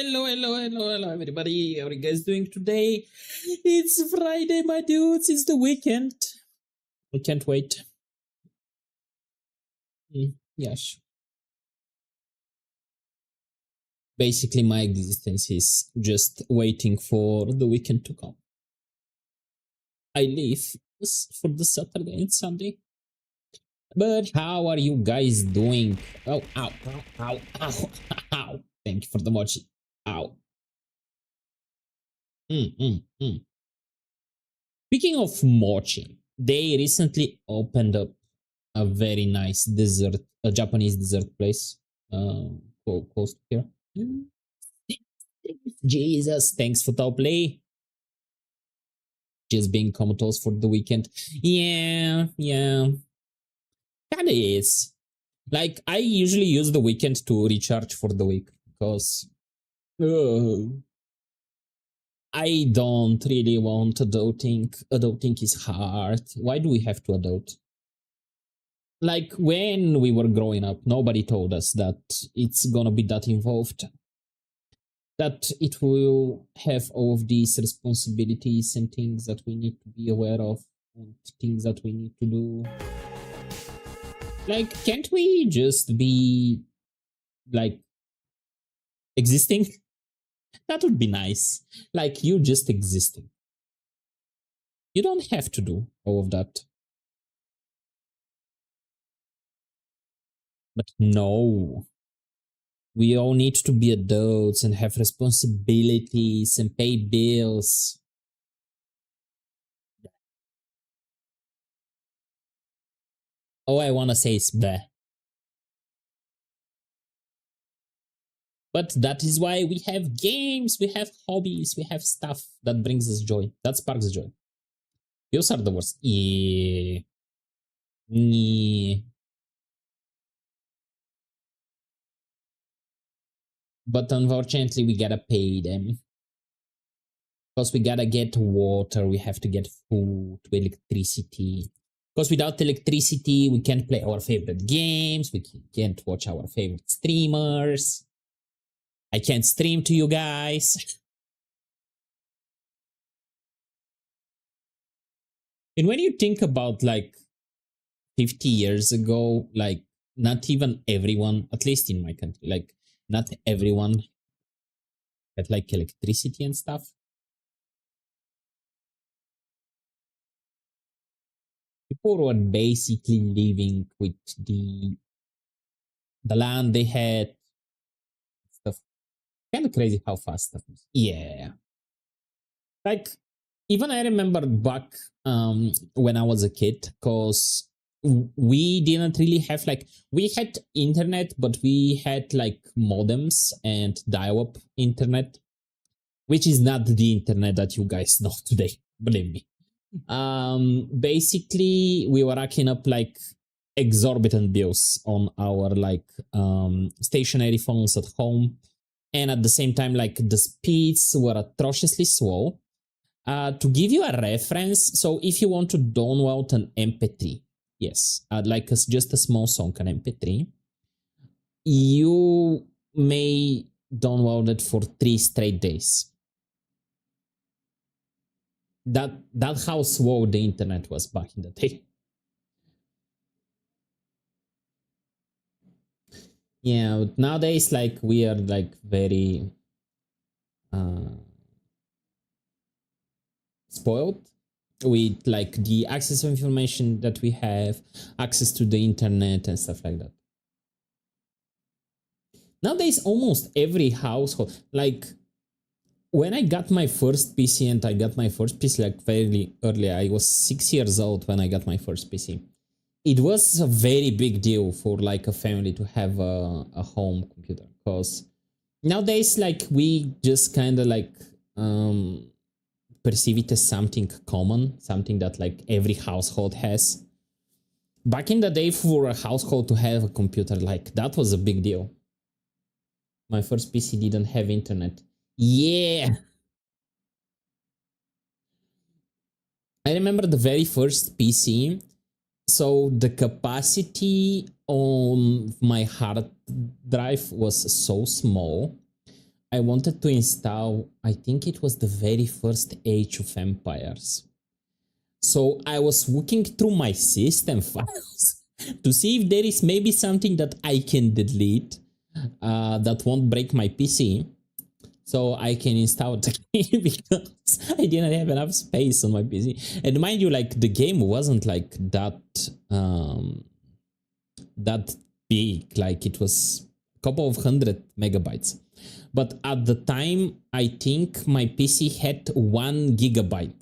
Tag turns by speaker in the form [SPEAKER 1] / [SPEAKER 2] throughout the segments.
[SPEAKER 1] hello, everybody. How are you guys doing today? It's Friday, my dudes. It's the weekend. I can't wait. Yes. Basically, my existence is just waiting for the weekend to come. I live for the Saturday and Sunday. But how are you guys doing? Oh, ow, ow, ow, ow, ow. Thank you for the mochi. Ow. Speaking of mochi, they recently opened up a very nice dessert, a Japanese dessert place close to here. Jesus, thanks for top play. Just being comatose for the weekend. Yeah. Kinda is. Like, I usually use the weekend to recharge for the week because I don't really want adulting. Adulting is hard. Why do we have to adult? Like, when we were growing up, nobody told us that it's gonna be that involved. That it will have all of these responsibilities and things that we need to be aware of and things that we need to do. Like, can't we just be, like, existing? That would be nice. Like, you just existing. You don't have to do all of that. But no. We all need to be adults and have responsibilities and pay bills. All I want to say is bleh. But that is why we have games, we have hobbies, we have stuff that brings us joy, that sparks joy. Those are the worst. Yeah. But unfortunately, we gotta pay them. Because we gotta get water, we have to get food, electricity. Because without electricity, we can't play our favorite games, we can't watch our favorite streamers. I can't stream to you guys. And when you think about like 50 years ago, like not even everyone, at least in my country, like not everyone had like electricity and stuff. People were basically living with the land they had. Stuff. Kind of crazy how fast stuff is. Yeah. Like, even I remember back when I was a kid, because we didn't really have like, we had internet, but we had like modems and dial-up internet, which is not the internet that you guys know today, believe me. Basically, we were racking up like exorbitant bills on our like stationary phones at home, and at the same time, like the speeds were atrociously slow. To give you a reference, so if you want to download an MP3, yes, like just a small song, an MP3, you may download it for 3 straight days. That's how slow the internet was back in the day. Yeah, nowadays, like, we are like very spoiled with like the access of information that we have, access to the internet and stuff like that. Nowadays, almost every household, like when I got my first PC, and I got my first PC like very early, I was 6 years old when I got my first PC. It was a very big deal for like a family to have a home computer, because nowadays, like, we just kind of like perceive it as something common, something that like every household has. Back in the day, for a household to have a computer, like, that was a big deal. My first PC didn't have internet. Yeah. I remember the very first PC. So the capacity on my hard drive was so small I wanted to install, I think it was the very first Age of Empires. So I was looking through my system files to see if there is maybe something that I can delete that won't break my PC. So I can install the game because I didn't have enough space on my PC. And mind you, like the game wasn't like that big. Like it was a couple of 100 MB. But at the time, I think my PC had 1 GB.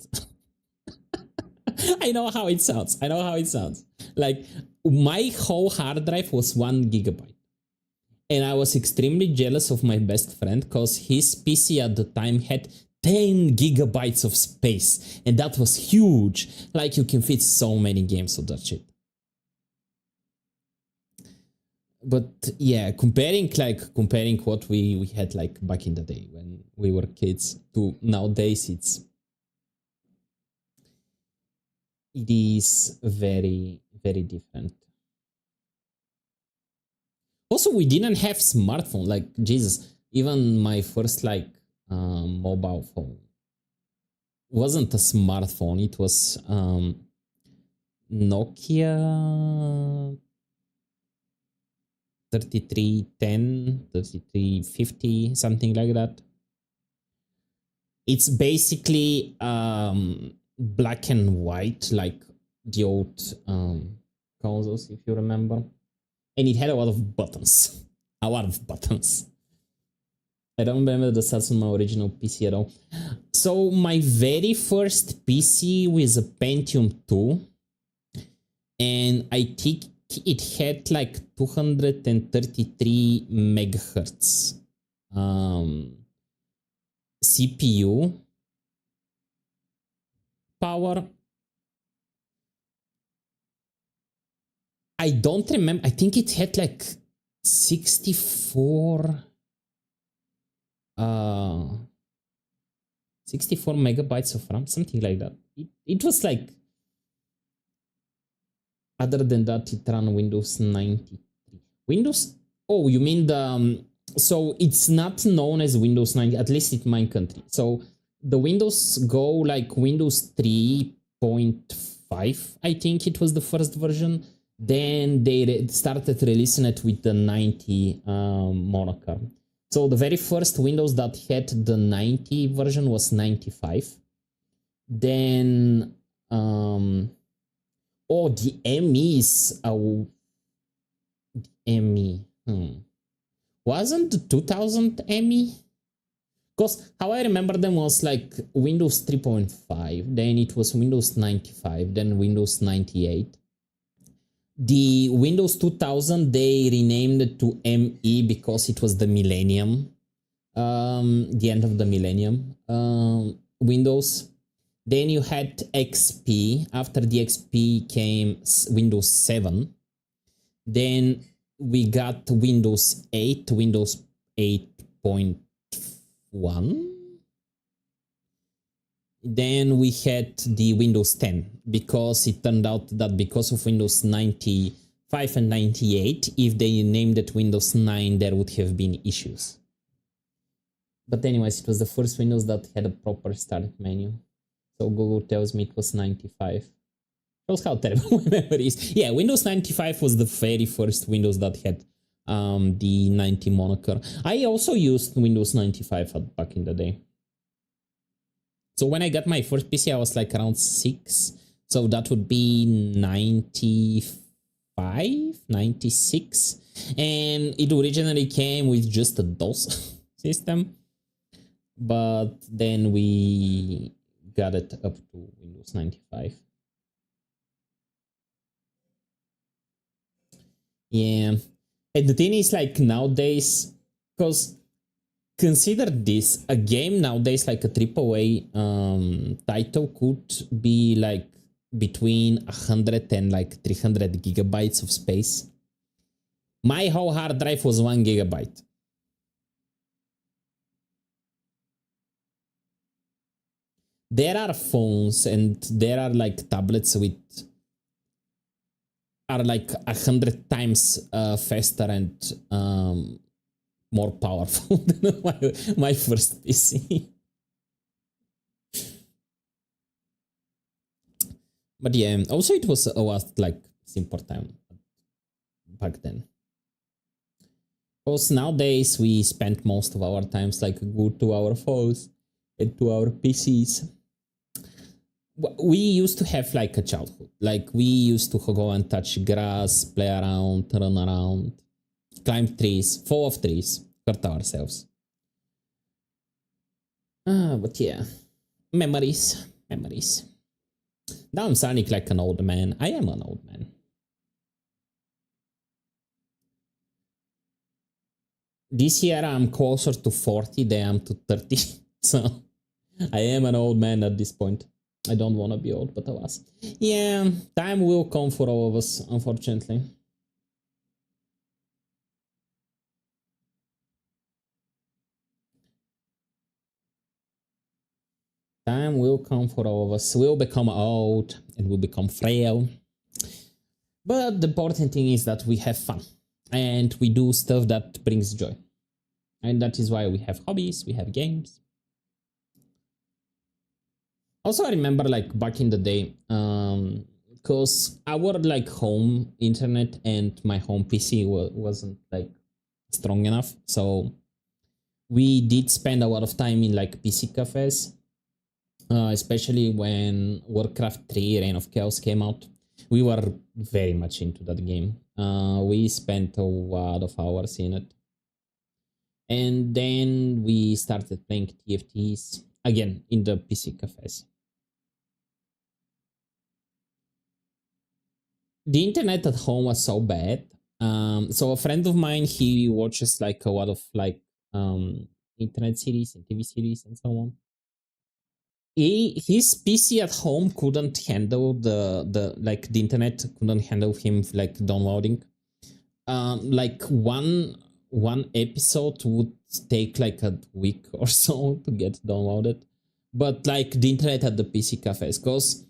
[SPEAKER 1] I know how it sounds. I know how it sounds. Like my whole hard drive was 1 GB. And I was extremely jealous of my best friend because his PC at the time had 10 GB of space. And that was huge. Like you can fit so many games of that shit. But yeah, comparing what we had like back in the day when we were kids to nowadays, it is very, very different. Also, we didn't have smartphone. Like Jesus, even my first like mobile phone wasn't a smartphone. It was Nokia 3310, 3350, something like that. It's basically black and white, like the old consoles, if you remember. And it had a lot of buttons. A lot of buttons. I don't remember the stats on my original PC at all. So my very first PC was a Pentium 2. And I think it had like 233 megahertz CPU power. I don't remember. I think it had like 64 64 megabytes of RAM, something like that. It was like, other than that, it ran Windows 93. Windows, oh, you mean the, so it's not known as Windows 90, at least in my country. So the Windows Go, like Windows 3.5, I think it was the first version. Then they started releasing it with the 90 moniker. So the very first Windows that had the 90 version was 95. Then, the MEs, the ME, wasn't the 2000 ME? Because how I remember them was like Windows 3.5, then it was Windows 95, then Windows 98. The Windows 2000, they renamed it to ME because it was the millennium, the end of the millennium Windows. Then you had XP. After the XP came Windows 7. Then we got Windows 8, Windows 8.1. Then we had the Windows 10, because it turned out that because of Windows 95 and 98, if they named it Windows 9, there would have been issues. But anyways, it was the first Windows that had a proper start menu. So Google tells me it was 95. Shows how terrible my memory is. Yeah, Windows 95 was the very first Windows that had the 90 moniker. I also used Windows 95 back in the day. So when I got my first PC, I was like around 6. So that would be 95, 96. And it originally came with just a DOS system. But then we got it up to Windows 95. Yeah. And the thing is, like, nowadays, because consider this, a game nowadays, like a AAA title, could be like between 100 and like 300 gigabytes of space. My whole hard drive was 1 gigabyte. There are phones and there are like tablets with are like 100 times faster and more powerful than my first PC. But yeah, also it was like simple time back then. Because nowadays we spend most of our times like glued to our phones and to our PCs. We used to have like a childhood. Like we used to go and touch grass, play around, run around, climb trees, fall off trees, hurt ourselves. But yeah, memories, memories. Now I'm sounding like an old man. I am an old man. This year I'm closer to 40 than I'm to 30. So I am an old man at this point. I don't want to be old, but I was. Yeah, time will come for all of us, unfortunately. Time will come for all of us. We'll become old and we'll become frail. But the important thing is that we have fun and we do stuff that brings joy. And that is why we have hobbies, we have games. Also, I remember like back in the day, because our like home internet and my home PC wasn't like strong enough. So we did spend a lot of time in like PC cafes, especially when Warcraft 3 Reign of Chaos came out. We were very much into that game. We spent a lot of hours in it. And then we started playing TFTs again in the PC cafes. The internet at home was so bad. So a friend of mine, he watches like a lot of like internet series and TV series and so on. His PC at home couldn't handle the internet couldn't handle him like downloading. Like one episode would take like a week or so to get downloaded, but like the internet at the PC cafes, because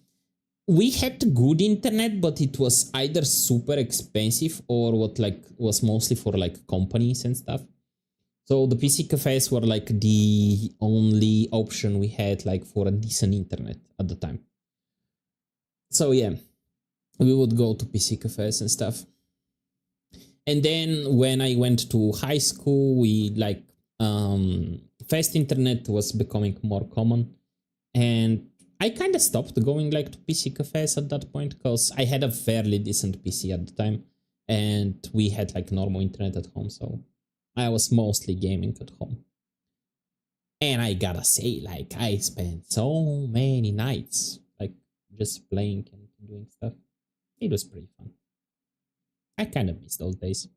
[SPEAKER 1] we had good internet, but it was either super expensive or what like was mostly for like companies and stuff. So the PC cafes were like the only option we had like for a decent internet at the time. So yeah, we would go to PC cafes and stuff. And then when I went to high school, we like fast internet was becoming more common, and I kind of stopped going like to PC cafes at that point because I had a fairly decent PC at the time, and we had like normal internet at home, so I was mostly gaming at home. And I gotta say, like I spent so many nights like just playing and doing stuff. It was pretty fun. I kind of miss those days.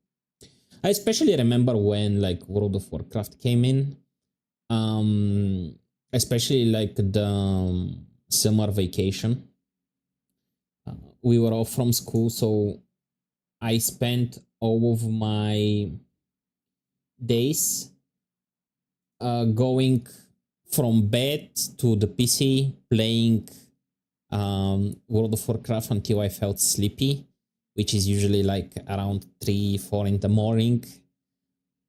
[SPEAKER 1] I especially remember when like World of Warcraft came in. Especially like the summer vacation. We were off from school, so I spent all of my days going from bed to the PC playing World of Warcraft until I felt sleepy, which is usually like around 3-4 in the morning.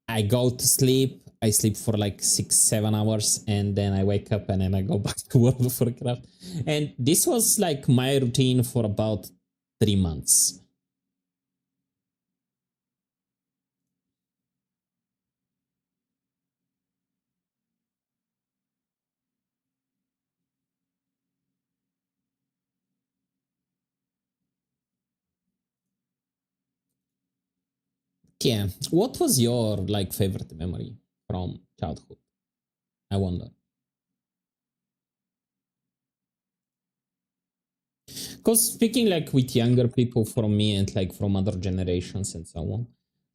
[SPEAKER 1] I go to sleep, I sleep for like 6-7 hours, and then I wake up and then I go back to World of Warcraft. And this was like my routine for about 3 months. Yeah. What was your like favorite memory from childhood? I wonder. Because speaking like with younger people from me and like from other generations and so on,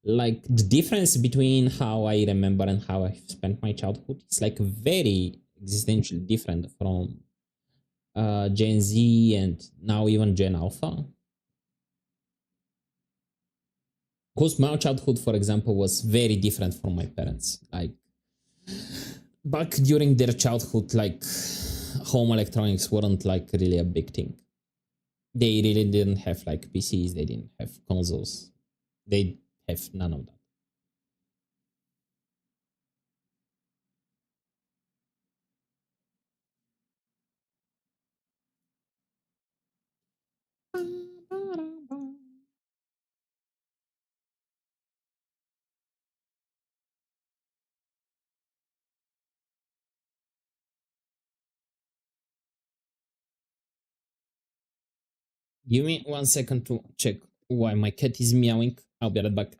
[SPEAKER 1] like the difference between how I remember and how I spent my childhood is like very existentially different from Gen Z and now even Gen Alpha. Because my childhood, for example, was very different from my parents. Like back during their childhood, like home electronics weren't like really a big thing. They really didn't have like PCs, they didn't have consoles, they have none of that. Give me 1 second to check why my cat is meowing. I'll be right back.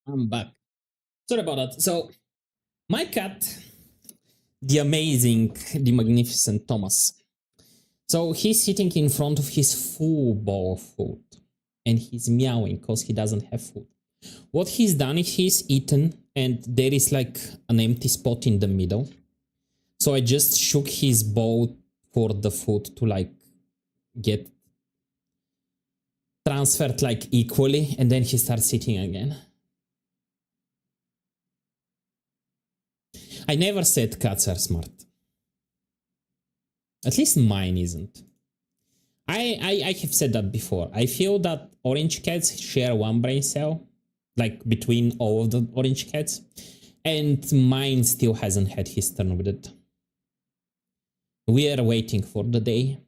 [SPEAKER 1] I'm back. Sorry about that. So, my cat, the amazing, the magnificent Thomas. So, he's sitting in front of his full bowl of food and he's meowing because he doesn't have food. What he's done is he's eaten and there is like an empty spot in the middle. So, I just shook his bowl for the food to like get transferred like equally and then he starts sitting again. I never said cats are smart. At least mine isn't. I have said that before. I feel that orange cats share one brain cell, like between all of the orange cats, and mine still hasn't had his turn with it. We are waiting for the day.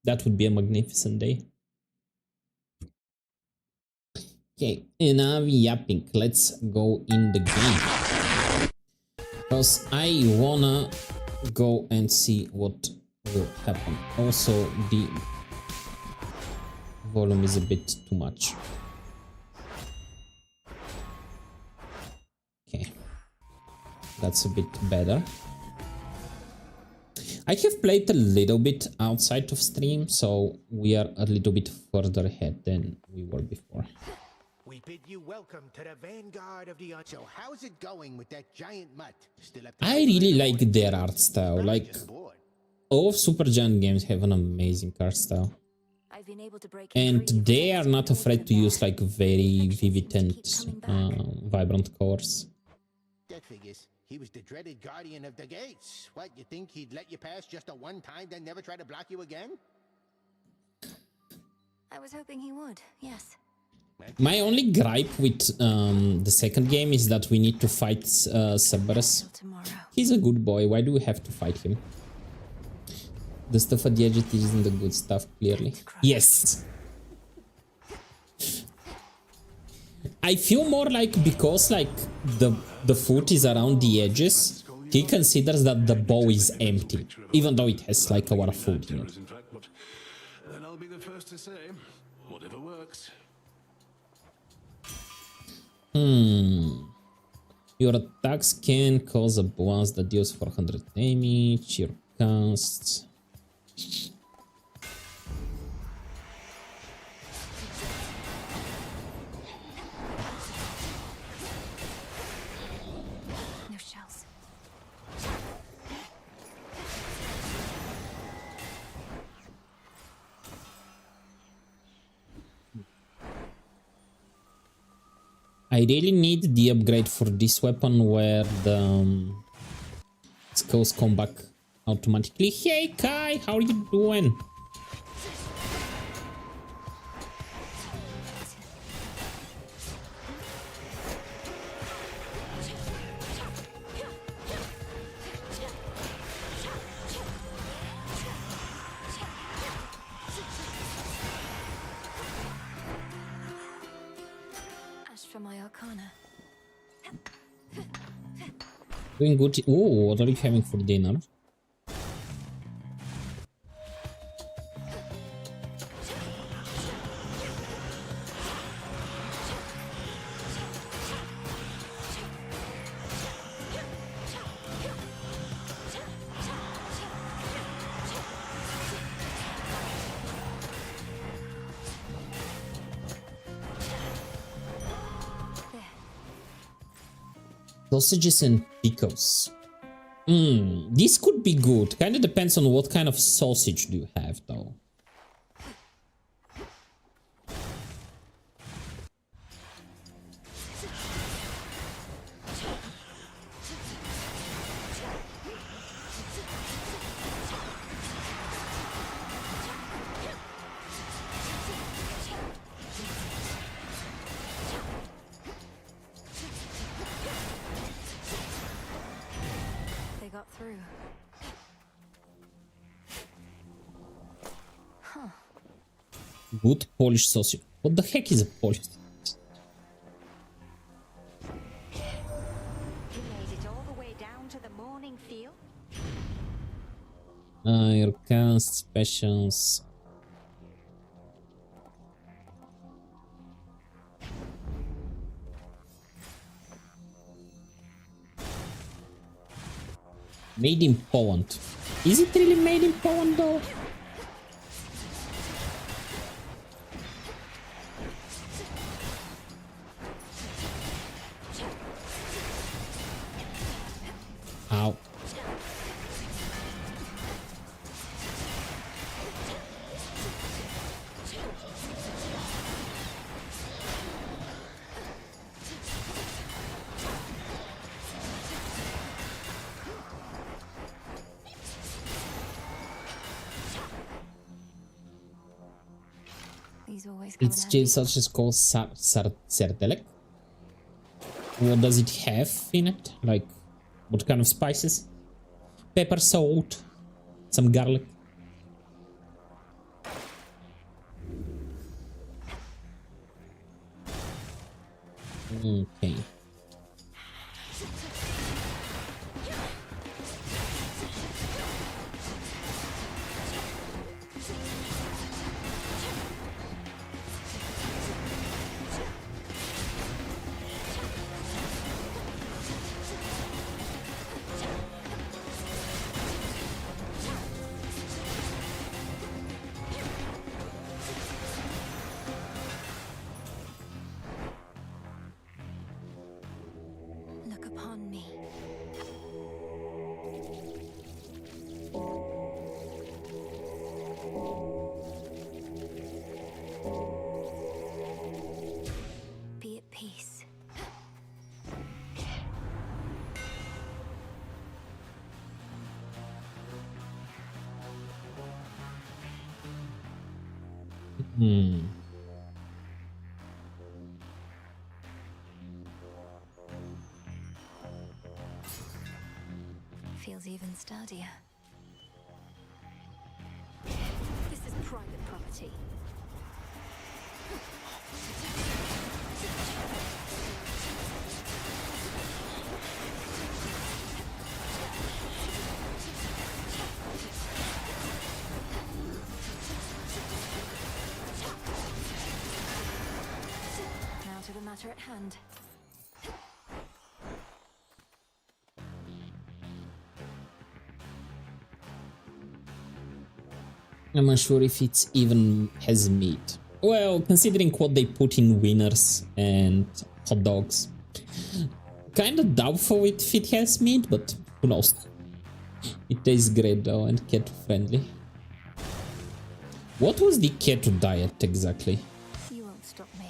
[SPEAKER 1] That would be a magnificent day. Okay, enough yapping. Let's go in the game. Because I wanna go and see what will happen. Also, the volume is a bit too much. Okay. That's a bit better. I have played a little bit outside of stream, so we are a little bit further ahead than we were before.
[SPEAKER 2] We bid you welcome to the vanguard of the... So how's it going with that giant mutt? Still up to
[SPEAKER 1] I really like their art style. Like, all of Supergiant games have an amazing art style.
[SPEAKER 3] I've been able to break
[SPEAKER 1] And they are not afraid to use like very vivid and vibrant colors.
[SPEAKER 2] That figures. He was the dreaded guardian of the gates. What, you think he'd let you pass just a one time, then never try to block you again?
[SPEAKER 3] I was hoping he would, yes.
[SPEAKER 1] My only gripe with the second game is that we need to fight Cerberus. He's a good boy, why do we have to fight him? The stuff at the edge isn't the good stuff, clearly. Yes! I feel more like because like the foot is around the edges, he considers that the bow is empty, even though it has like our foot in it.
[SPEAKER 4] Then I'll be the first to say, whatever works.
[SPEAKER 1] Your attacks can cause a bonus that deals 400 damage. Your casts.
[SPEAKER 3] No shells.
[SPEAKER 1] I really need the upgrade for this weapon where the skulls come back automatically. Hey Kai, how are you doing?
[SPEAKER 3] For my arcana.
[SPEAKER 1] Doing good. Oh, what are you having for dinner? Sausages and pickles. This could be good. Kind of depends on what kind of sausage do you have, though.
[SPEAKER 3] Through. Huh.
[SPEAKER 1] Good Polish sausage. What the heck is a Polish sausage?
[SPEAKER 5] You made it all the way down to the morning field?
[SPEAKER 1] Your cast specials. Made in Poland. Is it really made in Poland though? Ow. It's just such as called sardelek. What does it have in it? Like, what kind of spices? Pepper, salt, some garlic. Okay. Hmm.
[SPEAKER 3] Feels even sturdier. This is private property. Now to the matter at hand.
[SPEAKER 1] I'm unsure if it even has meat. Well, considering what they put in wieners and hot dogs, kind of doubtful if it has meat, but who knows? It tastes great though and keto friendly. What was the keto diet exactly?
[SPEAKER 3] You won't stop me.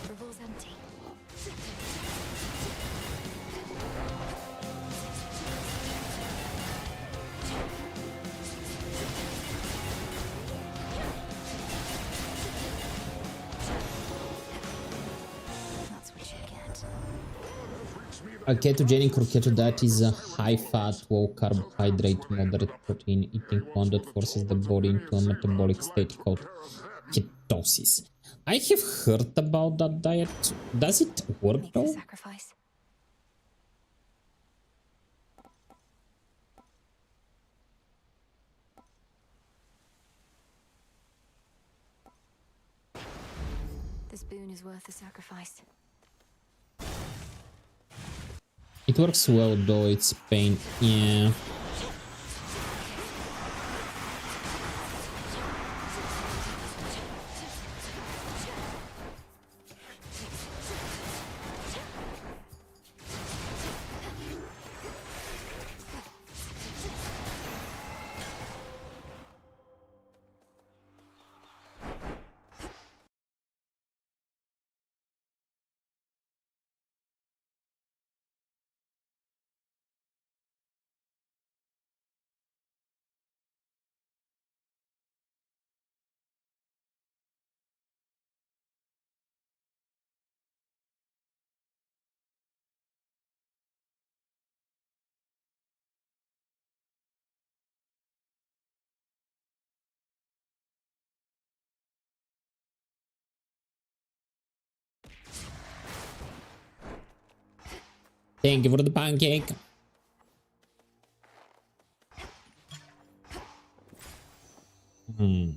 [SPEAKER 3] Revol's empty. That's what you get.
[SPEAKER 1] A ketogenic or keto diet is a high-fat, low-carbohydrate, moderate protein eating one that forces the body into a metabolic state called ketosis. I have heard about that diet. Does it work
[SPEAKER 3] Make the
[SPEAKER 1] though?
[SPEAKER 3] sacrifice. This boon is worth the sacrifice.
[SPEAKER 1] It works well though, it's pain. Yeah. Thank you for the pancake. Hmm.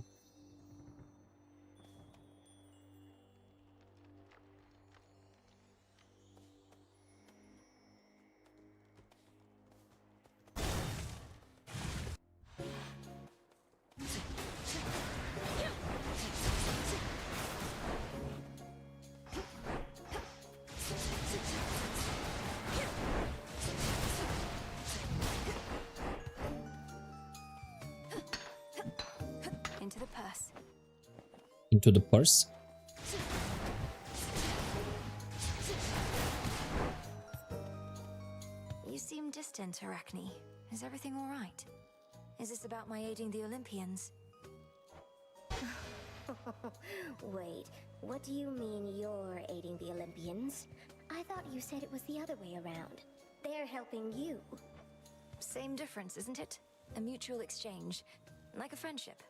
[SPEAKER 3] Into the purse.
[SPEAKER 1] Into the purse.
[SPEAKER 3] You seem distant, Arachne. Is everything all right? Is this about my aiding the Olympians?
[SPEAKER 6] Wait, what do you mean you're aiding the Olympians? I thought you said it was the other way around. They're helping you.
[SPEAKER 3] Same difference, isn't it? A mutual exchange. Like a friendship.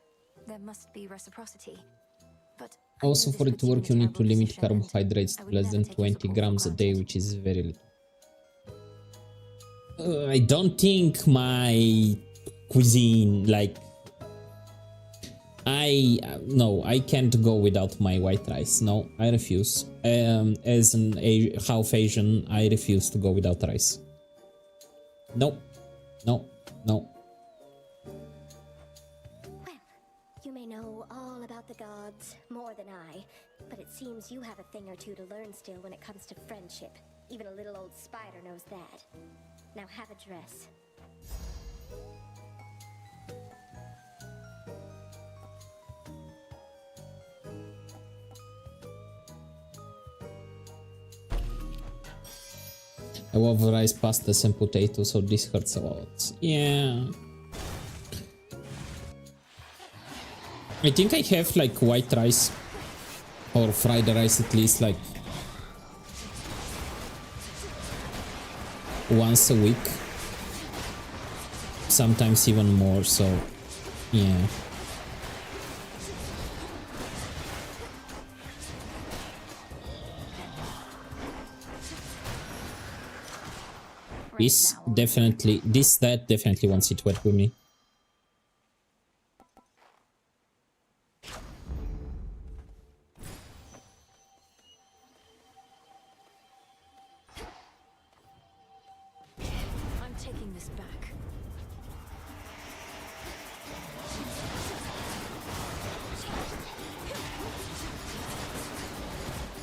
[SPEAKER 3] There must be reciprocity. But I
[SPEAKER 1] Also,
[SPEAKER 3] knew
[SPEAKER 1] for
[SPEAKER 3] this
[SPEAKER 1] it to
[SPEAKER 3] puts you in
[SPEAKER 1] work,
[SPEAKER 3] a
[SPEAKER 1] you need to
[SPEAKER 3] terrible
[SPEAKER 1] limit
[SPEAKER 3] position, and
[SPEAKER 1] carbohydrates
[SPEAKER 3] I
[SPEAKER 1] to
[SPEAKER 3] would
[SPEAKER 1] less
[SPEAKER 3] never
[SPEAKER 1] than
[SPEAKER 3] take your
[SPEAKER 1] 20
[SPEAKER 3] support for
[SPEAKER 1] grams a day,
[SPEAKER 3] granted.
[SPEAKER 1] which is very little. I don't think my cuisine, like, no, I can't go without my white rice. No, I refuse. As an half Asian, I refuse to go without rice. No, no, no.
[SPEAKER 6] Well, you may know all about the gods, more than I, but it seems you have a thing or two to learn still when it comes to friendship. Even a little old spider knows that. Now have a dress.
[SPEAKER 1] I love rice, pastas, and potatoes, so this hurts a lot. Yeah. I think I have like white rice or fried rice at least like once a week. Sometimes even more, so yeah. That definitely won't sit wet with me.
[SPEAKER 3] I'm taking this back.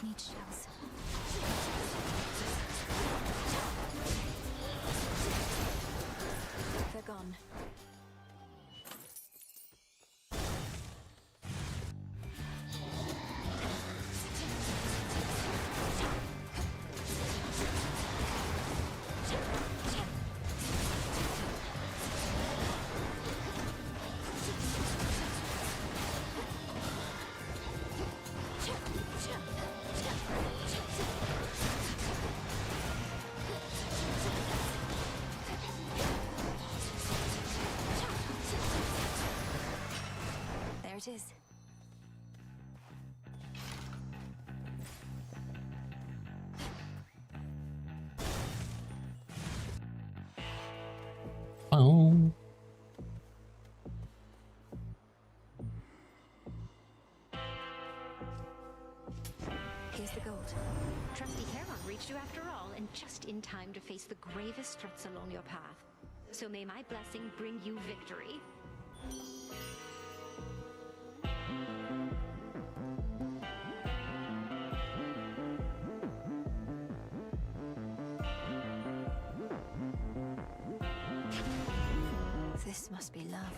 [SPEAKER 3] Need shells. They're gone. There it is.
[SPEAKER 1] Oh.
[SPEAKER 3] Here's the gold.
[SPEAKER 5] Trusty Heron reached you after all, and just in time to face the gravest threats along your path. So may my blessing bring you victory.
[SPEAKER 3] This must be love.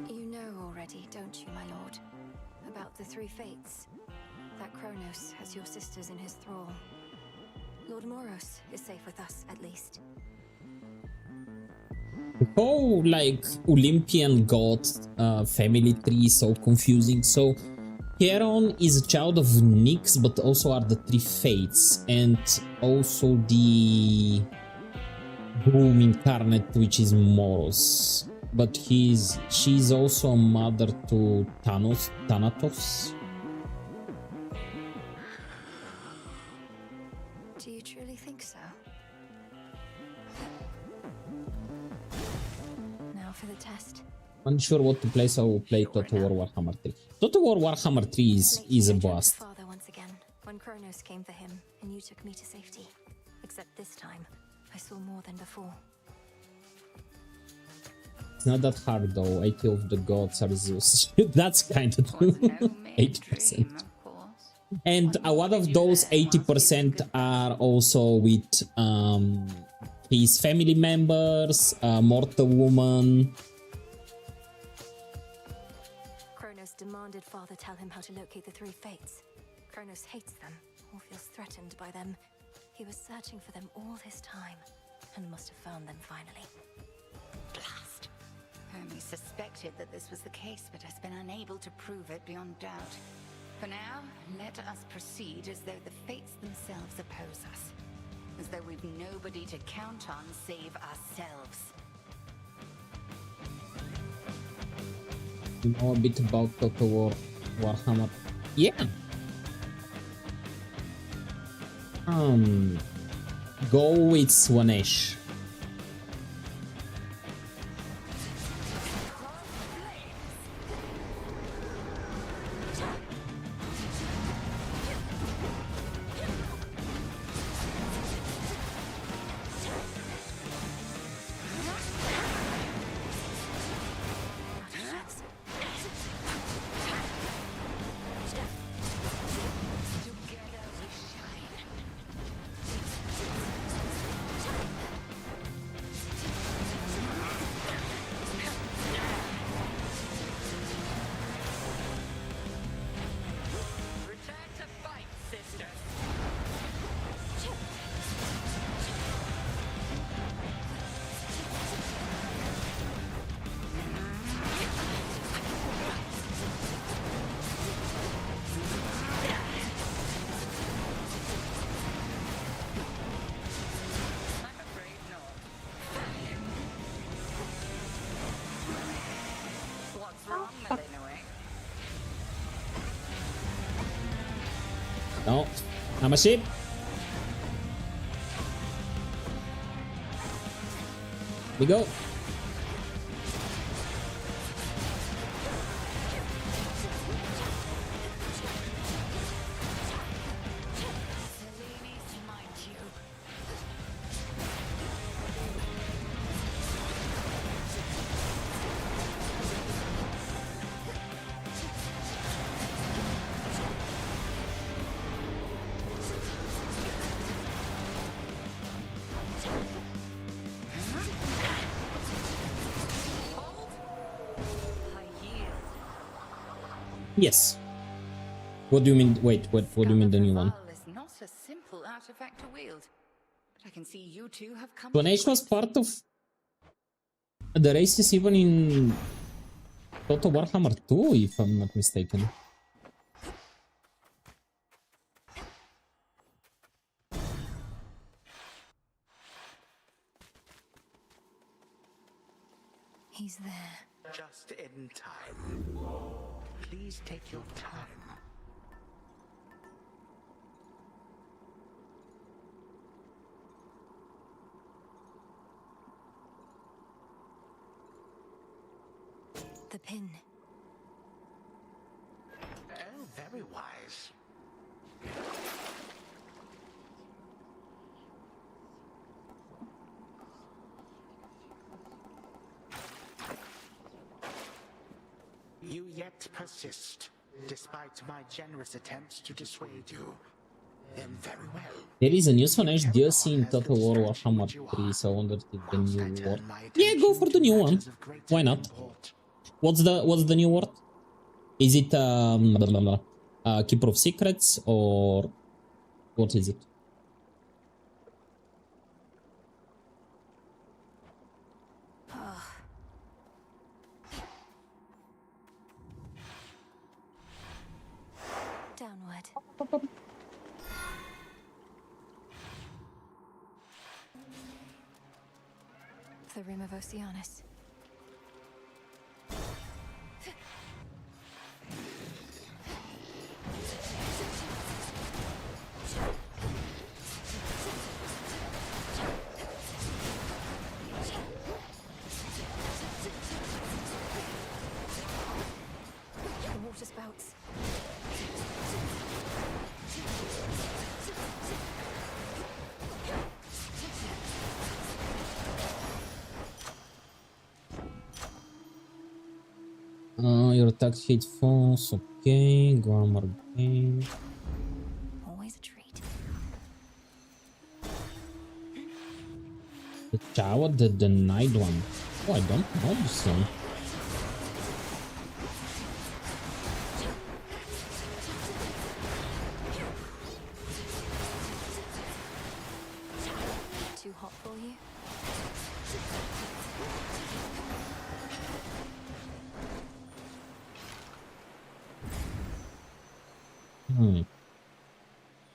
[SPEAKER 3] You know already, don't you, my lord? About the three fates. That Kronos has your sisters in his thrall. Lord Moros is safe with us, at least.
[SPEAKER 1] The whole like Olympian god family tree is so confusing. So Heron is a child of Nyx, but also are the three fates, and also the Broom incarnate, which is Moros. But she's also a mother to Thanatos.
[SPEAKER 3] Do you truly think so? Now for the test.
[SPEAKER 1] Unsure what to play, so I will play Total War Warhammer 3. Total War Warhammer 3 is a bust.
[SPEAKER 3] Father once again, when Kronos came for him, and you took me to safety. Except this time, I saw more than before.
[SPEAKER 1] It's not that hard though. 80 of the gods are Zeus. That's kind of true. 80%. And a lot of those 80% are also with his family members, Mortal Woman.
[SPEAKER 3] Kronos demanded Father tell him how to locate the three fates. Kronos hates them, or feels threatened by them. He was searching for them all this time, and must have found them finally.
[SPEAKER 7] Blast! Hermes suspected that this was the case, but has been unable to prove it beyond doubt. For now, let us proceed as though the fates themselves oppose us. As though we've nobody to count on save ourselves.
[SPEAKER 1] You know a bit about Total War Warhammer? Yeah. Go with Swanesh. No, I'm a ship. We go. Yes. What do you mean? Wait, what do you mean the new one?
[SPEAKER 7] Is not a simple artifact to wield, but I can see you two have come to
[SPEAKER 1] Donation was
[SPEAKER 7] grips.
[SPEAKER 1] part of the races even in Total Warhammer 2, if I'm not mistaken.
[SPEAKER 3] He's there.
[SPEAKER 2] Just in time. Please take your time.
[SPEAKER 3] The pin.
[SPEAKER 2] Oh, very wise. You yet persist, despite my generous attempts to dissuade you. Then very well.
[SPEAKER 1] There is a new Sonic DLC in
[SPEAKER 2] Has
[SPEAKER 1] Total War
[SPEAKER 2] concerns
[SPEAKER 1] Warhammer
[SPEAKER 2] what you
[SPEAKER 1] 3,
[SPEAKER 2] are.
[SPEAKER 1] so I wonder if the
[SPEAKER 2] Whilst
[SPEAKER 1] new
[SPEAKER 2] I turn
[SPEAKER 1] word.
[SPEAKER 2] my
[SPEAKER 1] Yeah, go
[SPEAKER 2] attention
[SPEAKER 1] for the
[SPEAKER 2] to
[SPEAKER 1] new one.
[SPEAKER 2] matters of greater
[SPEAKER 1] Why not?
[SPEAKER 2] import.
[SPEAKER 1] What's the new word? Is it blah, blah, blah, Keeper of Secrets or what is it?
[SPEAKER 3] Downward. The Rim of Oceanus. The water spouts.
[SPEAKER 1] Your attack hit falls. Okay, go armor game.
[SPEAKER 3] Always a treat.
[SPEAKER 1] The Tower, the denied one. Oh, I don't know this one.
[SPEAKER 3] Too hot for you?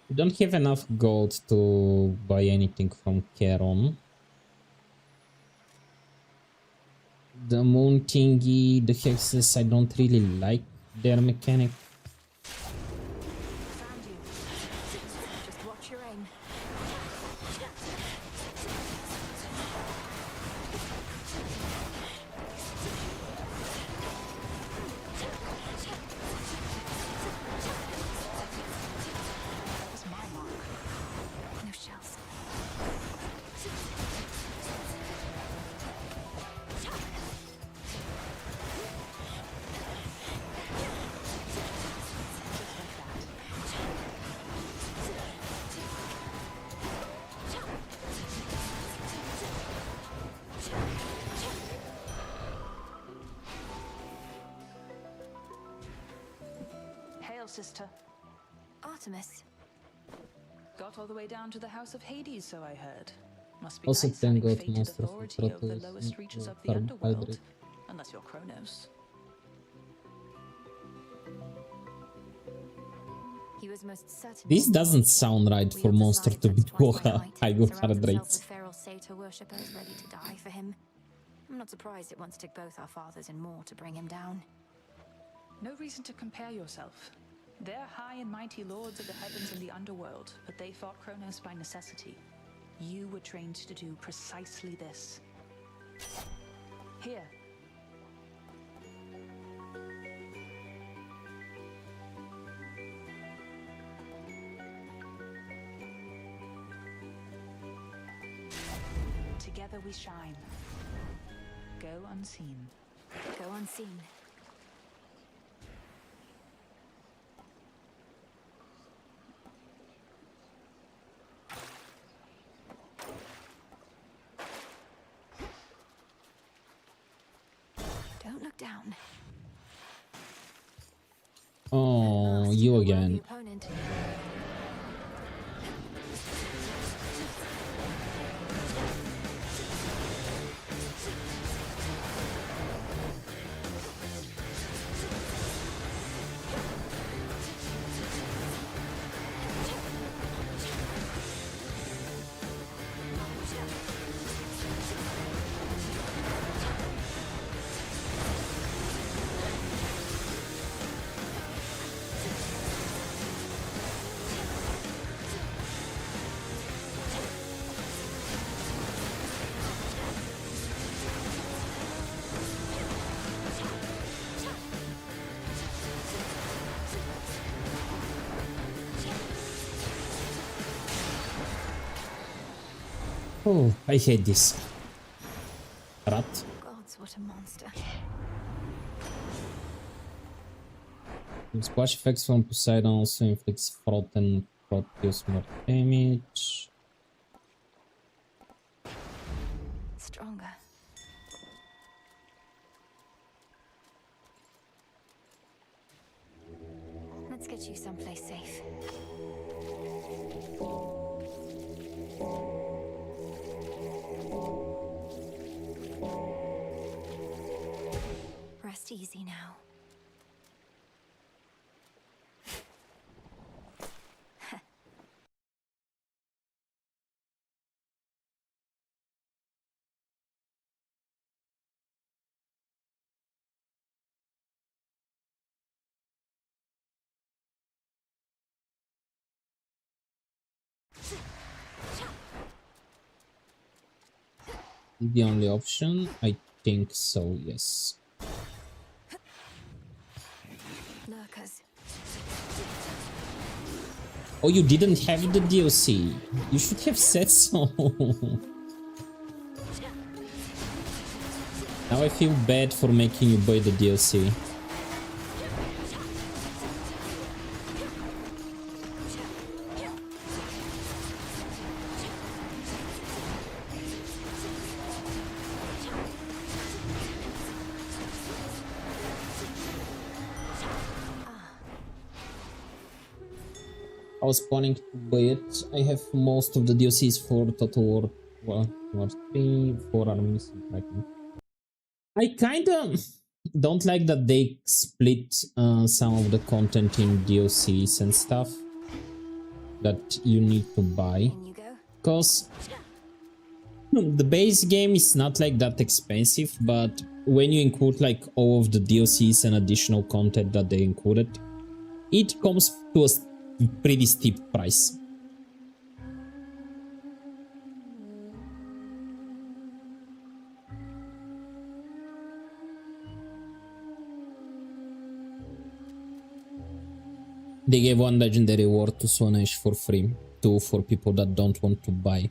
[SPEAKER 1] We don't have enough gold to buy anything from Charon. The moon thingy, the hexes, I don't really like their mechanic.
[SPEAKER 3] Found you. Just watch your aim. That was my mark. No shells.
[SPEAKER 8] Hail, sister.
[SPEAKER 3] Artemis.
[SPEAKER 8] Got all the way down to the House of Hades, so I heard. Must be
[SPEAKER 1] Also
[SPEAKER 8] nice
[SPEAKER 1] thank
[SPEAKER 8] having
[SPEAKER 1] God
[SPEAKER 8] fated
[SPEAKER 1] monster
[SPEAKER 8] authority over the
[SPEAKER 1] protoss
[SPEAKER 8] lowest reaches of the
[SPEAKER 1] carbohydrate.
[SPEAKER 8] underworld. Unless you're Kronos.
[SPEAKER 3] He was most certainly.
[SPEAKER 1] This doesn't sound right for monster to be high go heart rates.
[SPEAKER 3] With feral satyr worshippers ready to die for him. I'm not surprised it once took both our fathers and more to bring him down.
[SPEAKER 8] No reason to compare yourself. They're high and mighty lords of the heavens and the underworld, but they fought Kronos by necessity. You were trained to do precisely this. Here. Together we shine. Go unseen.
[SPEAKER 3] Go unseen. Don't look down.
[SPEAKER 1] Oh, you again.
[SPEAKER 3] Opponent.
[SPEAKER 1] Oh, I hate this. Rat.
[SPEAKER 3] Gods, what a monster.
[SPEAKER 1] Splash effects from Poseidon also inflicts fraud and fraud deals more damage.
[SPEAKER 3] Stronger. Let's get you someplace safe. Rest easy now.
[SPEAKER 1] The only option? I think so, yes.
[SPEAKER 3] Lurkers.
[SPEAKER 1] Oh, you didn't have the DLC. You should have said so. Now I feel bad for making you buy the DLC. I was planning to buy it. I have most of the DLCs for Total War. Well, War 3, 4 are missing right now. I kinda don't like that they split some of the content in DLCs and stuff that you need to buy.
[SPEAKER 3] In you go.
[SPEAKER 1] Because the base game is not like that expensive, but when you include like all of the DLCs and additional content that they included, it comes to a pretty steep price. They gave one legendary award to Sonesh for free, two for people that don't want to buy.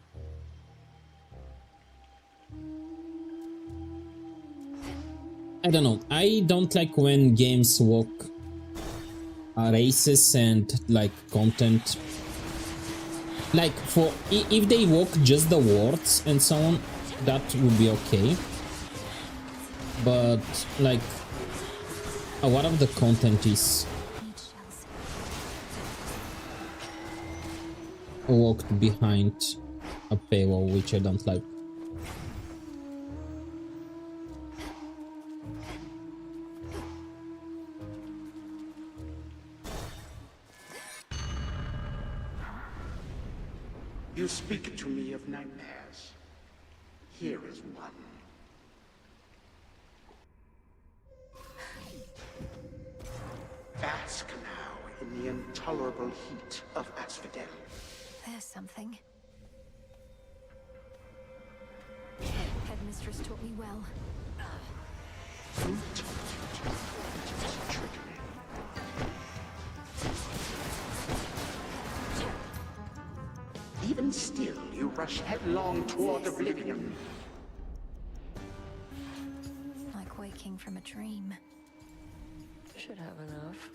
[SPEAKER 1] I don't know, I don't like when games walk races and like content. Like for if they walk just the words and so on, that would be okay. But like a lot of the content is walked behind a paywall, which I don't like.
[SPEAKER 9] You speak to me of nightmares. Here is one. Bask now in the intolerable heat of Asphodel.
[SPEAKER 3] There's something. Headmistress taught me well.
[SPEAKER 9] Who taught you to use trickery? Even still, you rush headlong toward oblivion.
[SPEAKER 3] Like waking from a dream.
[SPEAKER 10] Should have enough.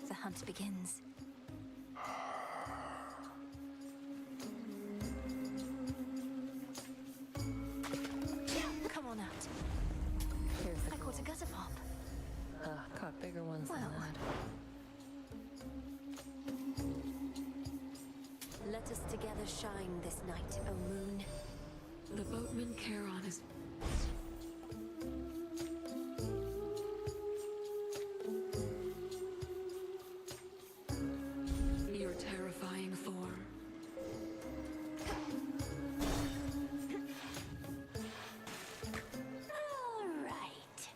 [SPEAKER 3] The hunt begins. Come on out.
[SPEAKER 10] Here's the
[SPEAKER 3] I caught a gutter pop.
[SPEAKER 10] caught bigger ones
[SPEAKER 3] Well.
[SPEAKER 10] than that.
[SPEAKER 3] Let us together shine this night, O moon.
[SPEAKER 10] The boatman Charon is... Your terrifying form.
[SPEAKER 6] All right.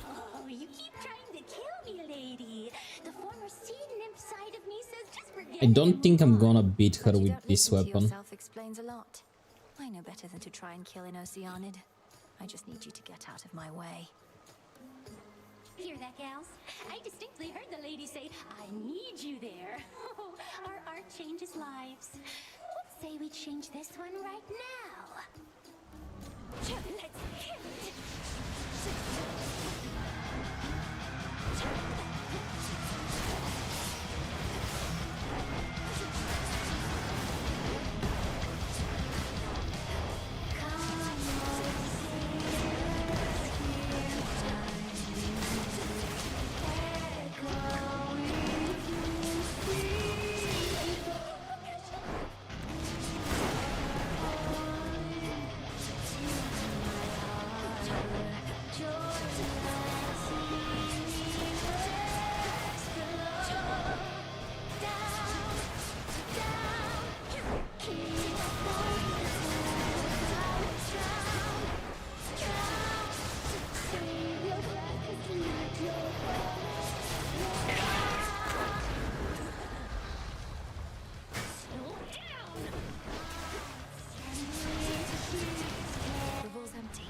[SPEAKER 6] Oh, you keep trying to kill me, lady. The former sea nymph side of me says just forget
[SPEAKER 1] I don't think I'm gonna beat her
[SPEAKER 3] That you
[SPEAKER 1] with
[SPEAKER 3] don't
[SPEAKER 1] this
[SPEAKER 3] listen to
[SPEAKER 1] weapon.
[SPEAKER 3] yourself explains a lot. I know better than to try and kill an Oceanid. I just need you to get out of my way.
[SPEAKER 6] Hear that, gals? I distinctly heard the lady say, I need you there. Oh, our art changes lives. What say we change this one right now? Let's kill it!
[SPEAKER 3] The vault's empty.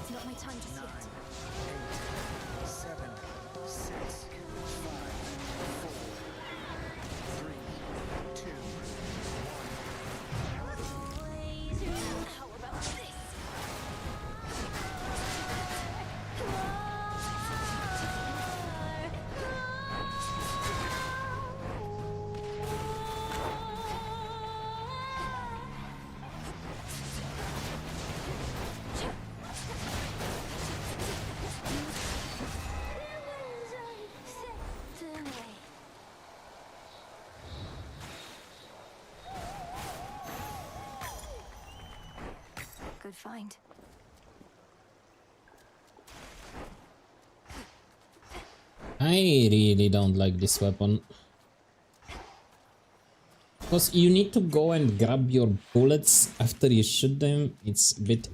[SPEAKER 3] It's not my time just yet.
[SPEAKER 11] 7, 6, 5, 4, 3, 2,
[SPEAKER 6] How about this?
[SPEAKER 3] Good find.
[SPEAKER 1] I really don't like this weapon. Because you need to go and grab your bullets after you shoot them. It's a bit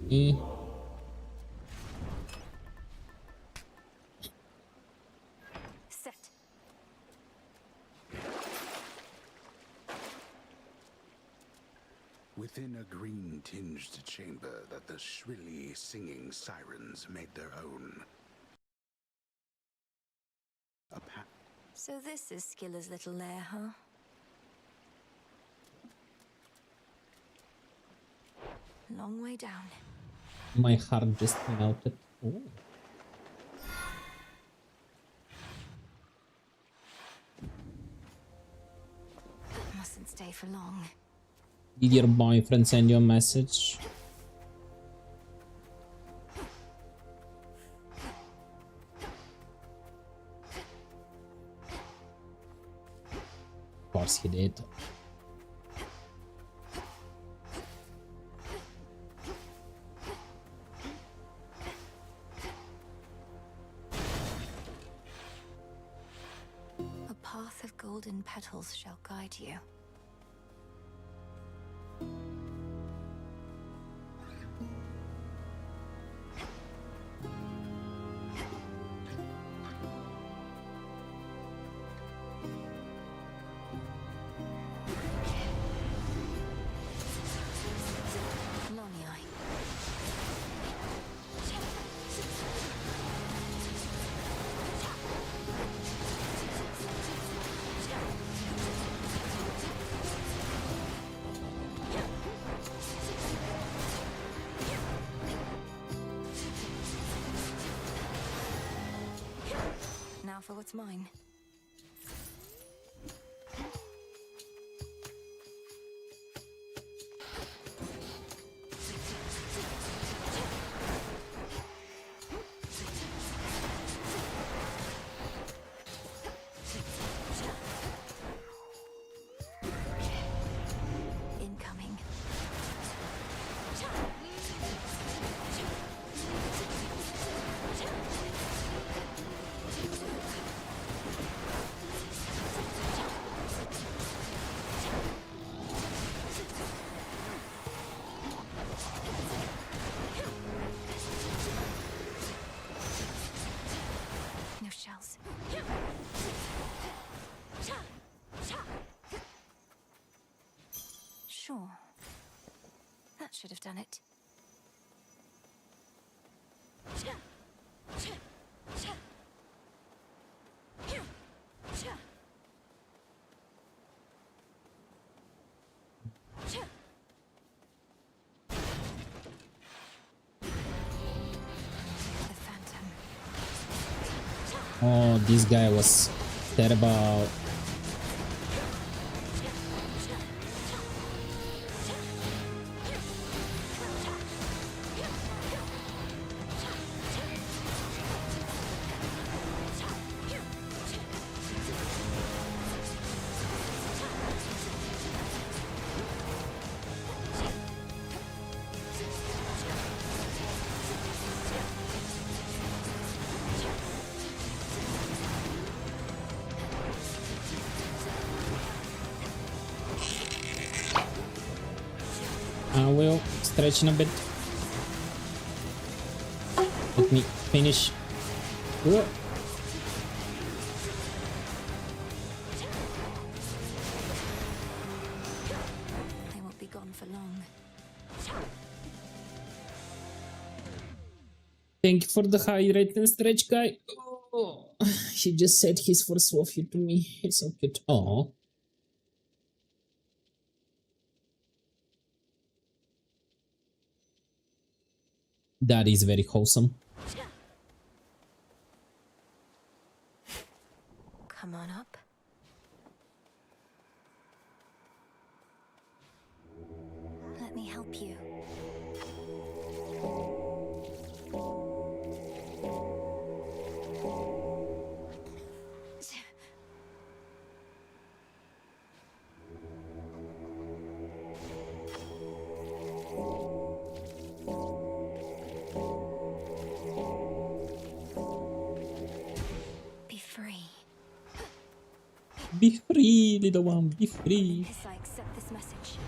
[SPEAKER 3] Set.
[SPEAKER 9] Within a green-tinged chamber that the shrilly singing sirens made their own. A path.
[SPEAKER 3] So this is Skiller's little lair, huh? Long way down.
[SPEAKER 1] My heart just melted. Oh.
[SPEAKER 3] Mustn't stay for long.
[SPEAKER 1] Did your boyfriend send you a message? Of course he did.
[SPEAKER 3] A path of golden petals shall guide you. Lonnie. Now for what's mine. Incoming. No shells. Sure. That should have done it. The Phantom.
[SPEAKER 1] Oh, this guy was terrible. I will stretch in a bit. Let me finish. Whoa.
[SPEAKER 3] They won't be gone for long.
[SPEAKER 1] Thank you for the hydrate and stretch, guy. Oh, he just said his first love you to me. It's so cute. Oh. That is very wholesome.
[SPEAKER 3] Come on up. Let me help you. Be free.
[SPEAKER 1] Be free, little one. Be free.
[SPEAKER 3] Yes, I accept this message.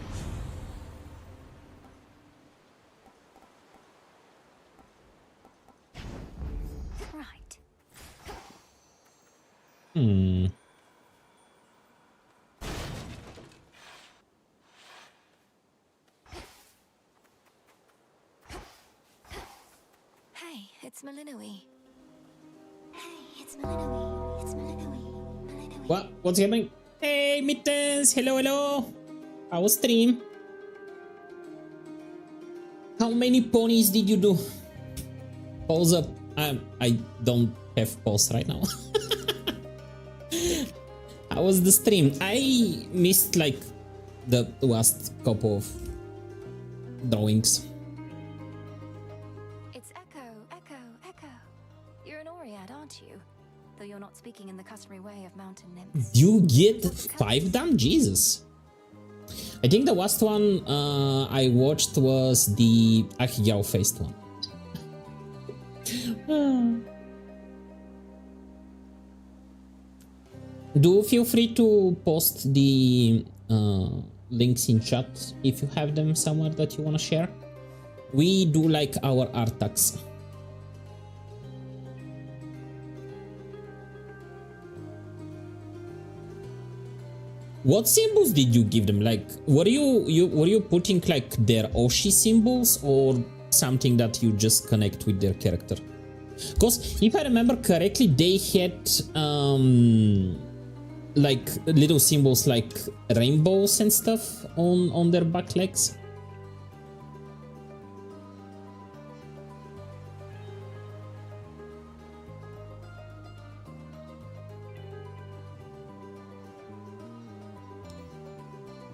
[SPEAKER 3] Right. Hey, it's Malinoi. Hey, it's Malinoi. It's Malinoi. Malinoi.
[SPEAKER 1] What? What's happening? Hey, Mittens! Hello, hello! How was stream? How many ponies did you do? Pause up. I don't have pause right now. How was the stream? I missed like the last couple of drawings.
[SPEAKER 3] It's Echo, Echo, Echo. You're an Oread, aren't you? Though you're not speaking in the customary way of mountain nymphs.
[SPEAKER 1] You get 5 done? Jesus. I think the last one I watched was the Ahigyao-faced one. Do feel free to post the links in chat if you have them somewhere that you want to share. We do like our artworks. What symbols did you give them? Like, were you putting like their Oshi symbols or something that you just connect with their character? Because if I remember correctly, they had like little symbols like rainbows and stuff on their back legs.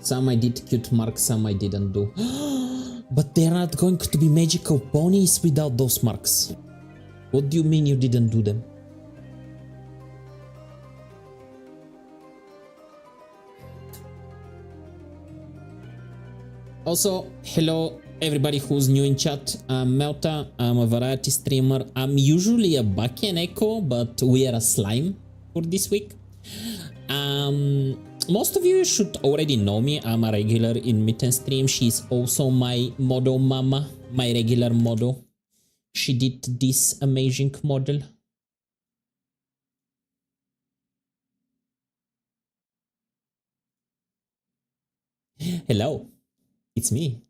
[SPEAKER 1] Some I did cute marks, some I didn't do. But they're not going to be magical ponies without those marks. What do you mean you didn't do them? Also, hello everybody who's new in chat. I'm Melta, I'm a variety streamer. I'm usually a Bucky and Echo, but we are a slime for this week. Most of you should already know me. I'm a regular in Mitten stream. She's also my model mama, my regular model. She did this amazing model. Hello, it's me.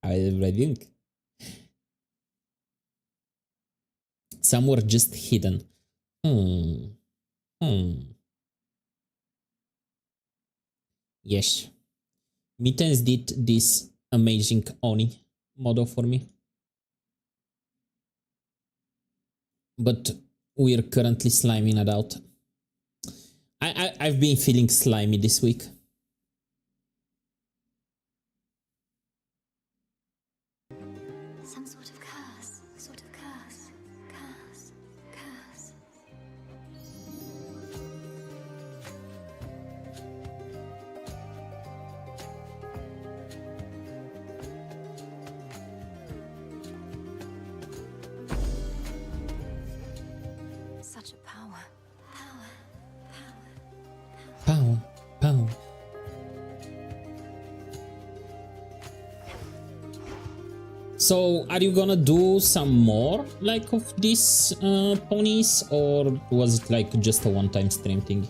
[SPEAKER 1] How is everybody doing? Some were just hidden. Yes. Mittens did this amazing Oni model for me. But we're currently sliming it out. I've been feeling slimy this week.
[SPEAKER 3] Some sort of curse, sort of curse, curse, curse. Such a power. Power.
[SPEAKER 1] Pow, pow. So, are you gonna do some more like of these ponies, or was it like just a one-time stream thing?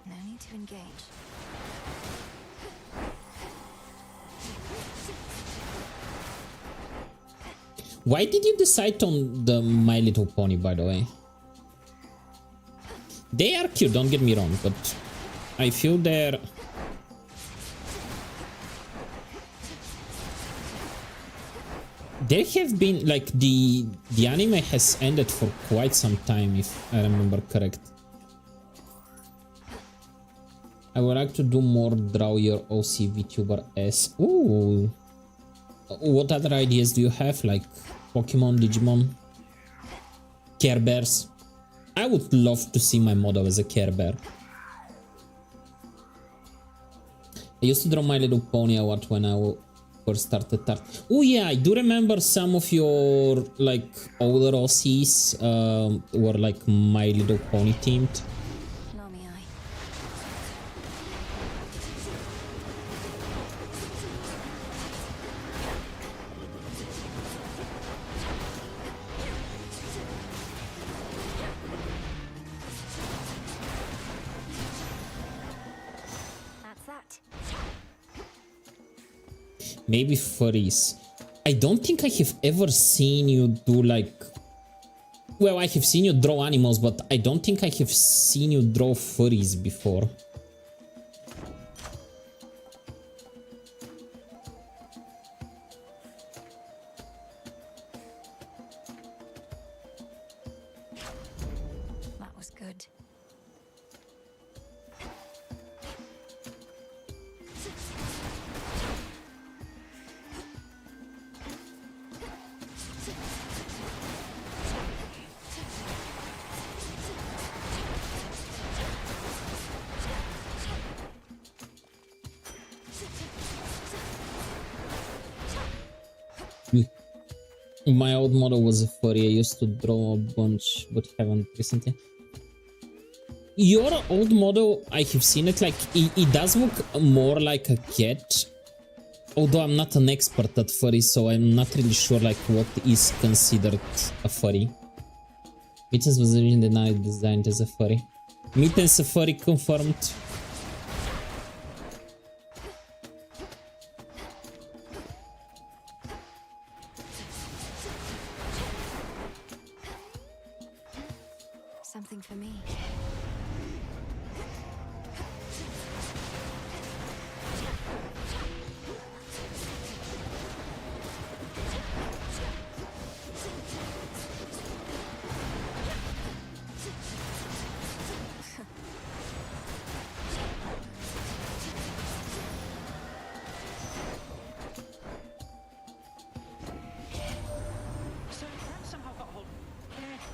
[SPEAKER 3] No need to engage.
[SPEAKER 1] Why did you decide on the My Little Pony, by the way? They are cute, don't get me wrong, but I feel they're... There have been, like, the anime has ended for quite some time, if I remember correct. I would like to do more Draw Your OC VTuber S. Ooh. What other ideas do you have? Like Pokemon, Digimon, Care Bears? I would love to see my model as a Care Bear. I used to draw My Little Pony a lot when I first started art. Oh yeah, I do remember some of your like older OCs were like My Little Pony themed. Maybe furries. I don't think I have ever seen you do like... Well, I have seen you draw animals, but I don't think I have seen you draw furries before. My old model was a furry. I used to draw a bunch, but haven't recently. Your old model, I have seen it, like, it does look more like a cat. Although I'm not an expert at furry, so I'm not really sure, like, what is considered a furry. Mittens was originally designed as a furry. Mittens a furry confirmed.
[SPEAKER 3] Something for me.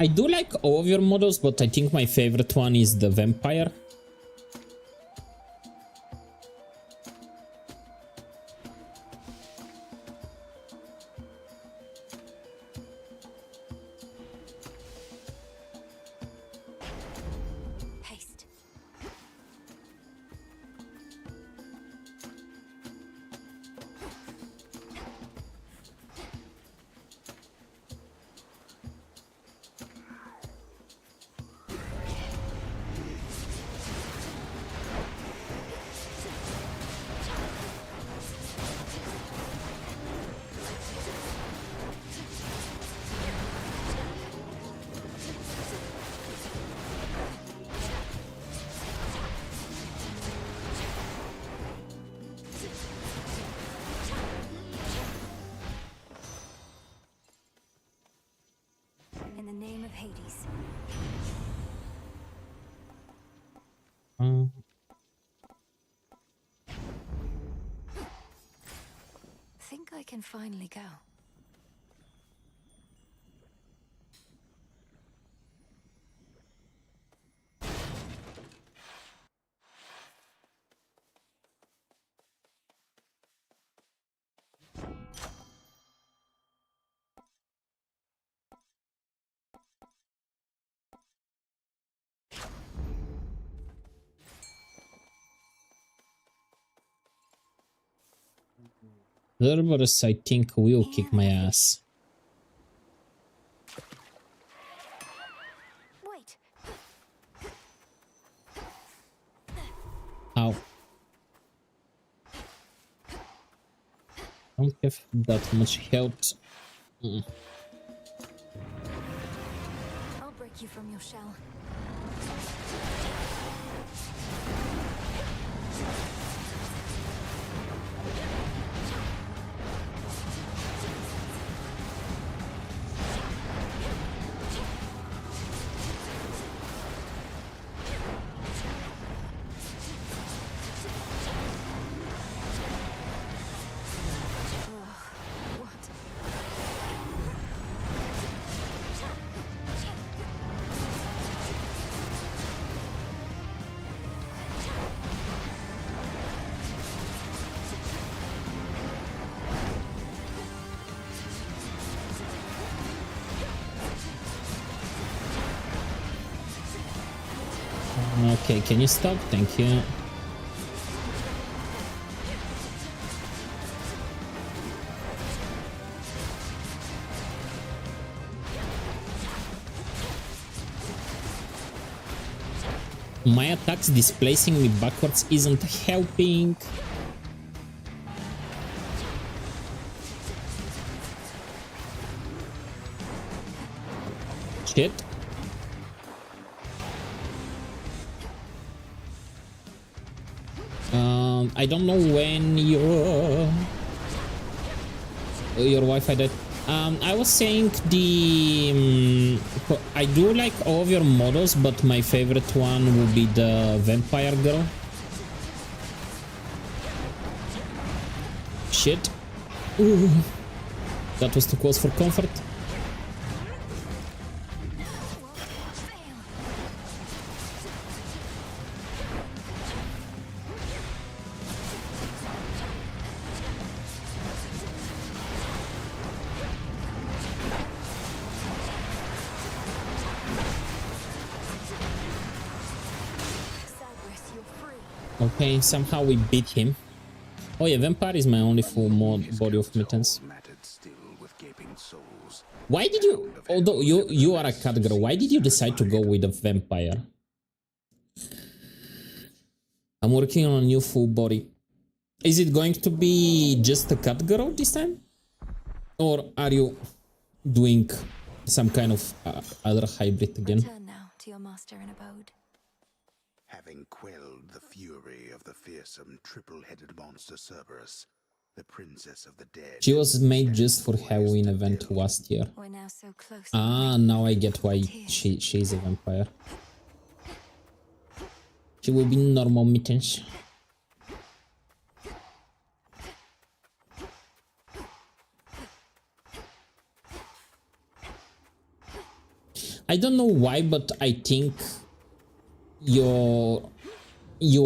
[SPEAKER 1] I do like all of your models, but I think my favorite one is the vampire.
[SPEAKER 3] Haste. In the name of Hades. Think I can finally go.
[SPEAKER 1] Cerberus, I think, will kick my ass.
[SPEAKER 3] Wait.
[SPEAKER 1] Ow. Don't have that much health.
[SPEAKER 3] I'll break you from your shell.
[SPEAKER 1] Okay, can you stop? Thank you. My attacks displacing me backwards isn't helping. Shit. I don't know when your Wi-Fi died. I was saying the I do like all of your models, but my favorite one will be the vampire girl. Shit. Ooh. That was too close for comfort. Okay, somehow we beat him. Oh yeah, vampire is my only full body of mittens. Why did you, although you are a cat girl, why did you decide to go with a vampire? I'm working on a new full body. Is it going to be just a cat girl this time? Or are you doing some kind of other hybrid again?
[SPEAKER 3] Return now to your master and abode.
[SPEAKER 9] Having quelled the fury of the fearsome triple-headed monster Cerberus, the princess of the dead...
[SPEAKER 1] She was made just for Halloween event last year.
[SPEAKER 3] We're now so close.
[SPEAKER 1] Ah, now I get why she's a vampire. She will be normal mittens. I don't know why, but I think you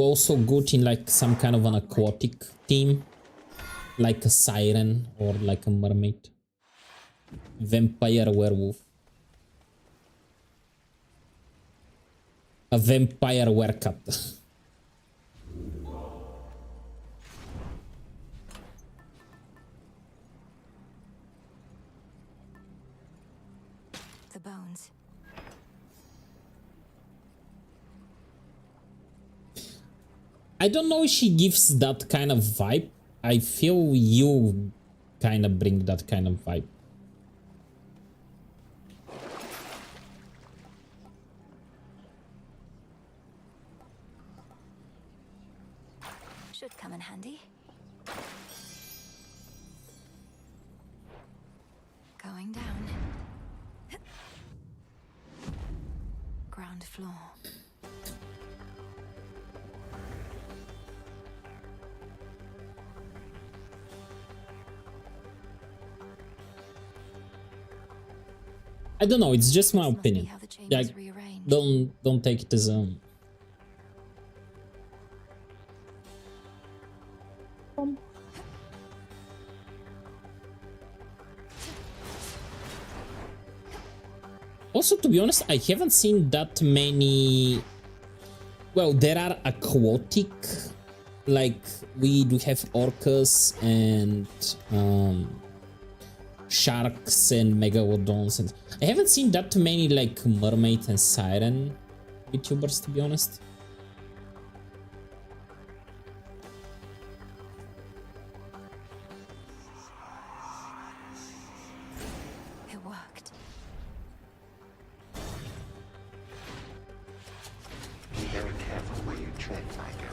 [SPEAKER 1] also good in like some kind of an aquatic theme, like a siren or like a mermaid, vampire werewolf, a vampire werecat.
[SPEAKER 3] The bones.
[SPEAKER 1] I don't know if she gives that kind of vibe. I feel you kind of bring that kind of vibe.
[SPEAKER 3] Should come in handy. Going down. Ground floor.
[SPEAKER 1] I don't know, it's just my opinion. Like, don't take it as a... Also, to be honest, I haven't seen that many... Well, there are aquatic, like we do have orcas and sharks and megalodons, and I haven't seen that many like mermaid and siren YouTubers, to be honest.
[SPEAKER 3] It worked.
[SPEAKER 12] Be very careful where you tread, my girl.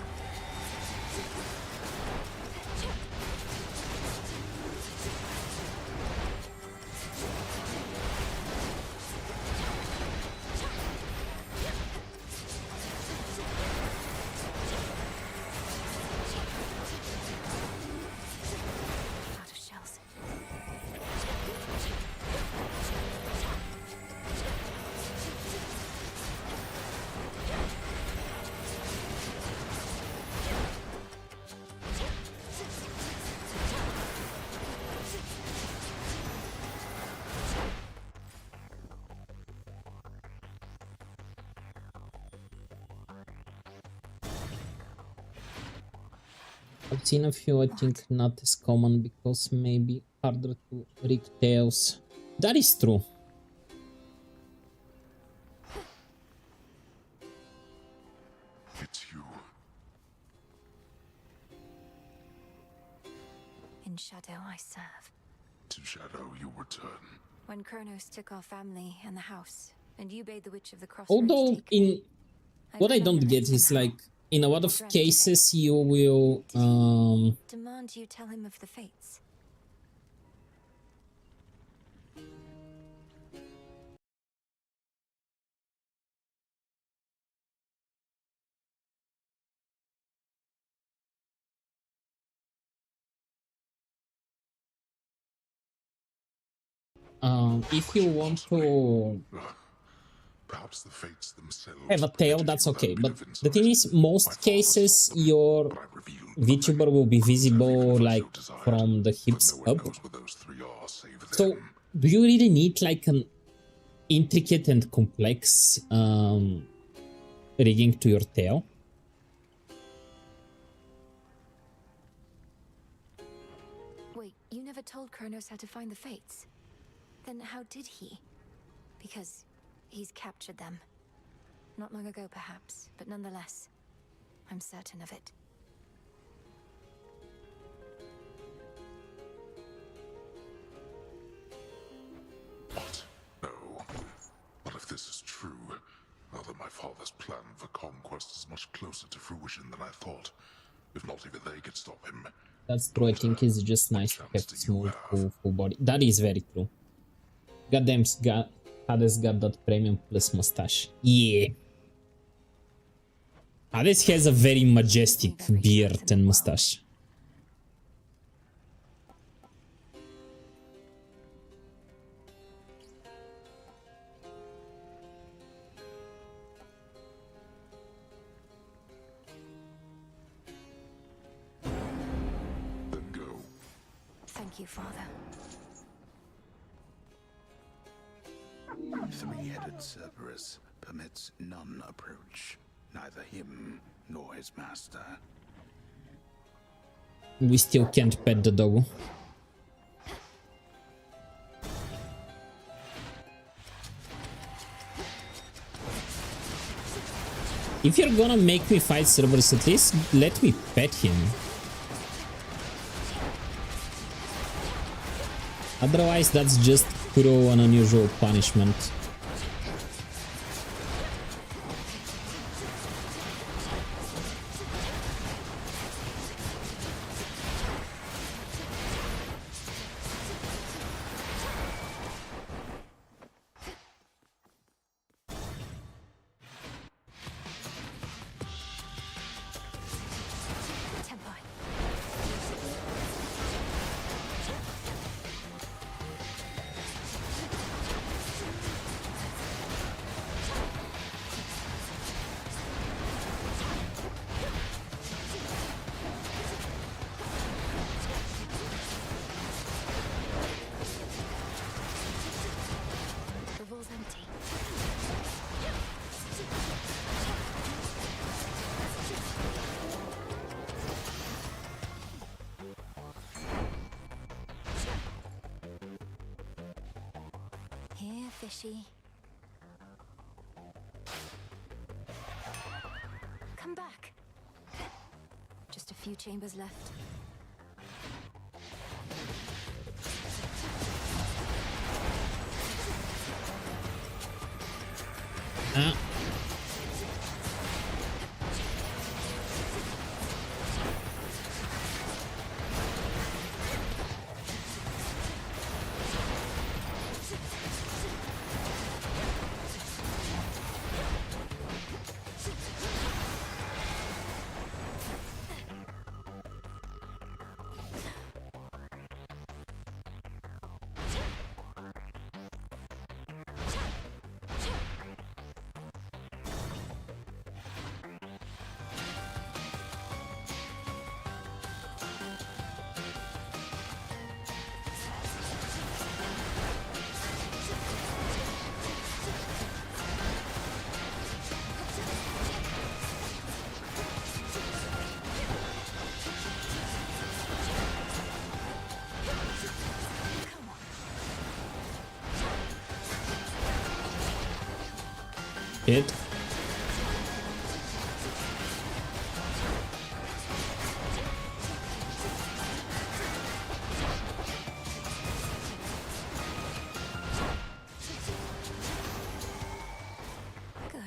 [SPEAKER 3] Out of shells.
[SPEAKER 1] I've seen a few, I think not as common because maybe harder to rig tails. That is true.
[SPEAKER 9] It's you.
[SPEAKER 3] In shadow I serve.
[SPEAKER 9] To shadow you return.
[SPEAKER 3] When Kronos took our family and the house, and you bade the Witch of the Crossroads
[SPEAKER 1] Although
[SPEAKER 3] take
[SPEAKER 1] in
[SPEAKER 3] me,
[SPEAKER 1] what I don't
[SPEAKER 3] remember
[SPEAKER 1] get
[SPEAKER 3] this
[SPEAKER 1] is
[SPEAKER 3] somehow.
[SPEAKER 1] like in a lot of cases you will
[SPEAKER 3] Demand you tell him of the fates.
[SPEAKER 1] if you want to
[SPEAKER 9] Perhaps the fates themselves
[SPEAKER 1] have a tail, that's
[SPEAKER 9] permitted you
[SPEAKER 1] okay.
[SPEAKER 9] a bit
[SPEAKER 1] But
[SPEAKER 9] of insight.
[SPEAKER 1] the thing is, most cases your
[SPEAKER 9] But I revealed
[SPEAKER 1] VTuber will be visible like from the hips
[SPEAKER 9] no one
[SPEAKER 1] up.
[SPEAKER 9] knows what those three are save
[SPEAKER 1] So
[SPEAKER 9] them.
[SPEAKER 1] do you really need like an intricate and complex rigging to your tail?
[SPEAKER 3] had told Kronos how to find the Fates. Then how did he? Because he's captured them. Not long ago, perhaps, but nonetheless, I'm certain of it.
[SPEAKER 13] What? No. But if this is true, then my father's plan for conquest is much closer to fruition than I thought. If not even they could stop him.
[SPEAKER 1] That's true. I think it's just nice to have smooth, full body. That is very true. Goddamn, Hades got that premium plus mustache. Yeah. Hades has a very majestic beard and mustache.
[SPEAKER 13] Then go.
[SPEAKER 3] Thank you, Father.
[SPEAKER 9] Three-headed Cerberus permits none approach, neither him nor his master.
[SPEAKER 1] We still can't pet the dog. If you're gonna make me fight Cerberus, at least let me pet him. Otherwise, that's just cruel and unusual punishment.
[SPEAKER 3] Here, fishy. Come back. Just a few chambers left.
[SPEAKER 1] Ah. Hit.
[SPEAKER 3] Good.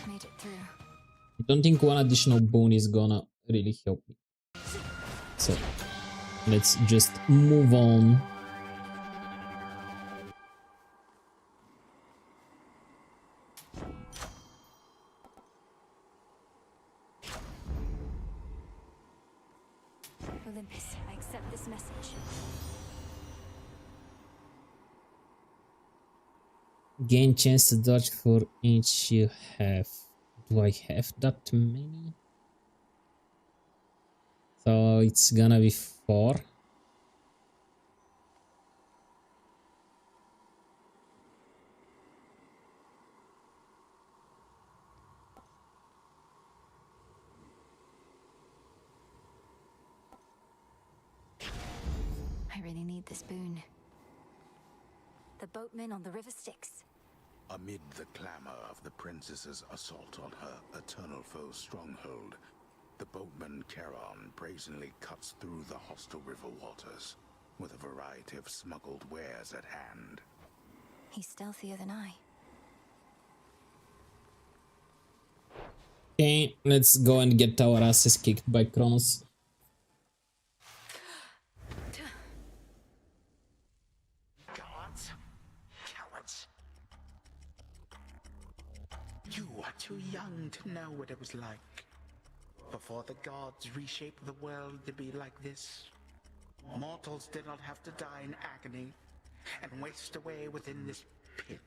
[SPEAKER 3] Made it through.
[SPEAKER 1] I don't think one additional boon is gonna really help me. So let's just move on.
[SPEAKER 3] Olympus, I accept this message.
[SPEAKER 1] Gain chance to dodge for each you have. Do I have that many? So it's gonna be 4.
[SPEAKER 3] I really need this boon. The boatman on the river Styx.
[SPEAKER 9] Amid the clamor of the princess's assault on her eternal foe's stronghold, the boatman Charon brazenly cuts through the hostile river waters, with a variety of smuggled wares at hand.
[SPEAKER 3] He's stealthier than I.
[SPEAKER 1] Okay, let's go and get our asses kicked by Kronos.
[SPEAKER 11] Gods, cowards. You are too young to know what it was like before the gods reshaped the world to be like this. Mortals did not have to die in agony and waste away within this pit.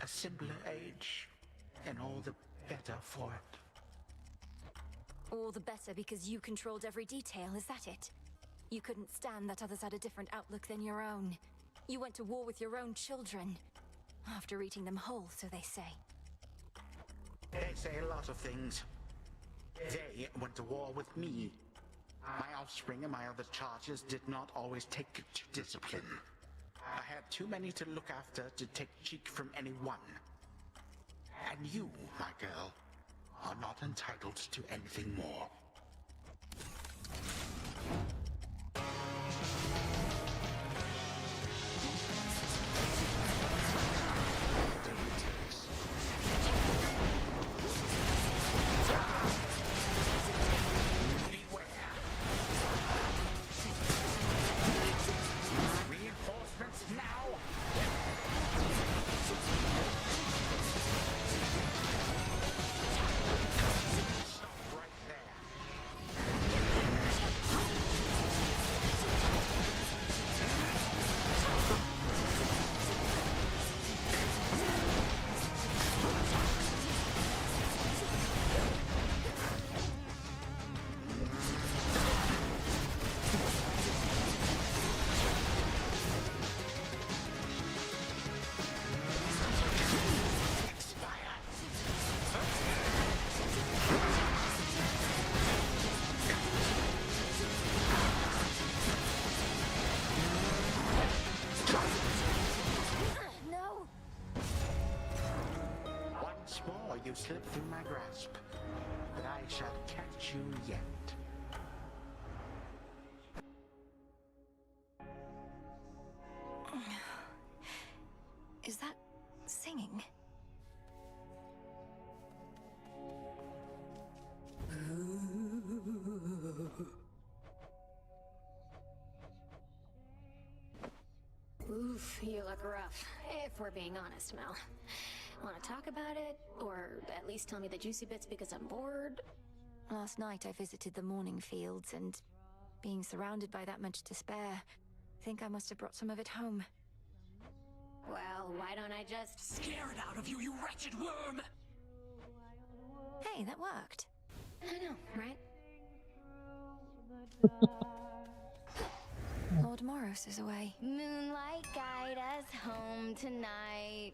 [SPEAKER 11] A simpler age, and all the better for it.
[SPEAKER 3] All the better because you controlled every detail, is that it? You couldn't stand that others had a different outlook than your own. You went to war with your own children. After eating them whole, so they say.
[SPEAKER 11] They say a lot of things. They went to war with me. My offspring and my other charges did not always take to discipline. I had too many to look after to take cheek from anyone. And you, my girl, are not entitled to anything more. Reinforcements now! Stop right there.
[SPEAKER 3] No!
[SPEAKER 11] Once more you slip through my grasp, but I shall catch you yet.
[SPEAKER 3] Is that singing?
[SPEAKER 6] Oof, you look rough, if we're being honest, Mel. Want to talk about it? Or at least tell me the juicy bits because I'm bored?
[SPEAKER 3] Last night I visited the mourning fields and, being surrounded by that much despair, I think I must have brought some of it home.
[SPEAKER 6] Well, why don't I just
[SPEAKER 4] Scare it out of you, you wretched worm!
[SPEAKER 3] Hey, that worked.
[SPEAKER 6] I know, right?
[SPEAKER 3] Lord Moros is away.
[SPEAKER 6] Moonlight, guide us home tonight.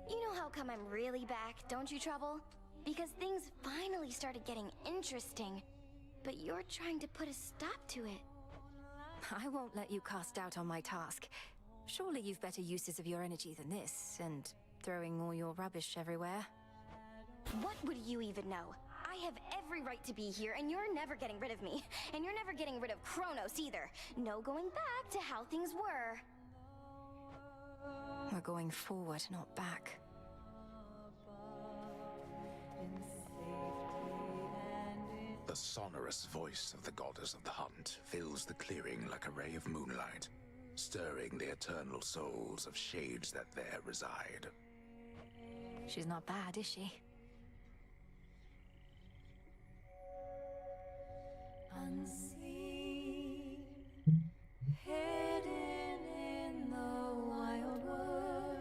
[SPEAKER 6] You know how come I'm really back, don't you, Trouble? Because things finally started getting interesting. But you're trying to put a stop to it.
[SPEAKER 3] I won't let you cast doubt on my task. Surely you've better uses of your energy than this, and throwing all your rubbish everywhere.
[SPEAKER 6] What would you even know? I have every right to be here, and you're never getting rid of me. And you're never getting rid of Kronos either. No going back to how things were.
[SPEAKER 3] We're going forward, not back.
[SPEAKER 9] The sonorous voice of the goddess of the hunt fills the clearing like a ray of moonlight, stirring the eternal souls of shades that there reside.
[SPEAKER 3] She's not bad, is she?
[SPEAKER 14] Unseen, hidden in the wild wood,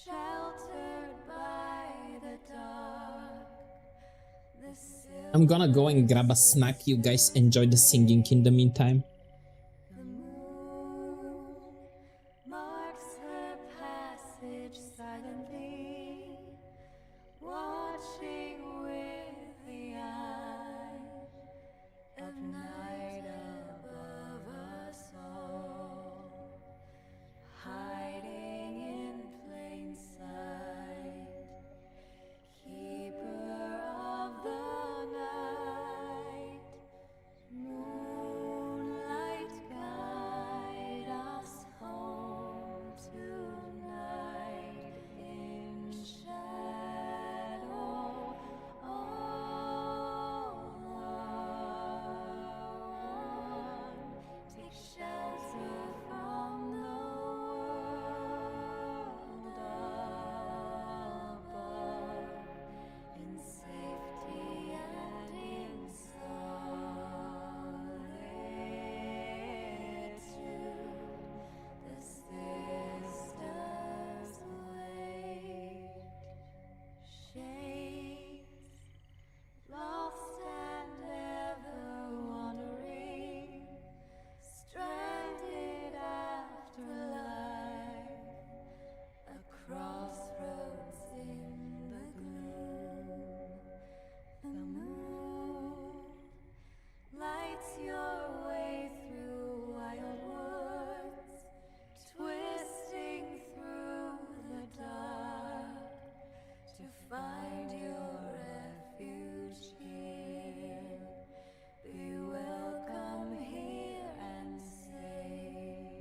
[SPEAKER 14] sheltered by the dark.
[SPEAKER 1] I'm gonna go and grab a snack. You guys enjoy the singing in the meantime.
[SPEAKER 14] The moon marks her passage silently, watching with the eye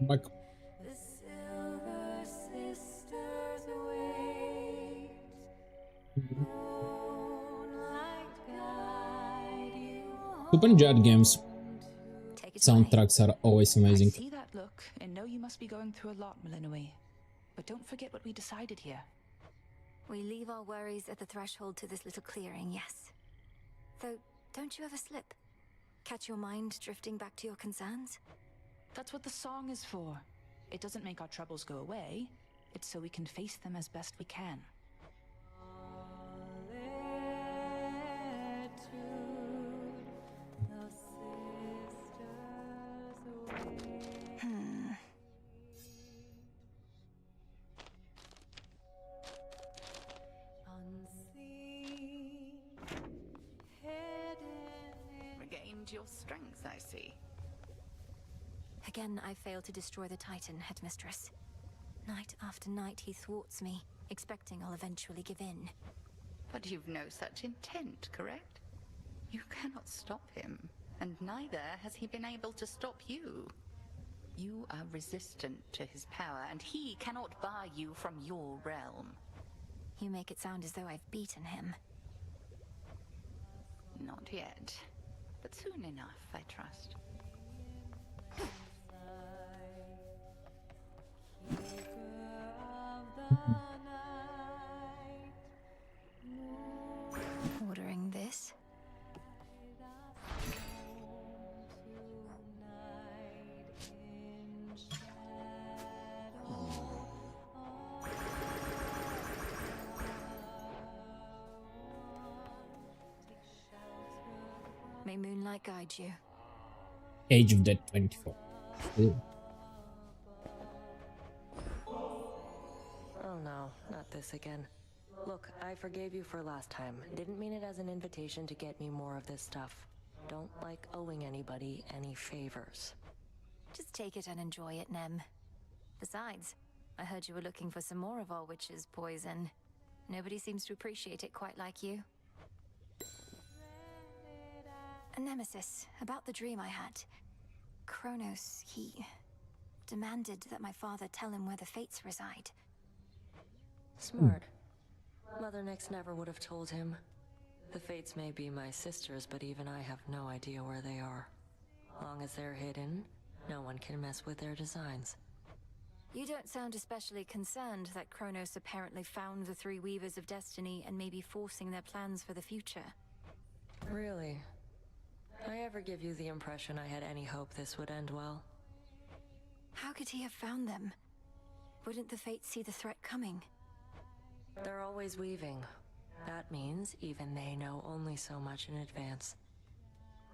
[SPEAKER 1] Back.
[SPEAKER 14] The Silver Sisters wait. Moonlight guide you
[SPEAKER 1] Super Jet games soundtracks are always
[SPEAKER 8] I
[SPEAKER 1] amazing.
[SPEAKER 8] see that look and know you must be going through a lot, Malinui. But don't forget what we decided here.
[SPEAKER 3] We leave our worries at the threshold to this little clearing, yes. Though, don't you ever slip? Catch your mind drifting back to your concerns?
[SPEAKER 8] That's what the song is for. It doesn't make our troubles go away. It's so we can face them as best we can.
[SPEAKER 7] Regained your strength, I see.
[SPEAKER 3] Again, I fail to destroy the Titan, Headmistress. Night after night, he thwarts me, expecting I'll eventually give in.
[SPEAKER 7] But you've no such intent, correct? You cannot stop him, and neither has he been able to stop you. You are resistant to his power, and he cannot bar you from your realm.
[SPEAKER 3] You make it sound as though I've beaten him.
[SPEAKER 7] Not yet, but soon enough, I trust.
[SPEAKER 3] Ordering this? May moonlight guide you.
[SPEAKER 1] Age of Dead 24. Ew.
[SPEAKER 10] Oh no, not this again. Look, I forgave you for last time. Didn't mean it as an invitation to get me more of this stuff. Don't like owing anybody any favors.
[SPEAKER 3] Just take it and enjoy it, Nem. Besides, I heard you were looking for some more of our witch's poison. Nobody seems to appreciate it quite like you. A Nemesis, about the dream I had. Kronos, he demanded that my father tell him where the fates reside.
[SPEAKER 10] Smart. Mother Nyx never would have told him. The fates may be my sisters, but even I have no idea where they are. Long as they're hidden, no one can mess with their designs.
[SPEAKER 3] You don't sound especially concerned that Kronos apparently found the three Weavers of Destiny and may be forcing their plans for the future.
[SPEAKER 10] Really? I ever give you the impression I had any hope this would end well?
[SPEAKER 3] How could he have found them? Wouldn't the fates see the threat coming?
[SPEAKER 10] They're always weaving. That means even they know only so much in advance.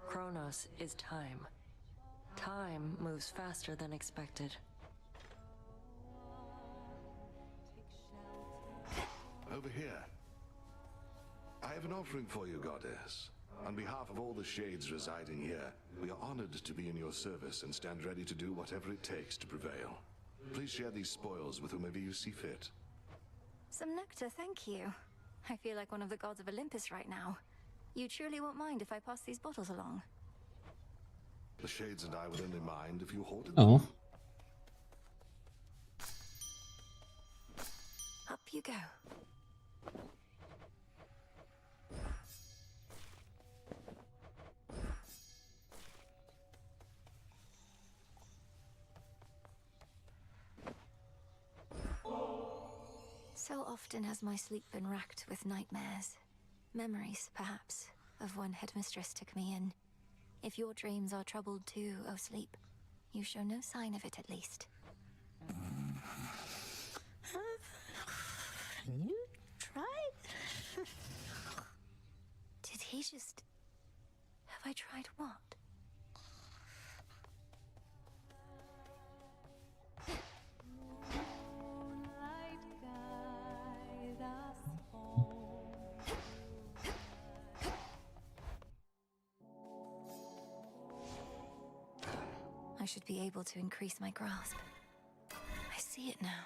[SPEAKER 10] Kronos is time. Time moves faster than expected.
[SPEAKER 4] Over here. I have an offering for you, Goddess. On behalf of all the shades residing here, we are honored to be in your service and stand ready to do whatever it takes to prevail. Please share these spoils with whomever you see fit.
[SPEAKER 3] Some nectar, thank you. I feel like one of the gods of Olympus right now. You truly won't mind if I pass these bottles along?
[SPEAKER 4] The shades and I would only mind if you hoarded
[SPEAKER 1] Oh.
[SPEAKER 4] them.
[SPEAKER 3] Up you go. So often has my sleep been racked with nightmares. Memories, perhaps, of when Headmistress took me in. If your dreams are troubled too, O sleep, you show no sign of it at least.
[SPEAKER 6] You tried?
[SPEAKER 3] Did he just... Have I tried what? I should be able to increase my grasp. I see it now.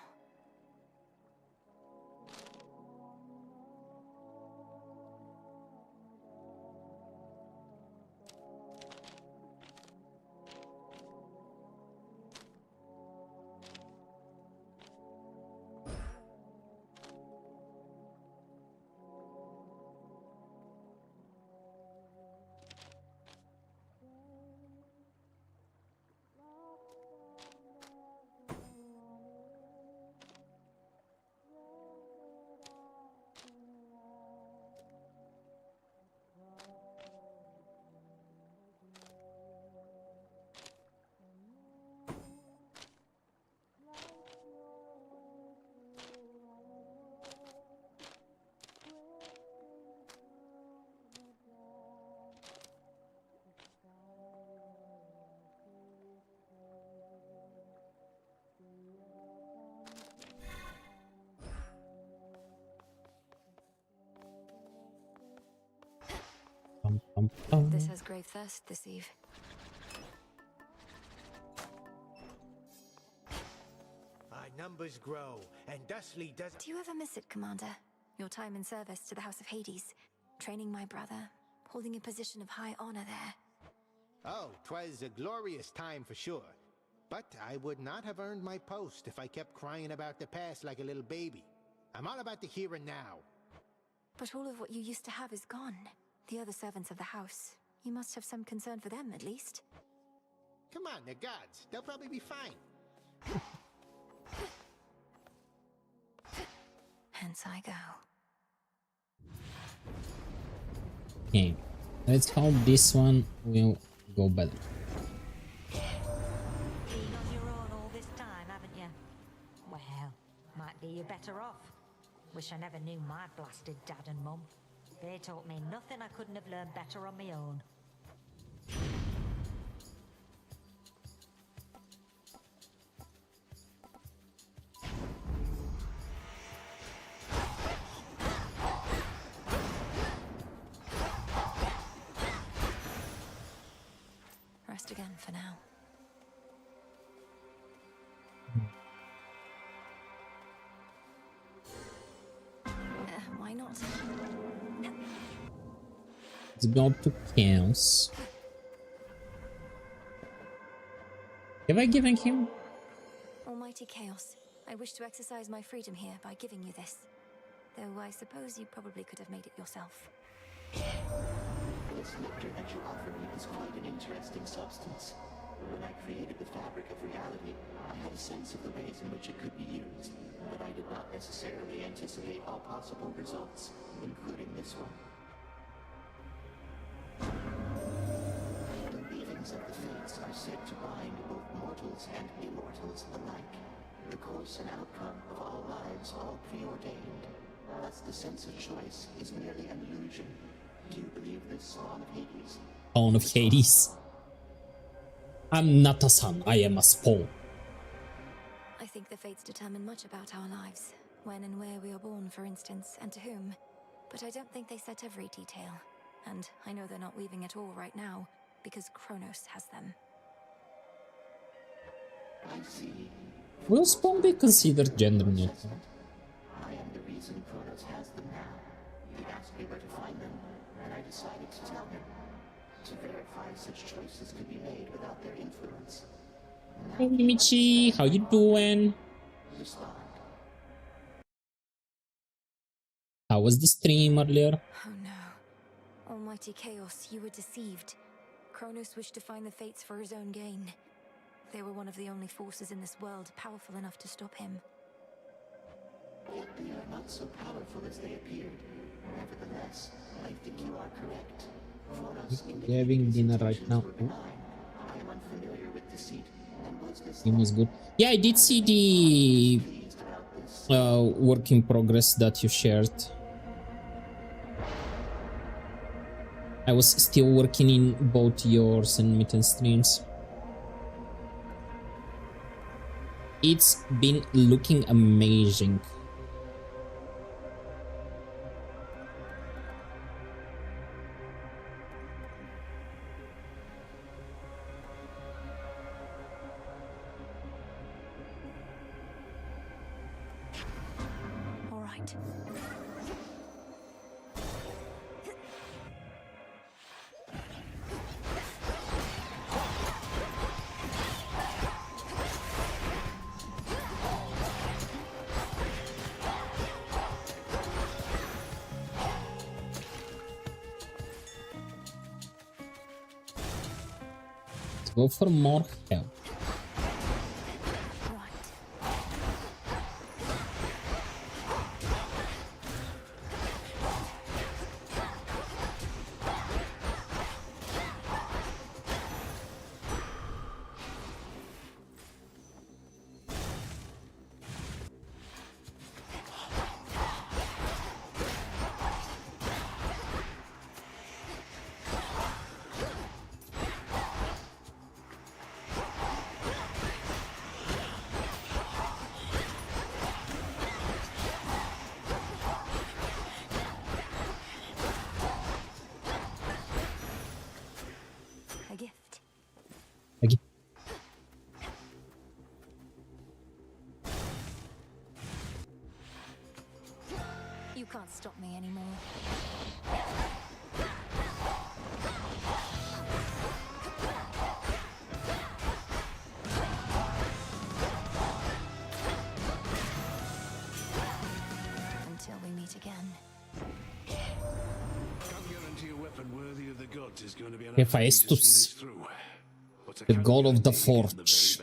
[SPEAKER 3] This has grave thirst this eve.
[SPEAKER 2] Our numbers grow, and thusly does.
[SPEAKER 3] Do you ever miss it, Commander? Your time in service to the House of Hades, training my brother, holding a position of high honor there.
[SPEAKER 2] Oh, 'twas a glorious time for sure. But I would not have earned my post if I kept crying about the past like a little baby. I'm all about the here and now.
[SPEAKER 3] But all of what you used to have is gone. The other servants of the house. You must have some concern for them, at least.
[SPEAKER 2] Come on, they're gods. They'll probably be fine.
[SPEAKER 3] Hence I go.
[SPEAKER 1] Okay, let's hope this one will go better.
[SPEAKER 15] Been on your own all this time, haven't you? Well, might be you better off. Wish I never knew my blasted dad and mum. They taught me nothing I couldn't have learned better on my own.
[SPEAKER 3] Rest again for now. Why not?
[SPEAKER 1] Let's go to chaos. Have I given him?
[SPEAKER 3] Almighty Chaos, I wish to exercise my freedom here by giving you this. Though I suppose you probably could have made it yourself.
[SPEAKER 12] This nectar that you offer me is quite an interesting substance. When I created the fabric of reality, I had a sense of the ways in which it could be used, but I did not necessarily anticipate all possible results, including this one. The weavings of the fates are said to bind both mortals and immortals alike. The course and outcome of all lives, all preordained. Thus the sense of choice is merely an illusion. Do you believe this, Spawn of Hades?
[SPEAKER 1] Spawn of Hades. I'm not a son, I am a spawn.
[SPEAKER 3] I think the fates determine much about our lives. When and where we are born, for instance, and to whom. But I don't think they set every detail. And I know they're not weaving at all right now, because Kronos has them.
[SPEAKER 12] I see.
[SPEAKER 1] Will spawn be considered gender neutral?
[SPEAKER 12] I am the reason Kronos has them now. He asked me where to find them, and I decided to tell him. To verify such choices could be made without their influence.
[SPEAKER 1] Hey Michi, how you doing?
[SPEAKER 12] Respond.
[SPEAKER 1] How was the stream earlier?
[SPEAKER 3] Oh no. Almighty Chaos, you were deceived. Kronos wished to find the fates for his own gain. They were one of the only forces in this world powerful enough to stop him.
[SPEAKER 12] Yet they are not so powerful as they appeared. Nevertheless, I think you are correct.
[SPEAKER 1] We're having dinner right now.
[SPEAKER 12] I am unfamiliar with deceit, and was this
[SPEAKER 1] It was good. Yeah, I did see the work in progress that you shared. I was still working in both yours and Mitten streams. It's been looking amazing.
[SPEAKER 3] All right.
[SPEAKER 1] Let's go for more help. Like,
[SPEAKER 3] You can't stop me anymore. Until we meet again.
[SPEAKER 1] Hephaestus, the god of the forge.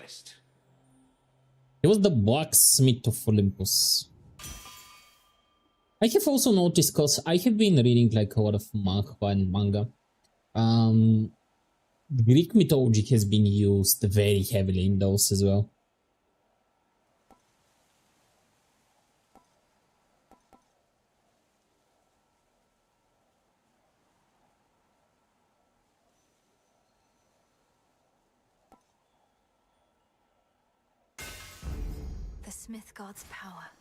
[SPEAKER 1] He was the blacksmith of Olympus. I have also noticed, because I have been reading like a lot of manhwa and manga, Greek mythology has been used very heavily in those as well.
[SPEAKER 3] The Smith God's power.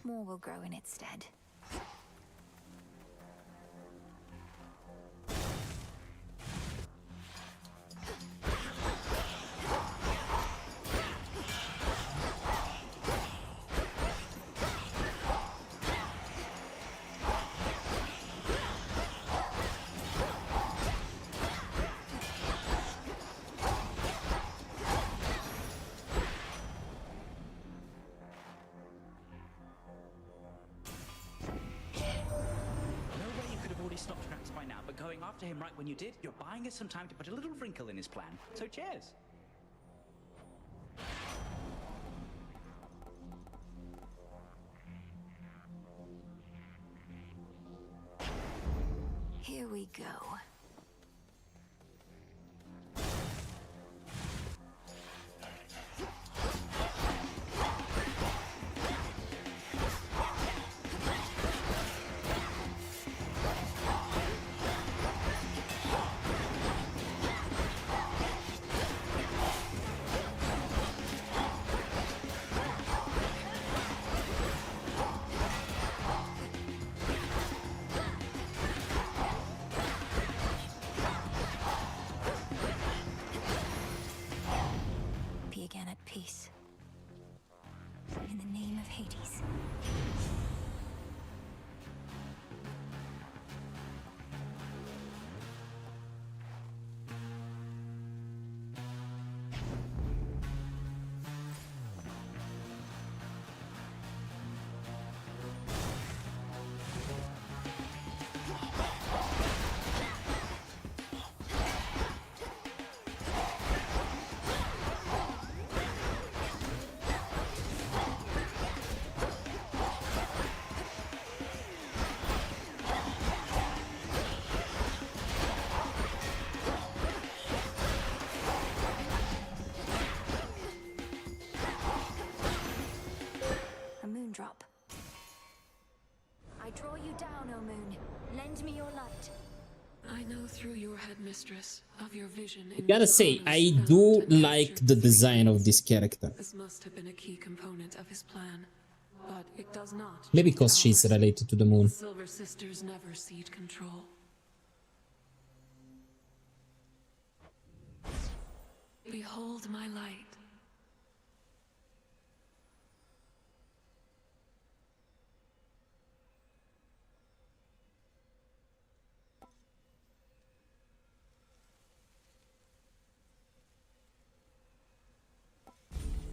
[SPEAKER 3] More will grow in its stead.
[SPEAKER 16] Stopped tracks by now, but going after him right when you did, you're buying us some time to put a little wrinkle in his plan. So cheers.
[SPEAKER 3] Here we go. Again at peace. In the name of Hades. Drop. I draw you down, O moon. Lend me your light.
[SPEAKER 17] I know through your headmistress of your vision.
[SPEAKER 1] I gotta say, I do like the design of this character.
[SPEAKER 17] This must have been a key component of his plan, but it does not.
[SPEAKER 1] Maybe because she's related to the moon.
[SPEAKER 17] The Silver Sisters never cede control. Behold my light.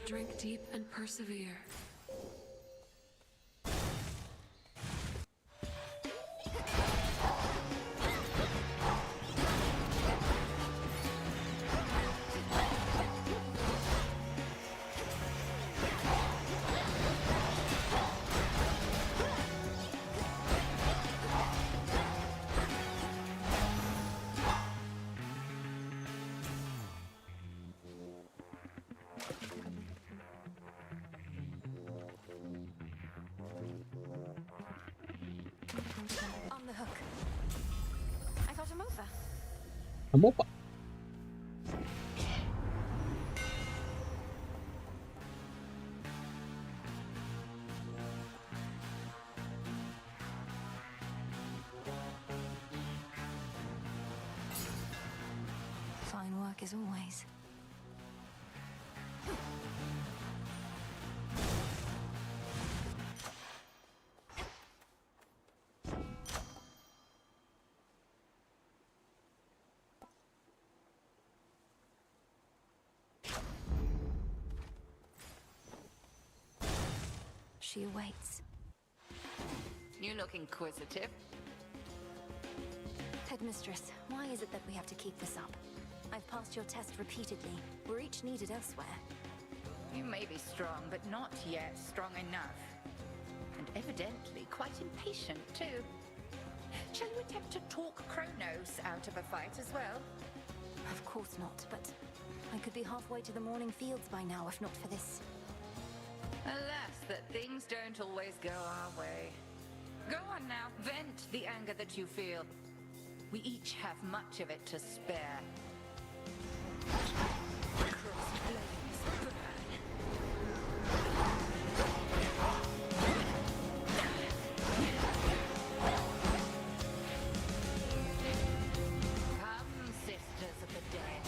[SPEAKER 17] Drink deep and persevere.
[SPEAKER 1] I'm open.
[SPEAKER 3] Fine work as always. She awaits.
[SPEAKER 7] You look inquisitive.
[SPEAKER 3] Headmistress, why is it that we have to keep this up? I've passed your test repeatedly. We're each needed elsewhere.
[SPEAKER 7] You may be strong, but not yet strong enough. And evidently quite impatient, too. Shall you attempt to talk Kronos out of a fight as well?
[SPEAKER 3] Of course not, but I could be halfway to the morning fields by now if not for this.
[SPEAKER 7] Alas, that things don't always go our way. Go on now, vent the anger that you feel. We each have much of it to spare. Come, sisters of the dead.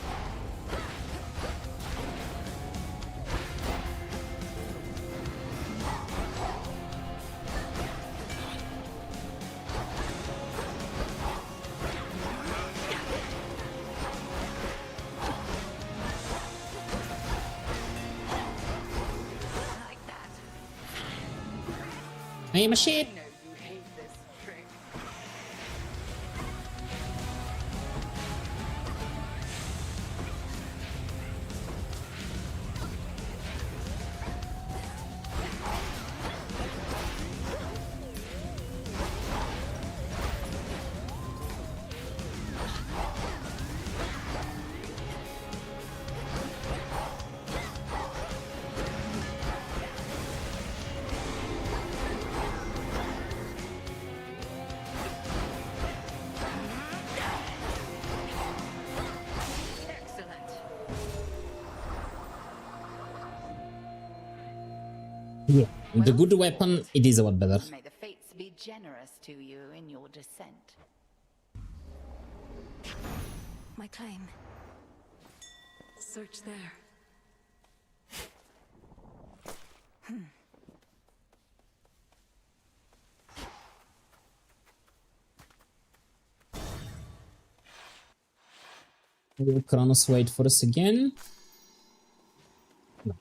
[SPEAKER 1] I am a sheep.
[SPEAKER 7] I know you hate this trick. Excellent.
[SPEAKER 1] Yeah, with a good weapon, it is a lot better.
[SPEAKER 7] May the fates be generous to you in your descent.
[SPEAKER 3] My claim.
[SPEAKER 17] Search there.
[SPEAKER 1] Will Kronos wait for us again? No.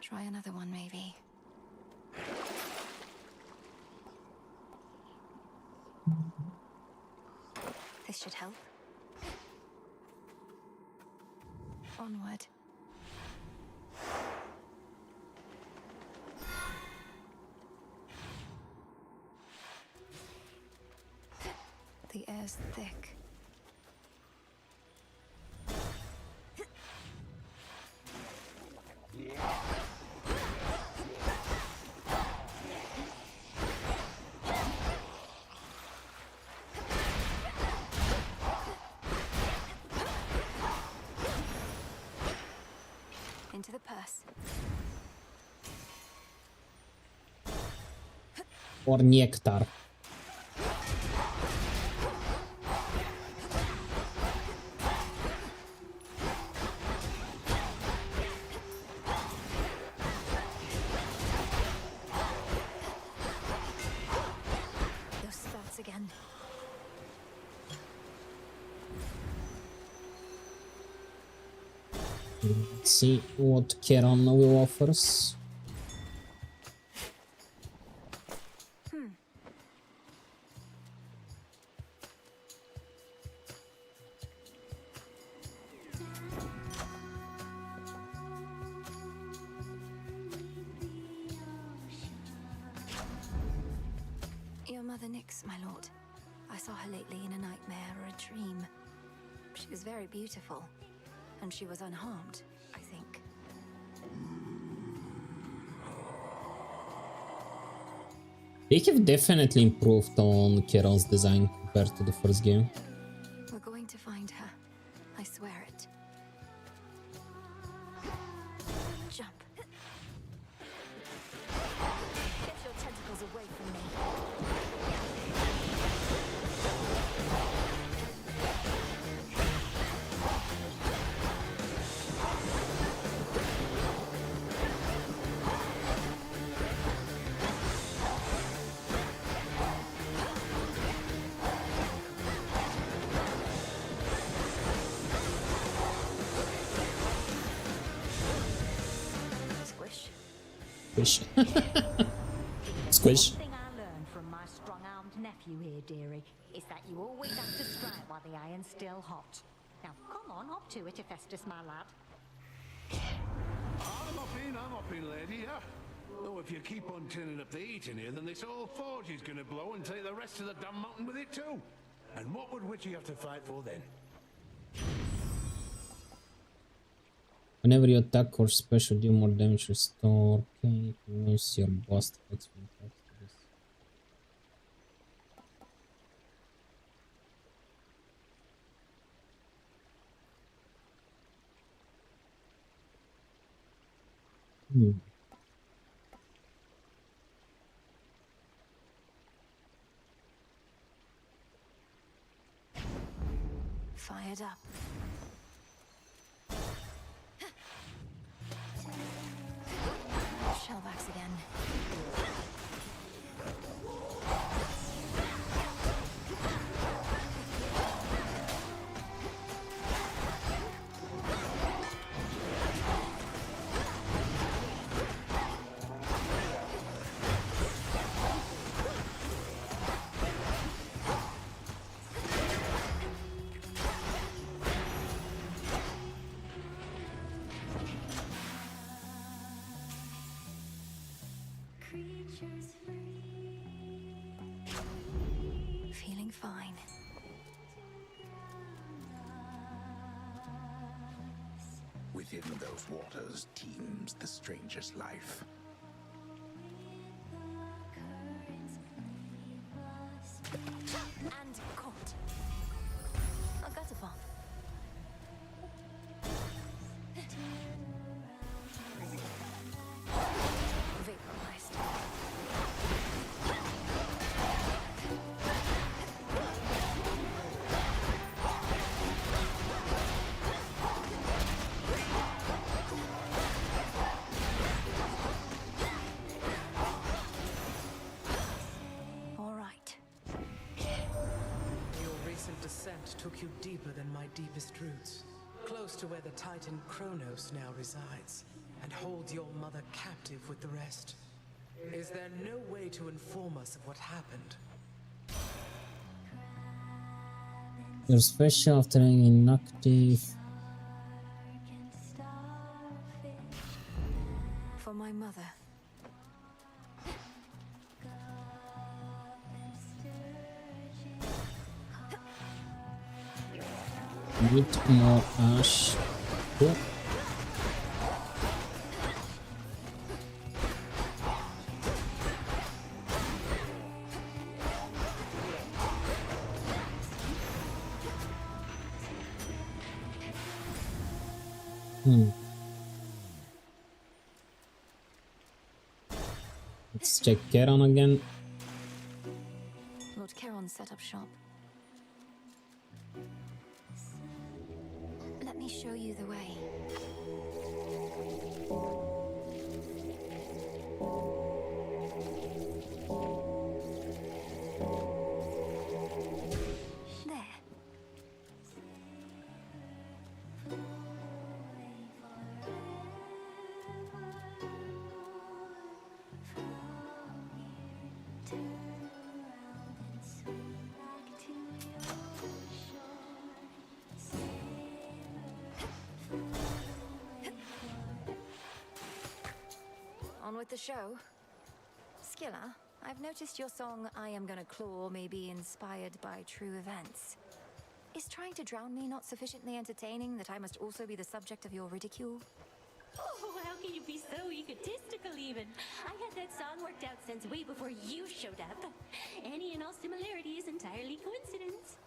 [SPEAKER 3] Try another one, maybe. This should help. Onward. The air's thick. Into the purse.
[SPEAKER 1] Or nectar.
[SPEAKER 3] Those spouts again.
[SPEAKER 1] Let's see what Keron will offer us.
[SPEAKER 3] Your mother Nyx, my lord. I saw her lately in a nightmare or a dream. She was very beautiful, and she was unharmed, I think.
[SPEAKER 1] They have definitely improved on Keron's design compared to the first game.
[SPEAKER 3] We're going to find her. I swear it. Jump. Get your tentacles away from me.
[SPEAKER 1] Squish. Squish.
[SPEAKER 15] One thing I learned from my strong-armed nephew here, dearie, is that you always have to strike while the iron's still hot. Now, come on, hop to it, Hephaestus, my lad.
[SPEAKER 18] I'm up in, lady, yeah? Though if you keep on turning up the heat in here, then this whole forge is gonna blow and take the rest of the damn mountain with it too. And what would Witchy have to fight for then?
[SPEAKER 1] Whenever you attack or special, do more damage restore. Okay, use your boss attacks from attacks to this.
[SPEAKER 3] Fired up. Shellbacks again. Feeling fine.
[SPEAKER 9] Within those waters teems the strangest life.
[SPEAKER 3] And caught. A gutter bomb. Vaporized. All right.
[SPEAKER 19] Your recent descent took you deeper than my deepest roots, close to where the Titan Kronos now resides, and holds your mother captive with the rest. Is there no way to inform us of what happened?
[SPEAKER 1] Your special after being inactive.
[SPEAKER 3] For my mother.
[SPEAKER 1] Bit more ash. Cool. Let's check Keron again.
[SPEAKER 3] Lord Keron set up shop. Let me show you the way. There. On with the show. Skilla, I've noticed your song I Am Gonna Claw may be inspired by true events. Is trying to drown me not sufficiently entertaining that I must also be the subject of your ridicule?
[SPEAKER 6] Oh, how can you be so egotistical, even. I had that song worked out since way before you showed up. Any and all similarity is entirely coincidence.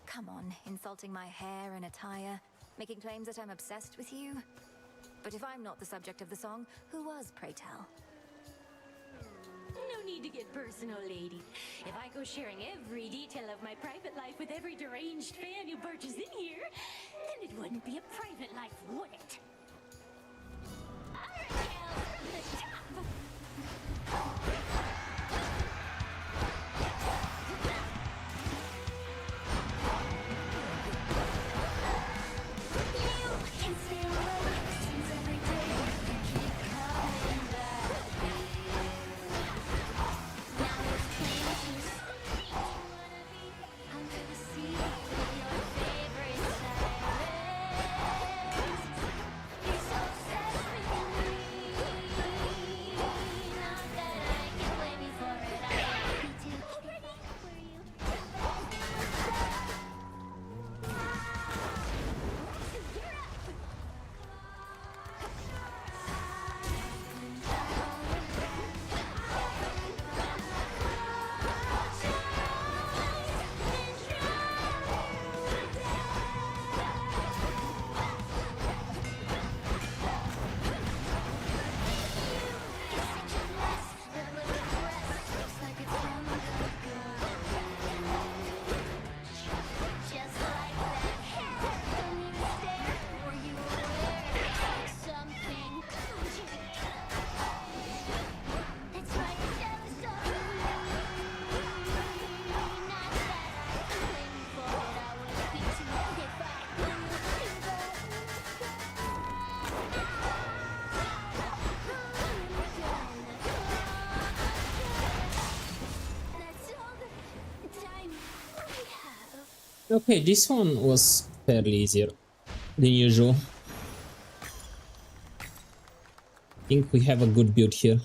[SPEAKER 3] Come on, insulting my hair and attire, making claims that I'm obsessed with you. But if I'm not the subject of the song, who was, pray tell?
[SPEAKER 6] No need to get personal, lady. If I go sharing every detail of my private life with every deranged fan who barges in here, then it wouldn't be a private life, would it? Alright, gals, from the top! You can stay away since every day you keep coming back. Now it's plain to see you wanna be under the sea with your favorite sirens. You're so obsessed with me. Not that I can blame you for it. I want me to already for you. You're up. Just like that hair when you stare, were you aware of something? That's right, jealous of me. Not that I can blame you for it. I wouldn't be too if I knew that's all the time we have.
[SPEAKER 1] Okay, this one was fairly easier than usual. I think we have a good build here.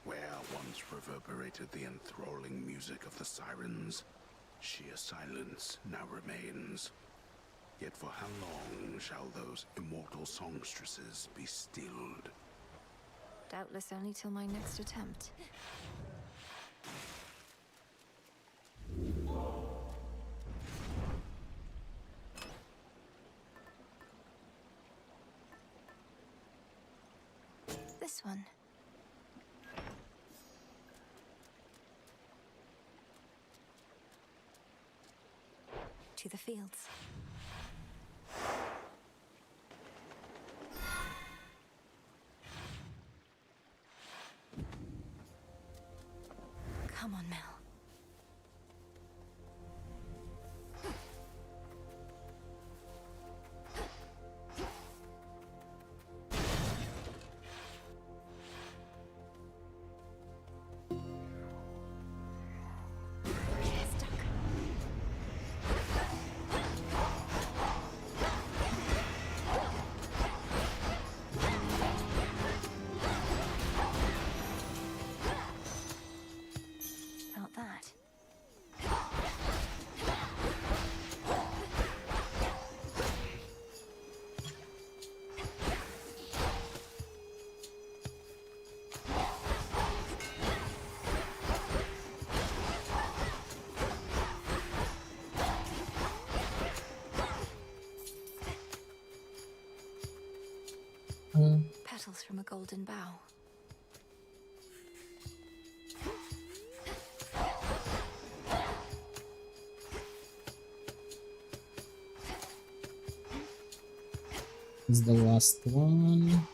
[SPEAKER 9] Where once reverberated the enthralling music of the sirens, sheer silence now remains. Yet for how long shall those immortal songstresses be stilled?
[SPEAKER 3] Doubtless only till my next attempt. This one. To the fields. Come on, Mel. Felt that. Petals from a golden bough.
[SPEAKER 1] This is the last one.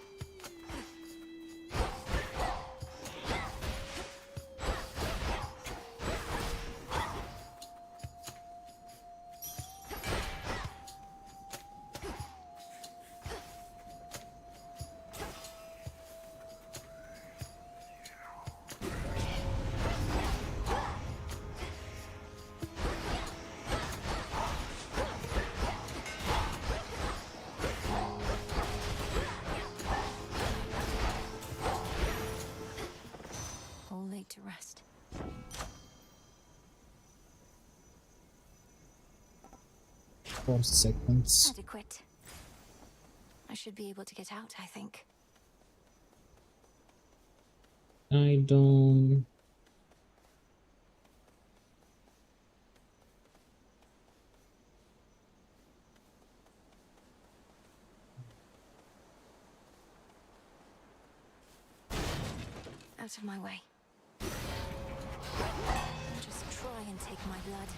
[SPEAKER 1] All laid to rest. 4 seconds.
[SPEAKER 3] Adequate. I should be able to get out, I think.
[SPEAKER 1] I don't.
[SPEAKER 3] Out of my way. Just try and take my blood.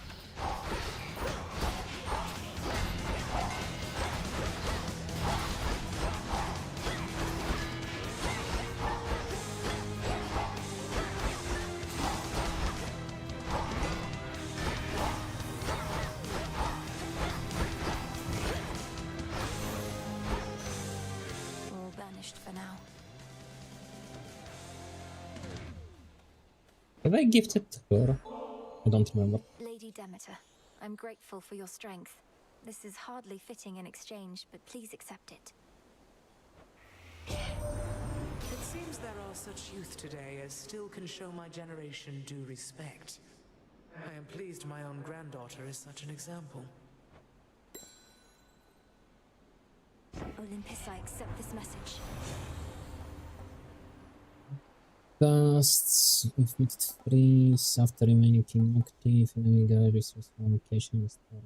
[SPEAKER 3] All banished for now.
[SPEAKER 1] Have I gifted her? I don't remember.
[SPEAKER 3] Lady Demeter, I'm grateful for your strength. This is hardly fitting in exchange, but please accept it.
[SPEAKER 19] It seems there are such youth today as still can show my generation due respect. I am pleased my own granddaughter is such an example.
[SPEAKER 3] Olympus, I accept this message.
[SPEAKER 1] Casts inflicted freeze after remaining inactive, enemy guy resource one location restore.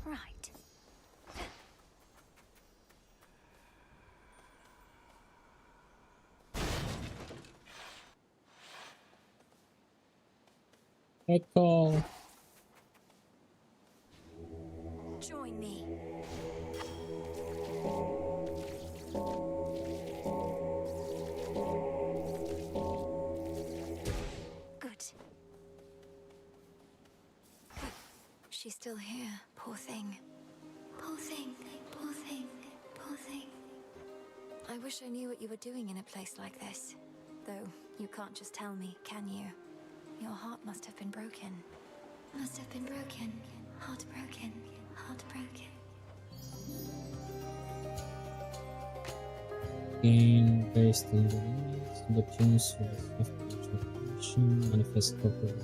[SPEAKER 3] Right.
[SPEAKER 1] Echo.
[SPEAKER 3] Join me. Good. She's still here, poor thing.
[SPEAKER 6] Poor thing, poor thing, poor thing.
[SPEAKER 3] I wish I knew what you were doing in a place like this. Though, you can't just tell me, can you? Your heart must have been broken.
[SPEAKER 6] Must have been broken. Heartbroken. Heartbroken.
[SPEAKER 1] Gain based on the limits, the tunes of transformation, manifest corporate.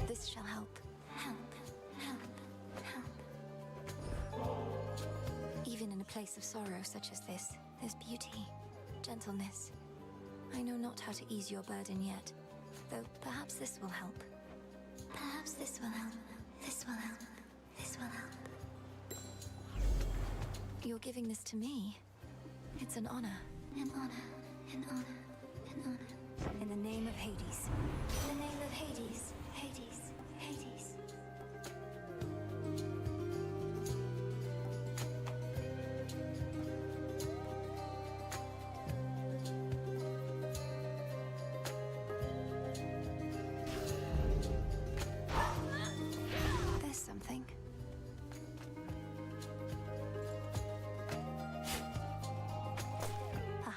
[SPEAKER 3] This shall help.
[SPEAKER 6] Help, help, help.
[SPEAKER 3] Even in a place of sorrow such as this, there's beauty, gentleness. I know not how to ease your burden yet, though perhaps this will help.
[SPEAKER 6] Perhaps this will help. This will help. This will help.
[SPEAKER 3] You're giving this to me. It's an honor.
[SPEAKER 6] An honor. An honor. An honor.
[SPEAKER 3] In the name of Hades.
[SPEAKER 6] In the name of Hades. Hades. Hades.
[SPEAKER 3] There's something. Ah.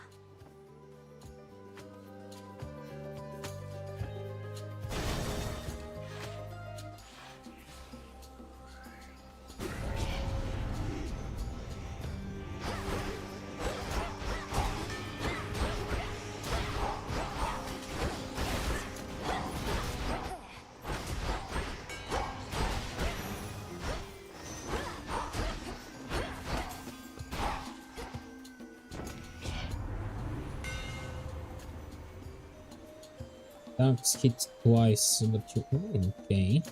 [SPEAKER 1] That's hit twice, but you okay.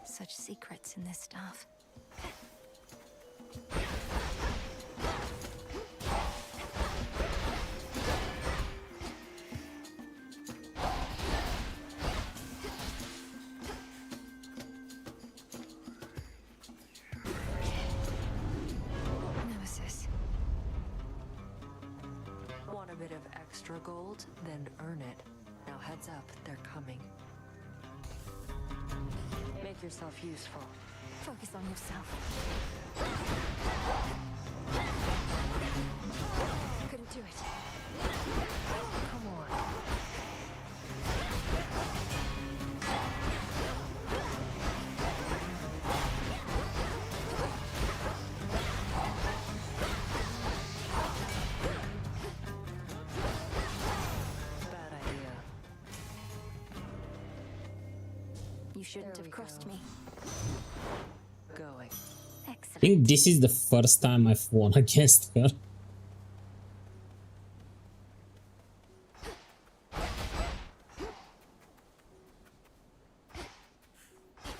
[SPEAKER 3] Such secrets in this stuff. Nemesis.
[SPEAKER 10] Want a bit of extra gold? Then earn it. Now heads up, they're coming. Make yourself useful.
[SPEAKER 3] Focus on yourself. Couldn't do it. Come on.
[SPEAKER 10] Bad idea.
[SPEAKER 3] You shouldn't have crossed me.
[SPEAKER 10] Going.
[SPEAKER 1] I think this is the first time I've won against her.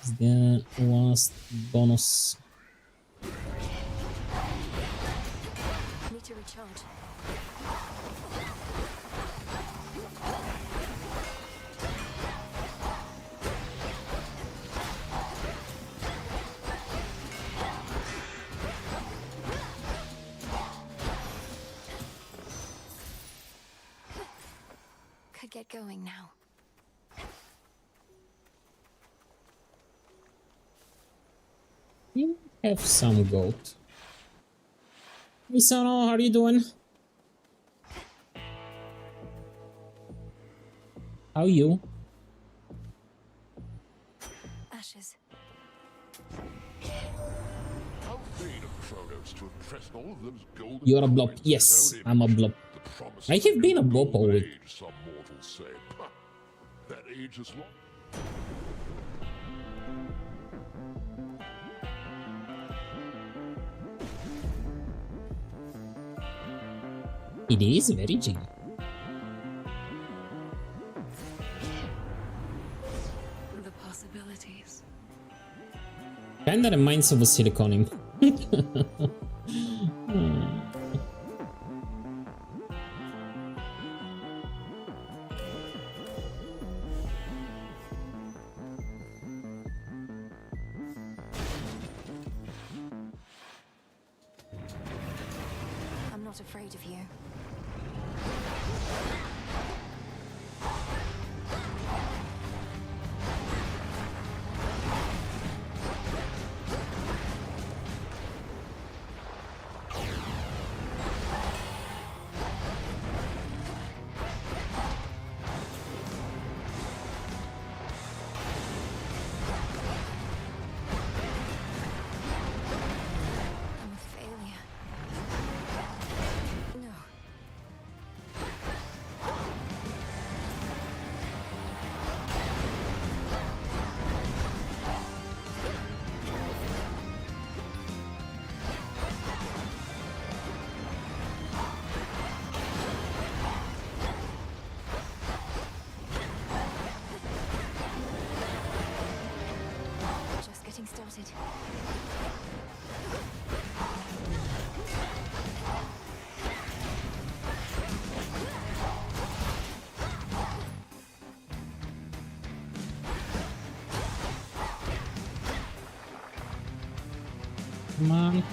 [SPEAKER 1] Is the last bonus?
[SPEAKER 3] Need to recharge. Could get going now.
[SPEAKER 1] You have some goat. Hey Sono, how are you doing? How are you?
[SPEAKER 3] Ashes.
[SPEAKER 13] How vain of Kronos to impress all of those golden
[SPEAKER 1] You're a blob.
[SPEAKER 13] coins
[SPEAKER 1] Yes,
[SPEAKER 13] without
[SPEAKER 1] I'm a blob.
[SPEAKER 13] the promise
[SPEAKER 1] I
[SPEAKER 13] of
[SPEAKER 1] have
[SPEAKER 13] a
[SPEAKER 1] been a
[SPEAKER 13] new
[SPEAKER 1] blob
[SPEAKER 13] golden
[SPEAKER 1] already.
[SPEAKER 13] age, some mortals say. Pah, that age is long.
[SPEAKER 1] It is very jiggy.
[SPEAKER 17] The possibilities.
[SPEAKER 1] Kinda reminds of a siliconing.
[SPEAKER 3] I'm not afraid of you. I'm a failure. No. Just getting started.
[SPEAKER 1] Come on.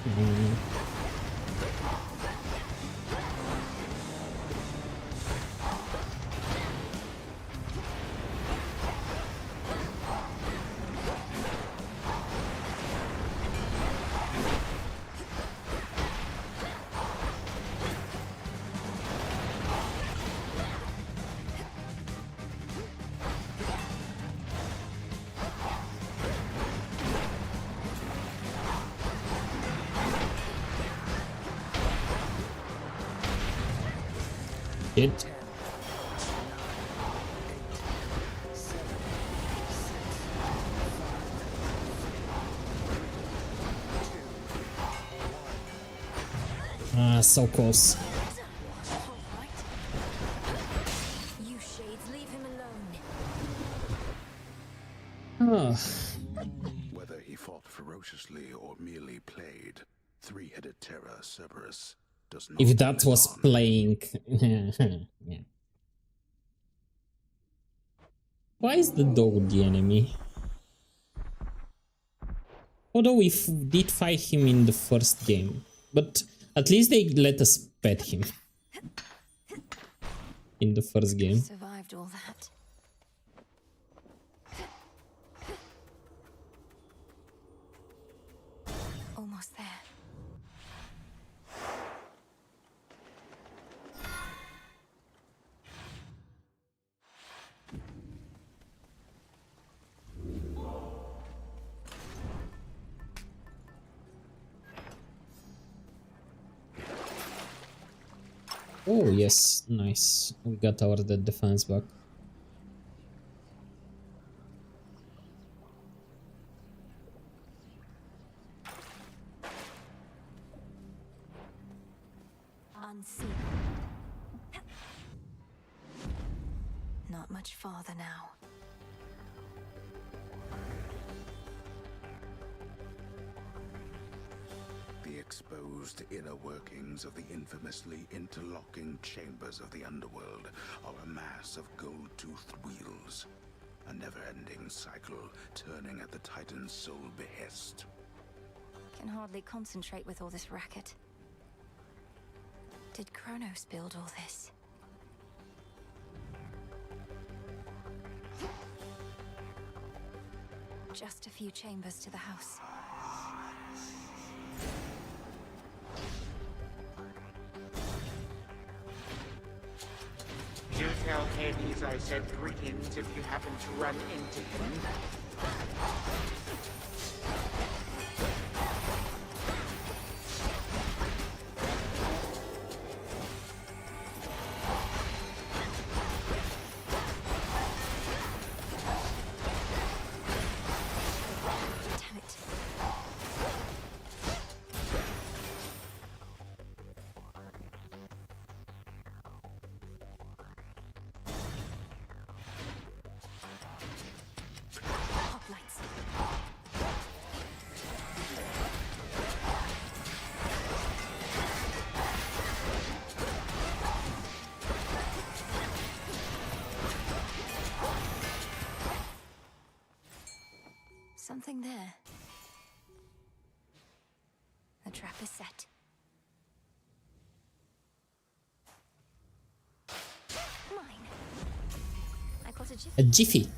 [SPEAKER 1] It. Ah, so close.
[SPEAKER 3] You shades, leave him alone.
[SPEAKER 1] Ah.
[SPEAKER 9] Whether he fought ferociously or merely played, three-headed terror Cerberus does not
[SPEAKER 1] If that was
[SPEAKER 9] live on.
[SPEAKER 1] playing. Yeah. Why is the dog the enemy? Although we did fight him in the first game, but at least they let us pet him in the first game.
[SPEAKER 3] Survived all that.
[SPEAKER 1] Oh yes, nice. We got our defense back.
[SPEAKER 3] Unseen. Not much farther now.
[SPEAKER 9] The exposed inner workings of the infamously interlocking chambers of the underworld are a mass of gold-toothed wheels. A never-ending cycle turning at the Titan's sole behest.
[SPEAKER 3] Can hardly concentrate with all this racket. Did Kronos build all this? Just a few chambers to the house.
[SPEAKER 11] Do tell Hades I said greetings if you happen to run into him.
[SPEAKER 3] Damn it. Hoplites. Something there. The trap is set. Mine. I caught a jiffy.
[SPEAKER 1] A jiffy.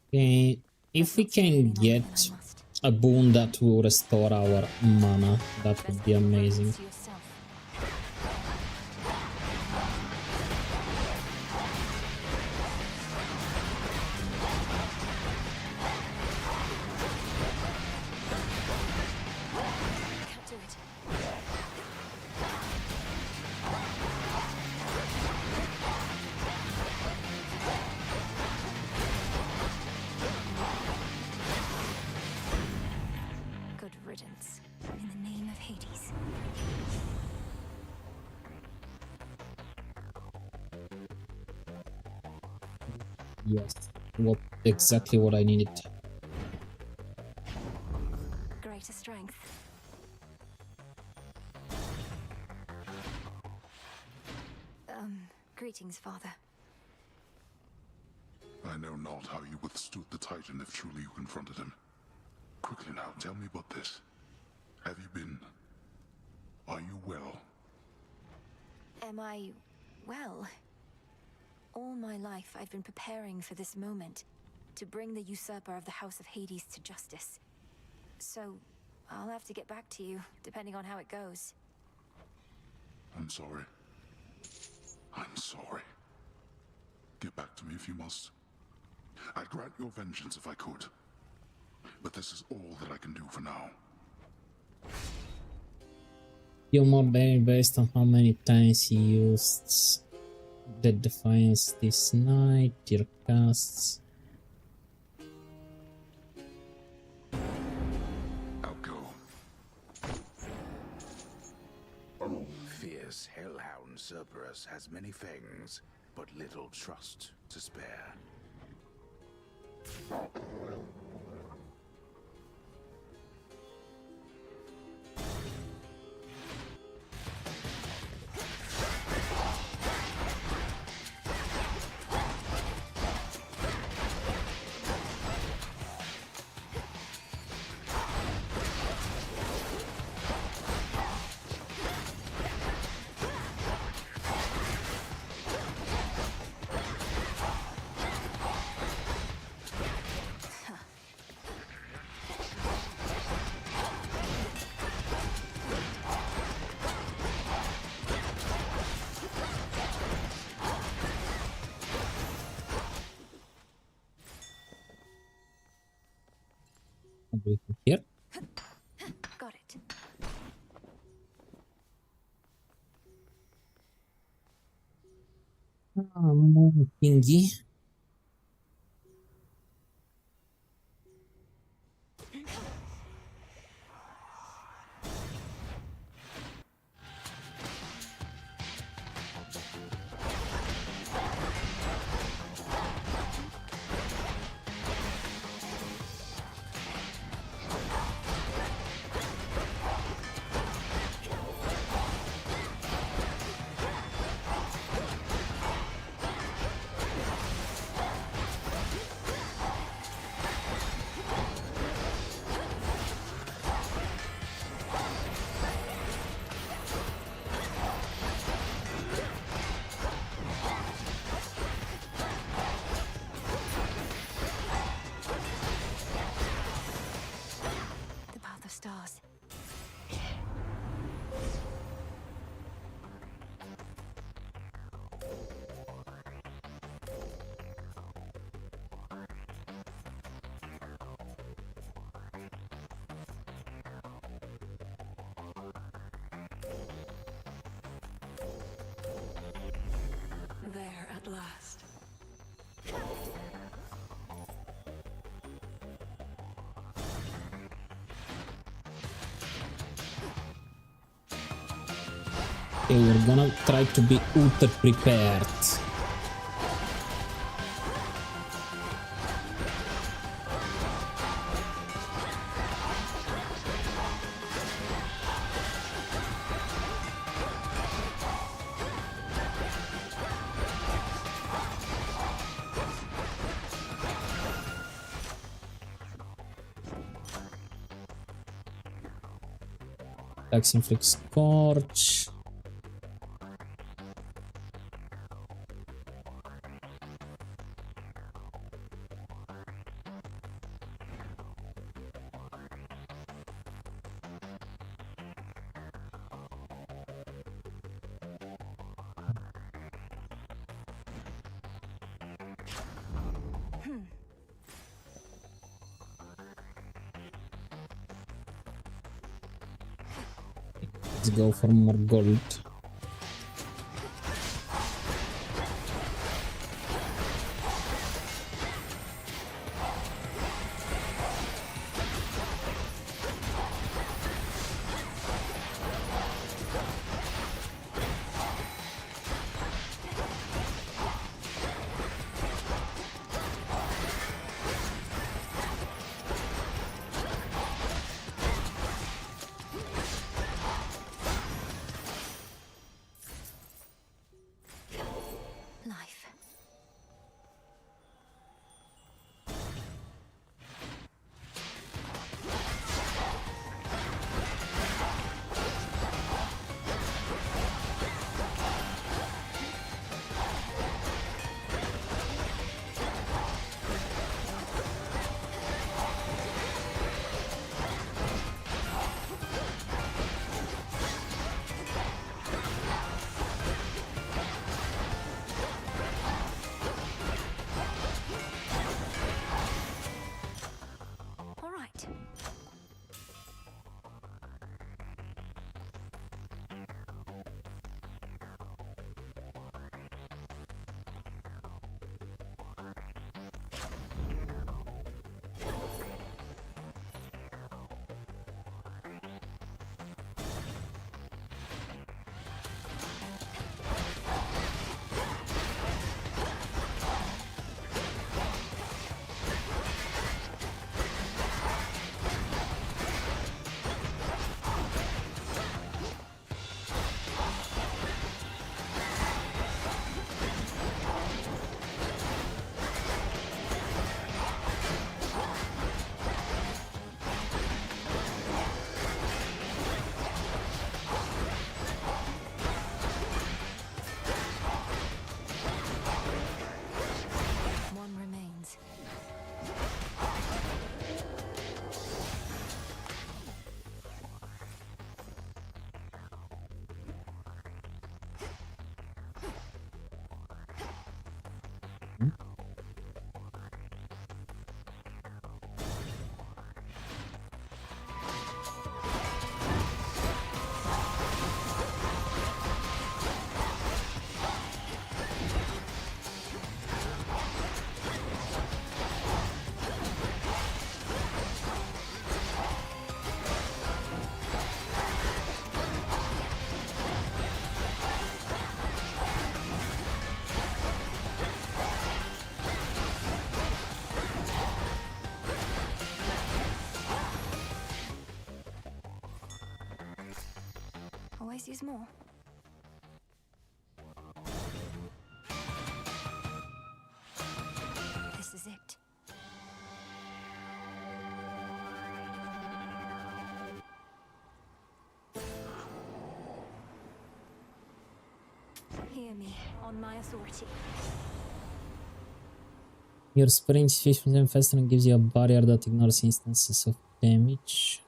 [SPEAKER 1] Okay, if we can get a boon that will restore our mana, that would be amazing.
[SPEAKER 3] To yourself. Can't do it. Good riddance. In the name of Hades.
[SPEAKER 1] Yes, exactly what I needed.
[SPEAKER 3] Greater strength. Greetings, Father.
[SPEAKER 13] I know not how you withstood the Titan if truly you confronted him. Quickly now, tell me about this. Have you been... Are you well?
[SPEAKER 3] Am I well? All my life I've been preparing for this moment, to bring the usurper of the House of Hades to justice. So, I'll have to get back to you, depending on how it goes.
[SPEAKER 13] I'm sorry. I'm sorry. Get back to me if you must. I'd grant your vengeance if I could. But this is all that I can do for now.
[SPEAKER 1] You're more based on how many times he used the Defiance this night, your casts.
[SPEAKER 13] I'll go.
[SPEAKER 9] Fierce hellhound Cerberus has many fangs, but little trust to spare.
[SPEAKER 1] tinggi.
[SPEAKER 3] The path of stars.
[SPEAKER 17] There at last.
[SPEAKER 1] Okay, we're gonna try to be ultra prepared. Tax inflict scorch. Let's go for more gold.
[SPEAKER 3] always use more. This is it. Hear me, on my authority.
[SPEAKER 1] Your sprint is 50% faster and gives you a barrier that ignores instances of damage.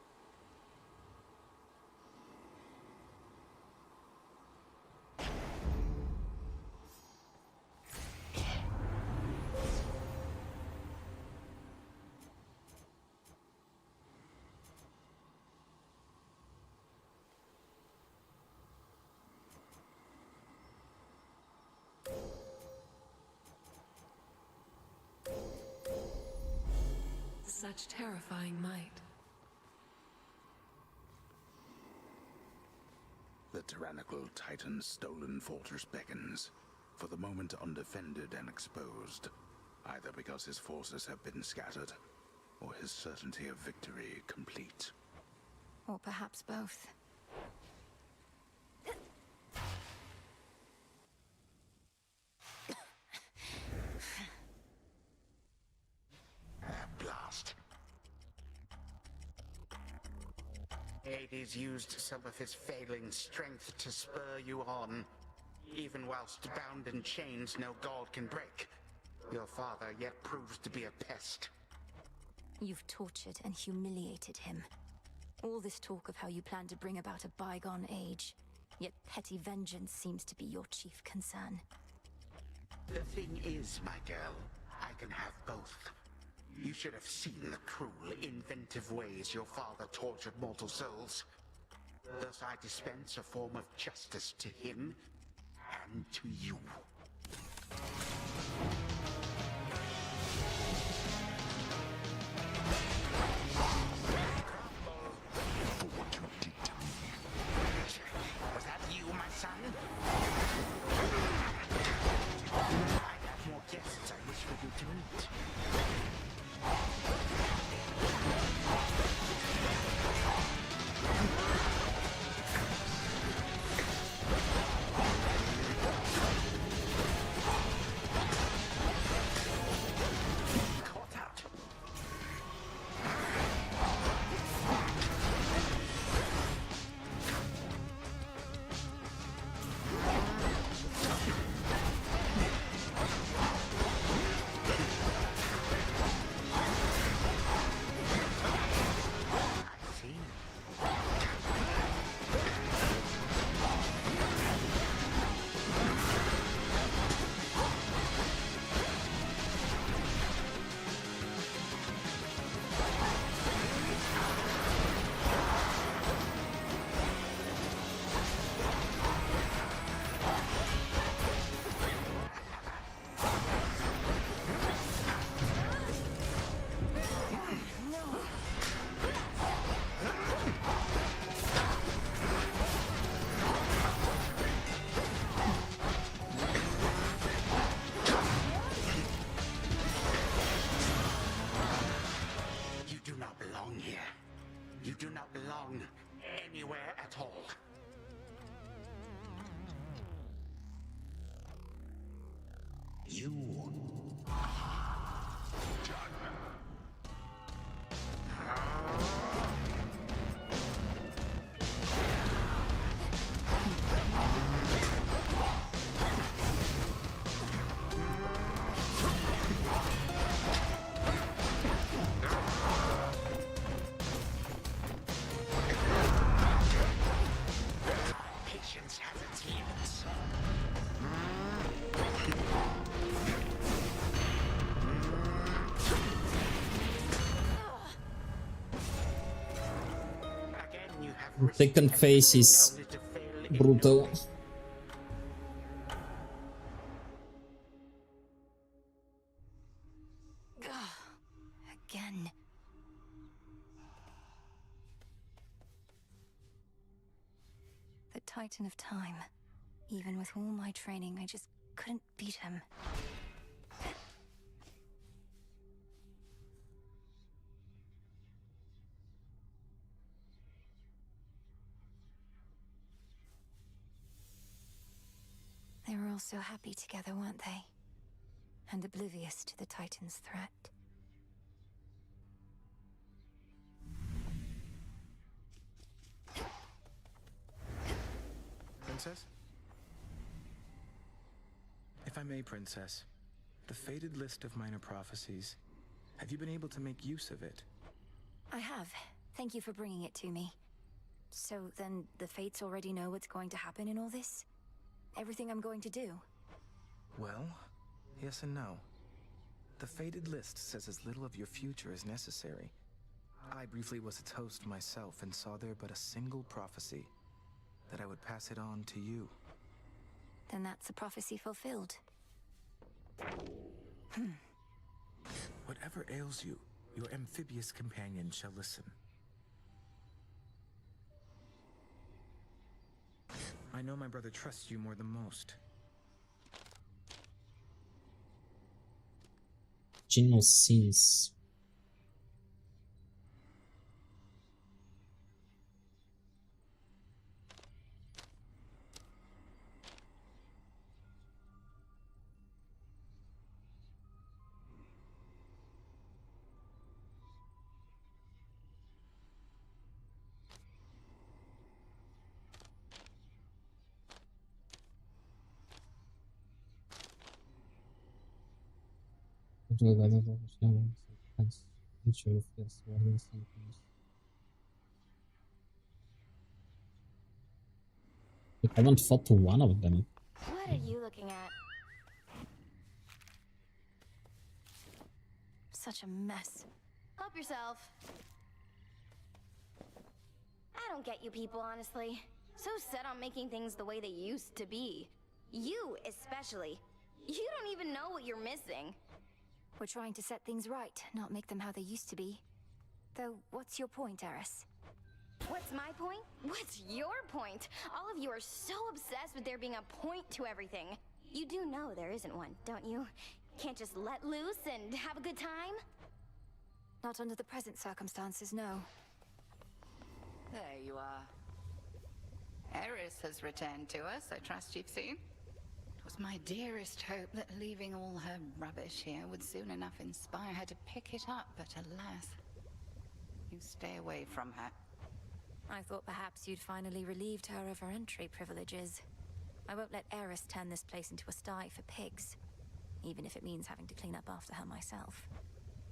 [SPEAKER 17] Such terrifying might.
[SPEAKER 9] The tyrannical Titan's stolen fortress beckons, for the moment undefended and exposed, either because his forces have been scattered, or his certainty of victory complete.
[SPEAKER 3] Or perhaps both.
[SPEAKER 11] Blast. Hades used some of his failing strength to spur you on. Even whilst bound in chains no god can break, your father yet proves to be a pest.
[SPEAKER 3] You've tortured and humiliated him. All this talk of how you plan to bring about a bygone age, yet petty vengeance seems to be your chief concern.
[SPEAKER 11] The thing is, my girl, I can have both. You should have seen the cruel, inventive ways your father tortured mortal souls. Thus I dispense a form of justice to him and to you.
[SPEAKER 9] For what you did to me.
[SPEAKER 11] Was that you, my son? I have more guests I wish for you to meet. do not belong anywhere at all. You patience has its limits. Again, you have
[SPEAKER 1] The second phase is brutal.
[SPEAKER 3] Again. The Titan of Time. Even with all my training, I just couldn't beat him. all so happy together, weren't they? And oblivious to the Titan's threat.
[SPEAKER 20] Princess? If I may, Princess, the fated list of minor prophecies, have you been able to make use of it?
[SPEAKER 3] I have. Thank you for bringing it to me. So then the Fates already know what's going to happen in all this? Everything I'm going to do?
[SPEAKER 20] Well, yes and no. The fated list says as little of your future as necessary. I briefly was its host myself and saw there but a single prophecy, that I would pass it on to you.
[SPEAKER 3] Then that's a prophecy fulfilled.
[SPEAKER 20] Whatever ails you, your amphibious companion shall listen. I know my brother trusts you more than most.
[SPEAKER 1] Genocides. I haven't fought one of them.
[SPEAKER 6] What are you looking at?
[SPEAKER 3] Such a mess.
[SPEAKER 6] Help yourself. I don't get you people, honestly. So set on making things the way they used to be. You, especially. You don't even know what you're missing.
[SPEAKER 3] We're trying to set things right, not make them how they used to be. Though, what's your point, Eris?
[SPEAKER 6] What's my point? What's your point? All of you are so obsessed with there being a point to everything. You do know there isn't one, don't you? Can't just let loose and have a good time?
[SPEAKER 3] Not under the present circumstances, no.
[SPEAKER 7] There you are. Eris has returned to us, I trust you've seen. It was my dearest hope that leaving all her rubbish here would soon enough inspire her to pick it up, but alas, you stay away from her.
[SPEAKER 3] I thought perhaps you'd finally relieved her of her entry privileges. I won't let Eris turn this place into a sty for pigs, even if it means having to clean up after her myself.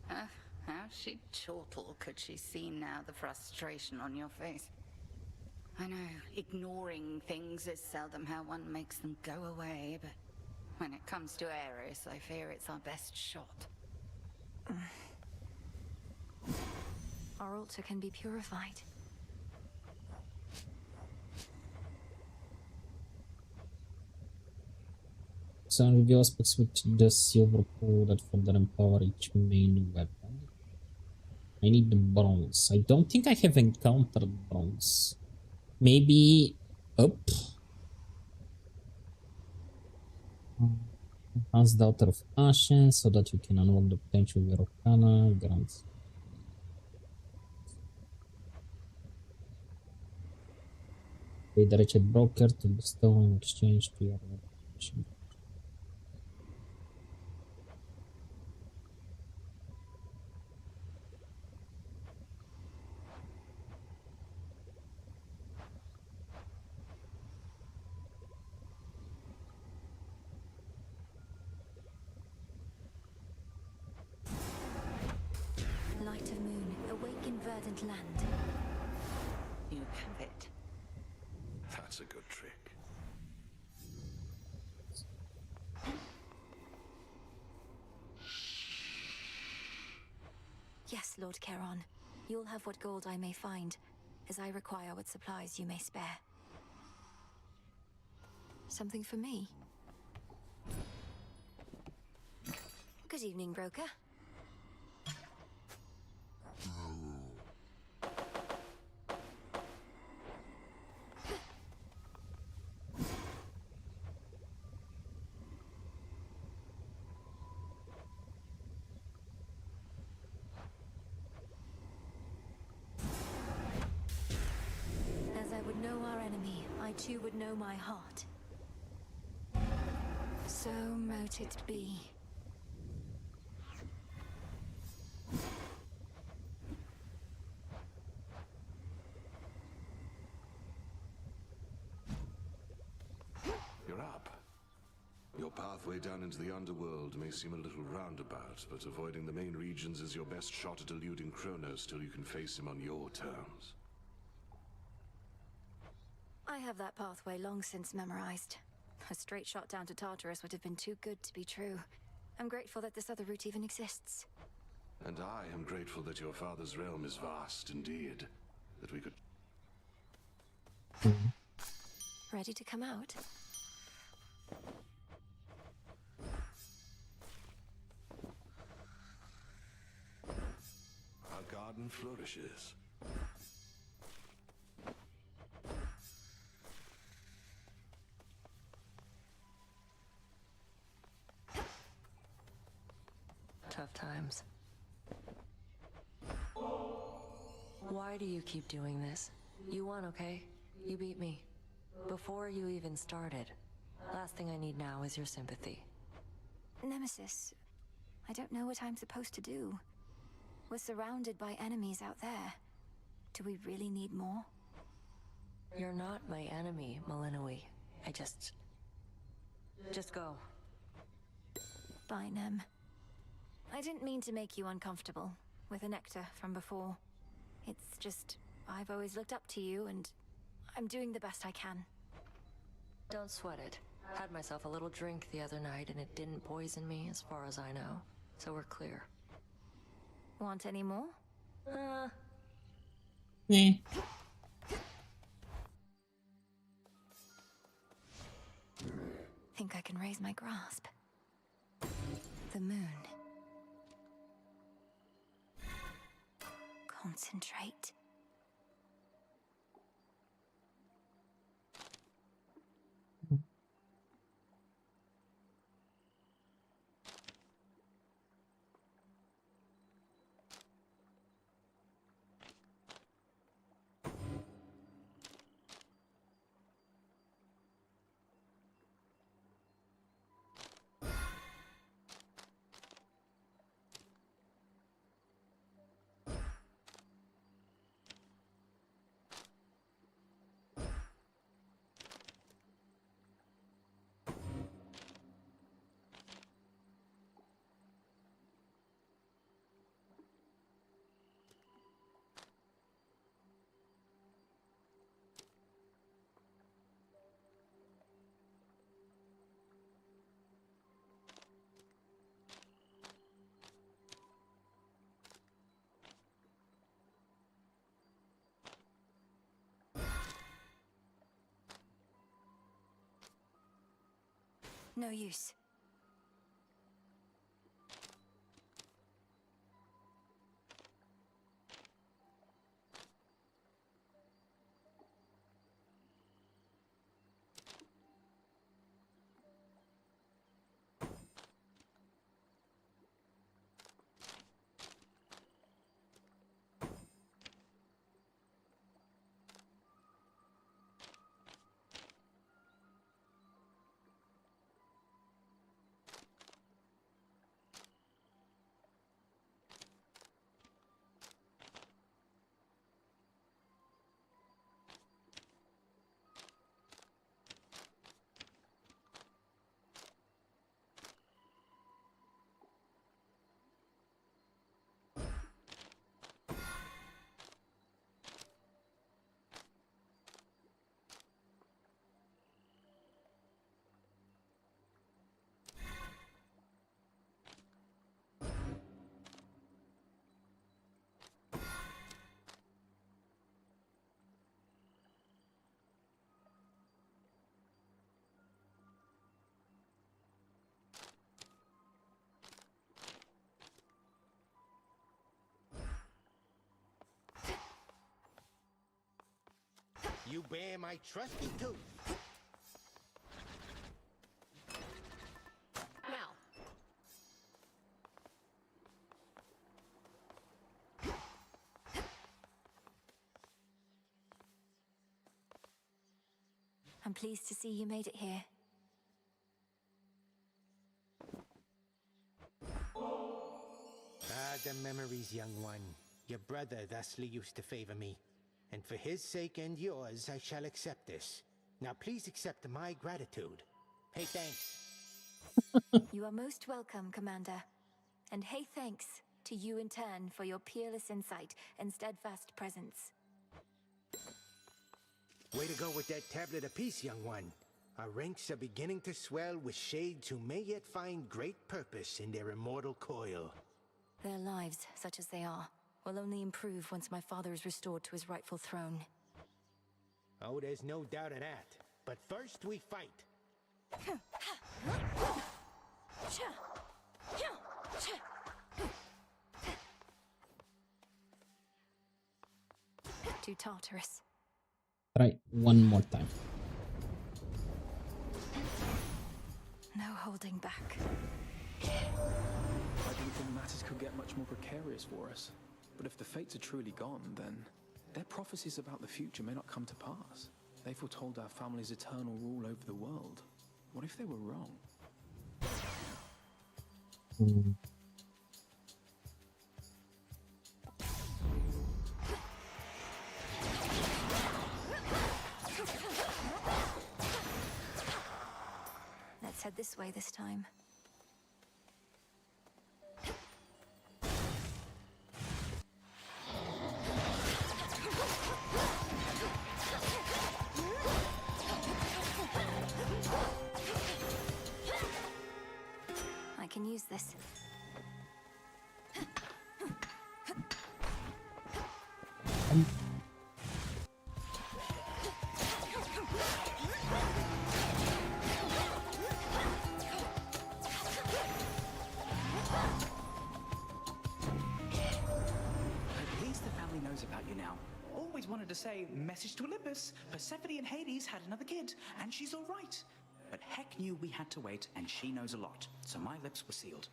[SPEAKER 7] How she'd chortle could she see now the frustration on your face. I know, ignoring things is seldom how one makes them go away, but when it comes to Eris, I fear it's our best shot.
[SPEAKER 3] Our altar can be purified.
[SPEAKER 1] Some review aspects with the silver pool that further empower each main weapon. I need the bronze. I don't think I have encountered bronze. Maybe up. Enhance the Altar of Ashes so that you can unlock the potential of your Arcana. Grants. Pay the wretched broker to bestow in exchange to your weapon.
[SPEAKER 3] Light of moon, awaken verdant land.
[SPEAKER 7] You have it.
[SPEAKER 4] That's a good trick.
[SPEAKER 3] Yes, Lord Charon. You'll have what gold I may find, as I require what supplies you may spare. Something for me? Good evening, broker. As I would know our enemy, I too would know my heart. So mote it be.
[SPEAKER 4] You're up. Your pathway down into the underworld may seem a little roundabout, but avoiding the main regions is your best shot at eluding Kronos till you can face him on your terms.
[SPEAKER 3] I have that pathway long since memorized. A straight shot down to Tartarus would have been too good to be true. I'm grateful that this other route even exists.
[SPEAKER 4] And I am grateful that your father's realm is vast indeed, that we could...
[SPEAKER 3] Ready to come out?
[SPEAKER 4] Our garden flourishes.
[SPEAKER 10] Tough times. Why do you keep doing this? You won, okay? You beat me. Before you even started. Last thing I need now is your sympathy.
[SPEAKER 3] Nemesis, I don't know what I'm supposed to do. We're surrounded by enemies out there. Do we really need more?
[SPEAKER 10] You're not my enemy, Malinois. Just go.
[SPEAKER 3] Bye, Nem. I didn't mean to make you uncomfortable with a nectar from before. It's just, I've always looked up to you, and I'm doing the best I can.
[SPEAKER 10] Don't sweat it. Had myself a little drink the other night, and it didn't poison me, as far as I know. So we're clear.
[SPEAKER 3] Want any more? Think I can raise my grasp. The moon. Concentrate. No use.
[SPEAKER 2] You bear my trusty tooth. Now.
[SPEAKER 3] I'm pleased to see you made it here.
[SPEAKER 2] the memories, young one. Your brother thusly used to favor me, and for his sake and yours, I shall accept this. Now please accept my gratitude. Hey, thanks.
[SPEAKER 3] You are most welcome, Commander. And hey, thanks to you in turn for your peerless insight and steadfast presence.
[SPEAKER 2] Way to go with that tablet apiece, young one. Our ranks are beginning to swell with shades who may yet find great purpose in their immortal coil.
[SPEAKER 3] Their lives, such as they are, will only improve once my father is restored to his rightful throne.
[SPEAKER 2] Oh, there's no doubt of that. But first we fight.
[SPEAKER 3] To Tartarus.
[SPEAKER 1] Try one more time.
[SPEAKER 3] No holding back.
[SPEAKER 20] I didn't think matters could get much more precarious for us. But if the fates are truly gone, then their prophecies about the future may not come to pass. They foretold our family's eternal rule over the world. What if they were wrong?
[SPEAKER 3] Let's head this way this time. I can use this.
[SPEAKER 16] About you now. Always wanted to say, message to Olympus, Persephone and Hades had another kid, and she's all right. But Heck knew we had to wait, and she knows a lot, so my lips were sealed.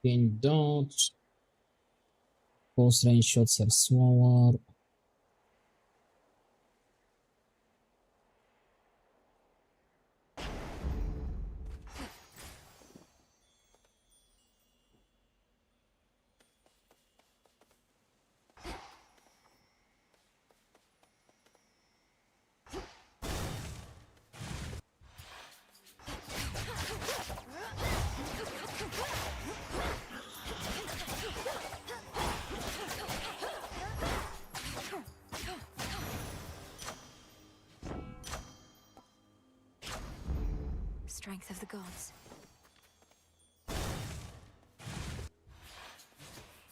[SPEAKER 1] Gain dodge. Close range shots are slower.
[SPEAKER 3] Strength of the gods.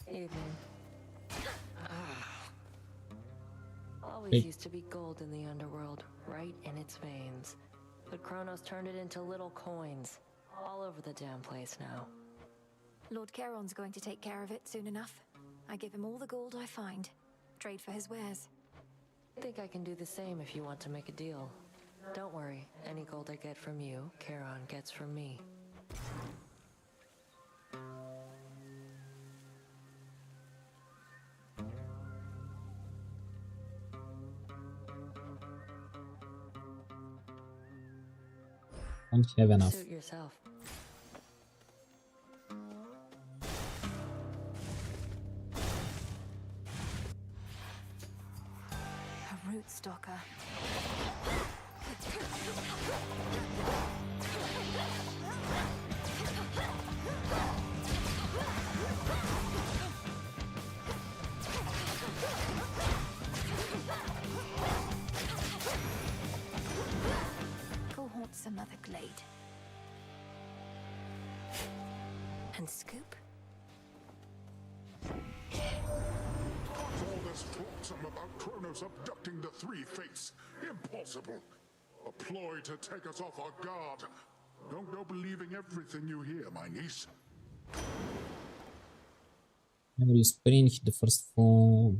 [SPEAKER 10] Evening. Always
[SPEAKER 1] Hey.
[SPEAKER 10] used to be gold in the underworld, right in its veins. But Kronos turned it into little coins. All over the damn place now.
[SPEAKER 3] Lord Charon's going to take care of it soon enough. I give him all the gold I find. Trade for his wares.
[SPEAKER 10] Think I can do the same if you want to make a deal. Don't worry, any gold I get from you, Charon gets from me.
[SPEAKER 1] Don't have enough.
[SPEAKER 10] Suit yourself.
[SPEAKER 3] A root stalker. Go haunt some other glade. And scoop.
[SPEAKER 13] All this flotsam about Kronos abducting the three fates. Impossible. A ploy to take us off our guard. Don't go believing everything you hear, my niece.
[SPEAKER 1] Every spring, hit the first four.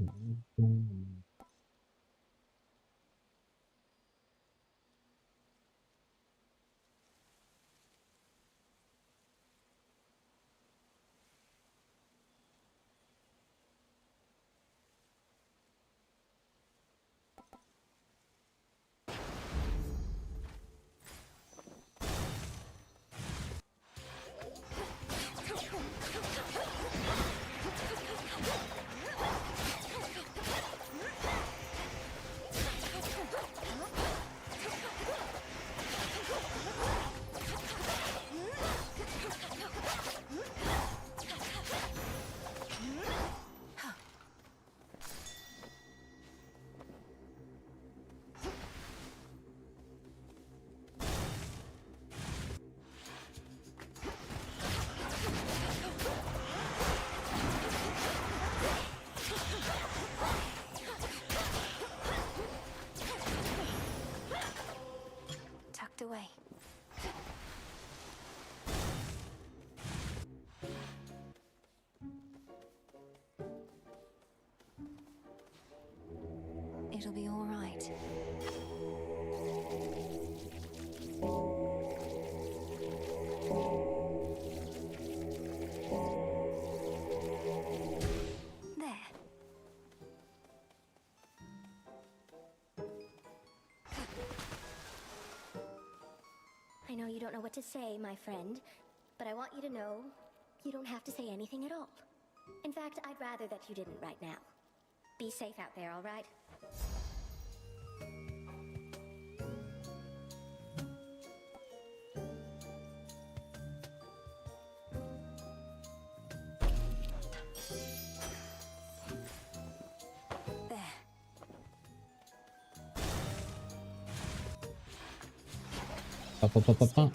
[SPEAKER 3] It'll be all right. There.
[SPEAKER 6] I know you don't know what to say, my friend, but I want you to know you don't have to say anything at all. In fact, I'd rather that you didn't right now. Be safe out there, all right?
[SPEAKER 1] Pa, pa, pa, pa, pa.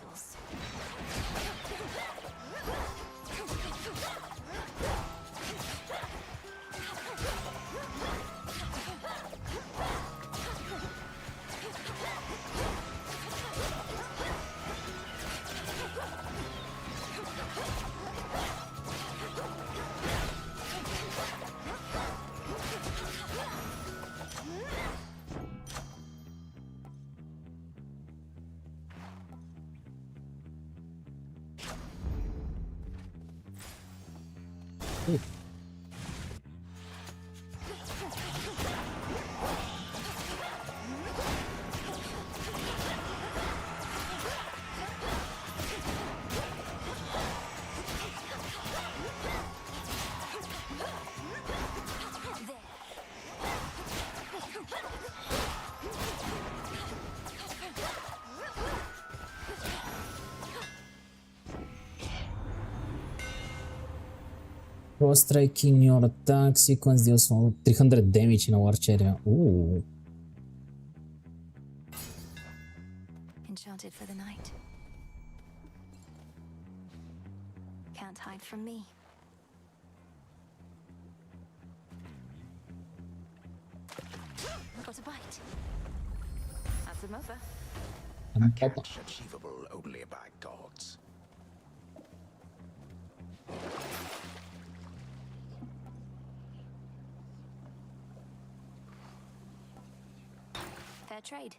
[SPEAKER 1] Ooh. Striking your attack sequence deals 300 damage in a large area. Ooh.
[SPEAKER 3] Enchanted for the night. Can't hide from me. Got a bite. That's a mother.
[SPEAKER 9] A catch achievable only by gods.
[SPEAKER 3] Fair trade.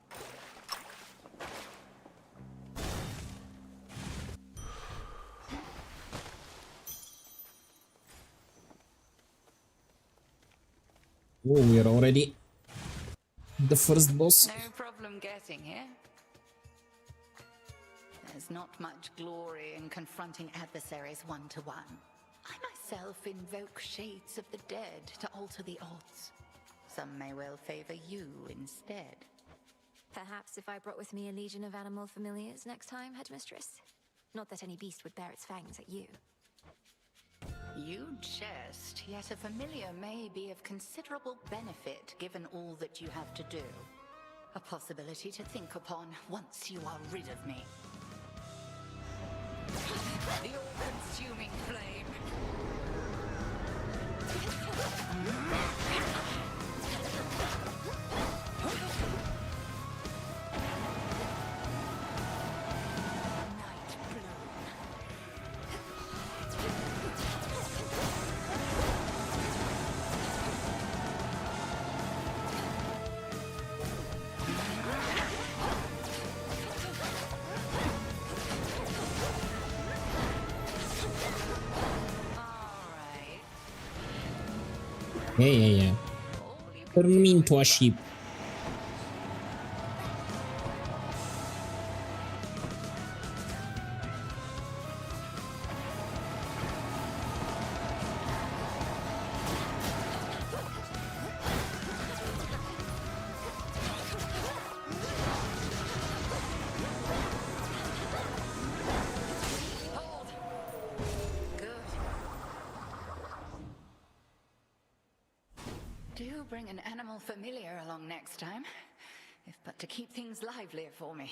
[SPEAKER 1] Oh, we are already the first boss.
[SPEAKER 7] No problem getting here. There's not much glory in confronting adversaries one-to-one. I myself invoke shades of the dead to alter the odds. Some may well favor you instead.
[SPEAKER 3] Perhaps if I brought with me a legion of animal familiars next time, Headmistress? Not that any beast would bear its fangs at you.
[SPEAKER 7] You jest, yet a familiar may be of considerable benefit given all that you have to do. A possibility to think upon once you are rid of me. The all-consuming flame.
[SPEAKER 1] Yeah. Turn me into a sheep.
[SPEAKER 7] Do bring an animal familiar along next time, if but to keep things livelier for me.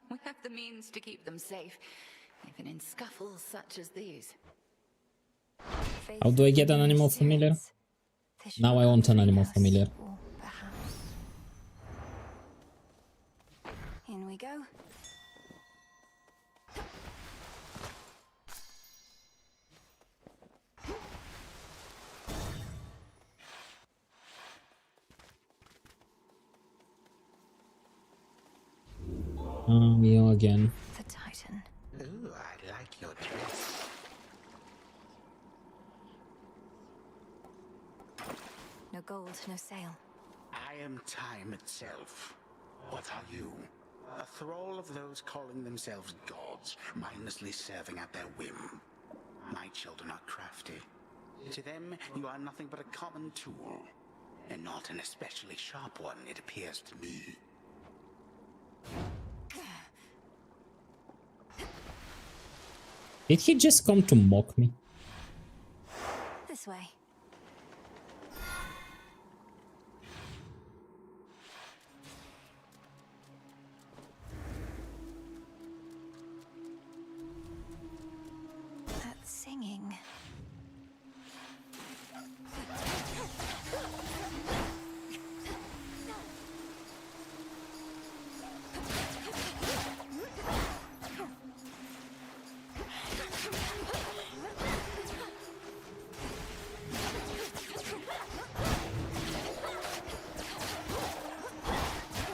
[SPEAKER 7] We have the means to keep them safe, even in scuffles such as these.
[SPEAKER 1] How do I get an animal familiar? Now I want an animal familiar.
[SPEAKER 3] Perhaps. In we go.
[SPEAKER 1] You again.
[SPEAKER 3] The Titan.
[SPEAKER 11] Ooh, I like your dress.
[SPEAKER 3] No gold, no sail.
[SPEAKER 11] I am time itself. What are you? A thrall of those calling themselves gods, mindlessly serving at their whim. My children are crafty. To them, you are nothing but a common tool. And not an especially sharp one, it appears to me.
[SPEAKER 1] Did he just come to mock me?
[SPEAKER 3] This way. That singing.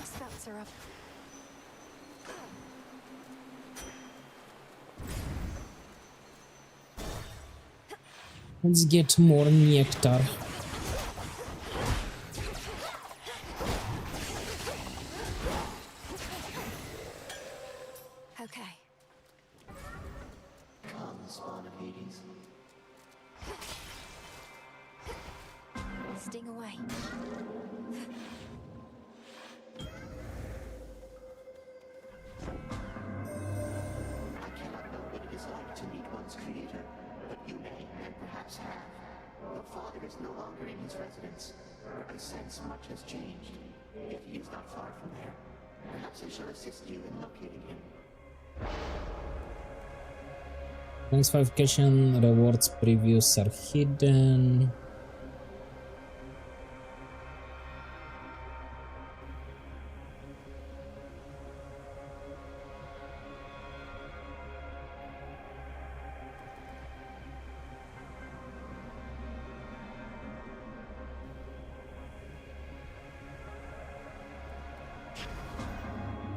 [SPEAKER 3] Spells are up.
[SPEAKER 1] Let's get more nectar.
[SPEAKER 3] Okay.
[SPEAKER 12] Come, spawn of Hades.
[SPEAKER 3] Sting away.
[SPEAKER 12] I cannot know what it is like to meet one's creator, but you may, and perhaps have. Your father is no longer in his residence. I sense much has changed. If he is not far from there, perhaps I shall assist you in locating him.
[SPEAKER 1] Transformation rewards previews are hidden.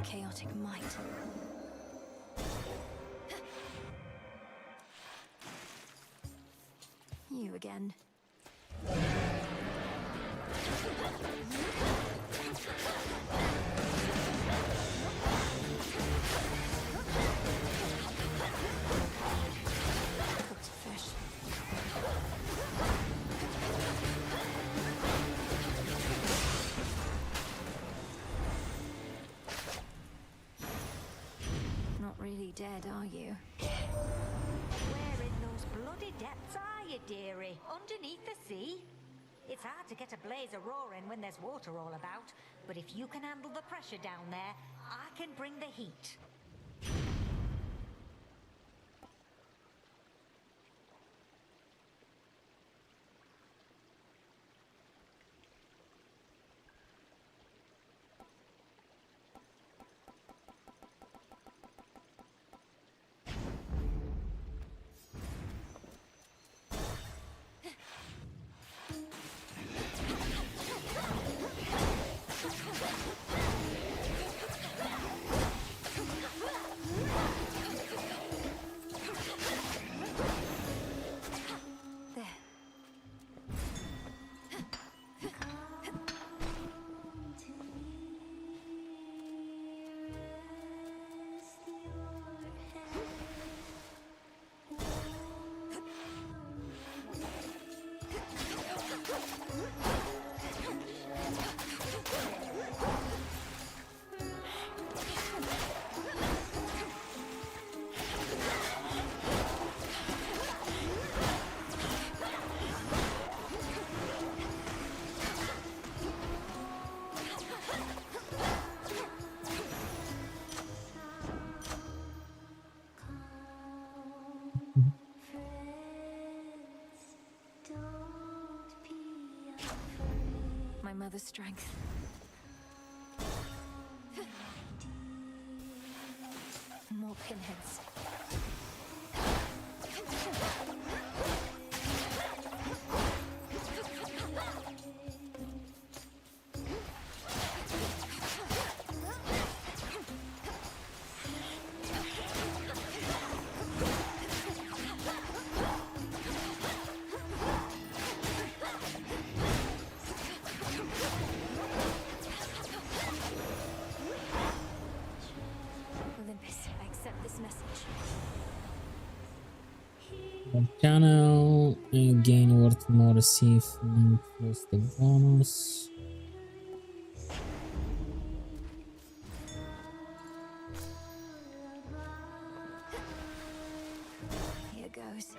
[SPEAKER 3] Chaotic might. You again. Cooked fish. Not really dead, are you?
[SPEAKER 15] Where in those bloody depths are you, dearie? Underneath the sea? It's hard to get a blaze a roaring when there's water all about, but if you can handle the pressure down there, I can bring the heat.
[SPEAKER 3] My mother's strength. More pinheads.
[SPEAKER 1] channel and gain worth more receive plus the bonus.
[SPEAKER 3] Here goes.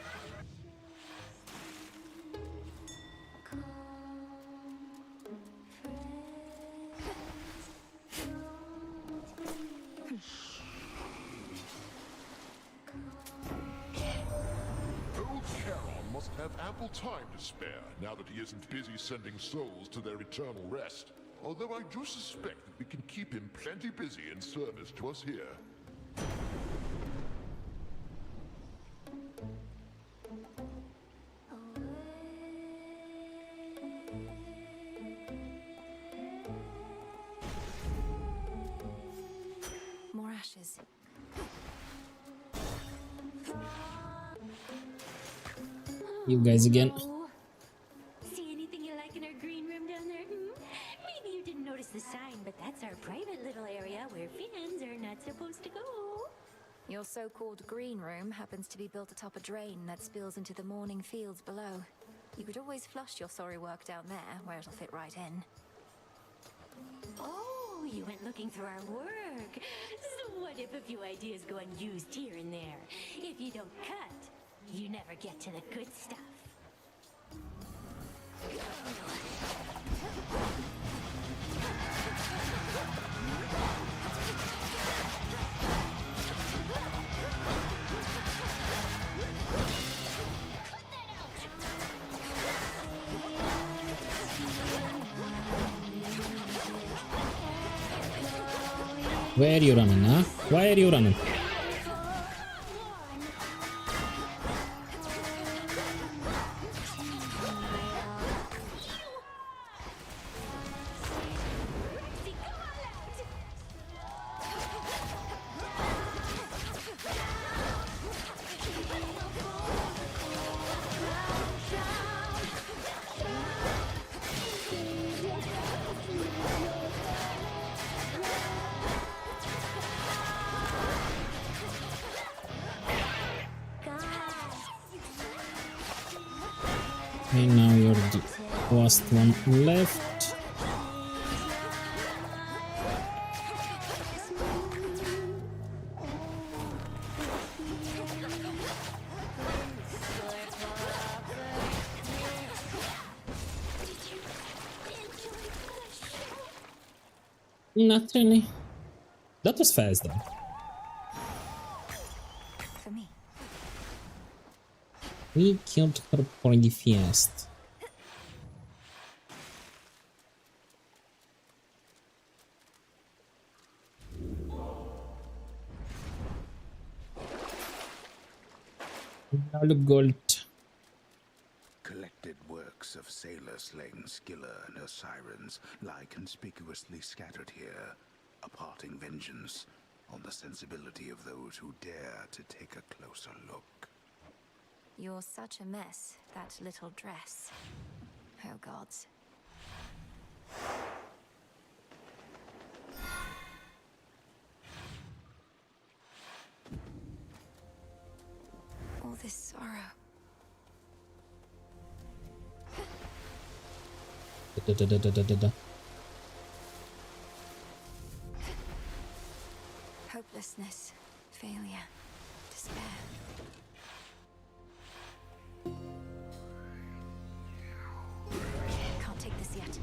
[SPEAKER 13] Old Charon must have ample time to spare now that he isn't busy sending souls to their eternal rest. Although I do suspect that we can keep him plenty busy in service to us here.
[SPEAKER 3] More ashes.
[SPEAKER 1] You guys again.
[SPEAKER 6] See anything you like in our green room down there? Maybe you didn't notice the sign, but that's our private little area where fans are not supposed to go.
[SPEAKER 3] Your so-called green room happens to be built atop a drain that spills into the morning fields below. You could always flush your sorry work down there, where it'll fit right in.
[SPEAKER 6] Oh, you went looking through our work. So what if a few ideas go unused here and there? If you don't cut, you never get to the good stuff.
[SPEAKER 1] Where are you running, huh? Why are you running? Okay, now you're the last one left. Not really. That was fast though.
[SPEAKER 3] For me.
[SPEAKER 1] We killed her pretty fast. Now the gold.
[SPEAKER 9] Collected works of sailor slaying Scylla and her sirens lie conspicuously scattered here, imparting vengeance on the sensibility of those who dare to take a closer look.
[SPEAKER 3] You're such a mess, that little dress. Oh gods. All this sorrow. Hopelessness, failure, despair. Can't take this yet.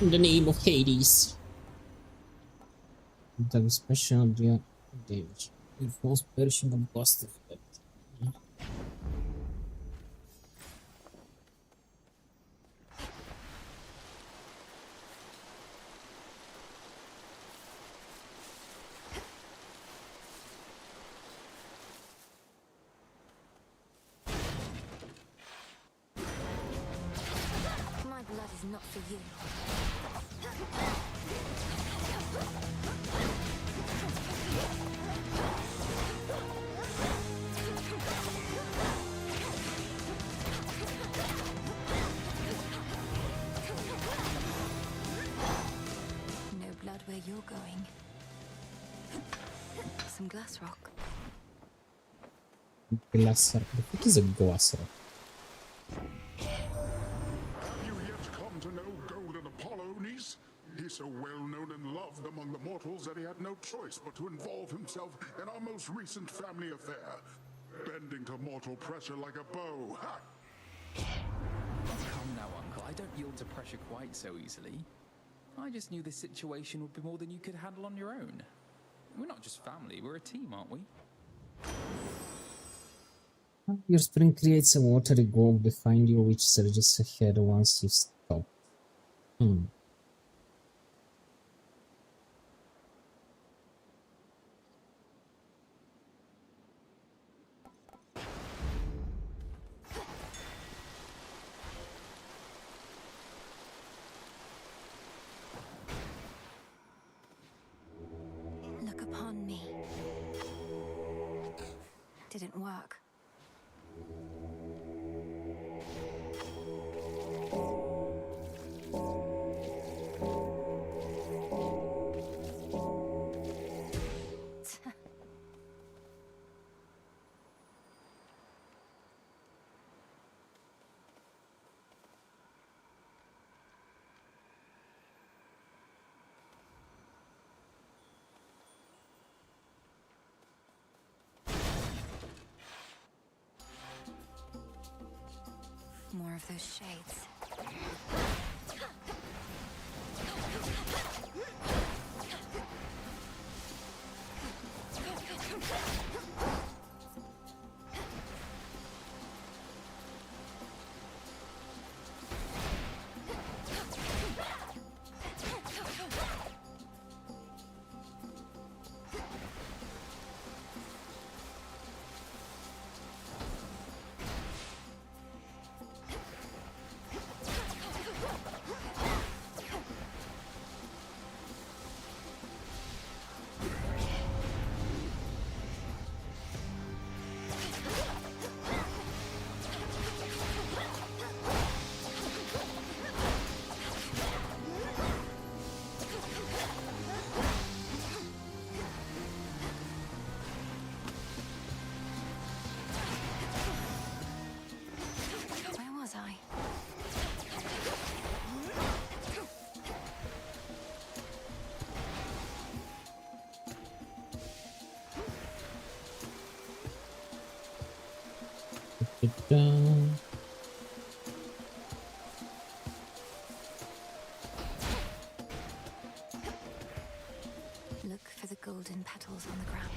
[SPEAKER 1] In the name of Hades. The special damage. It falls perishing on cost effect.
[SPEAKER 3] My blood is not for you. No blood where you're going. Some glass rock.
[SPEAKER 1] Glass rock. The fuck is a glass rock?
[SPEAKER 13] Have you yet come to know Golden Apollonies? He's so well known and loved among the mortals that he had no choice but to involve himself in our most recent family affair, bending to mortal pressure like a bow. Ha!
[SPEAKER 20] Come now, Uncle. I don't yield to pressure quite so easily. I just knew this situation would be more than you could handle on your own. We're not just family, we're a team, aren't we?
[SPEAKER 1] Your spring creates a watery globe behind you which surges ahead once you stop.
[SPEAKER 3] Look upon me. Didn't work. More of those shades. Where was I? Look for the golden petals on the ground.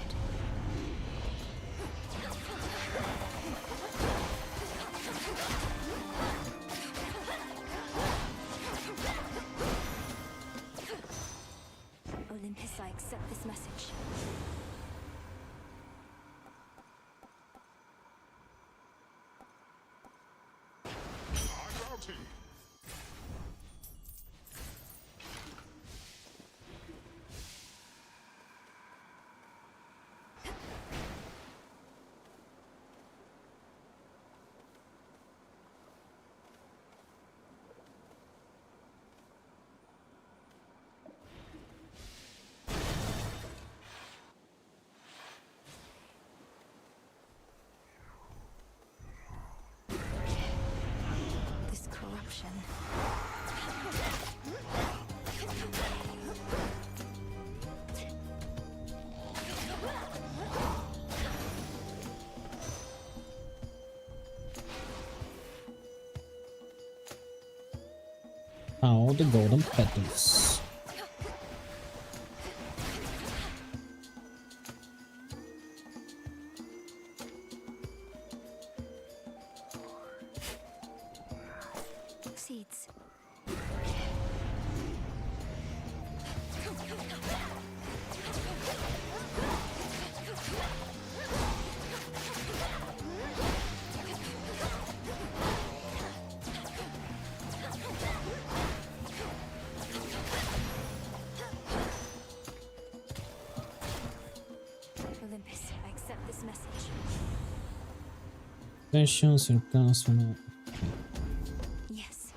[SPEAKER 3] Olympus, I accept this message.
[SPEAKER 13] I'm routing.
[SPEAKER 1] Oh, the golden petals.
[SPEAKER 3] Seeds. Olympus, I accept this message.
[SPEAKER 1] Attention sul piano sono...
[SPEAKER 3] Yes.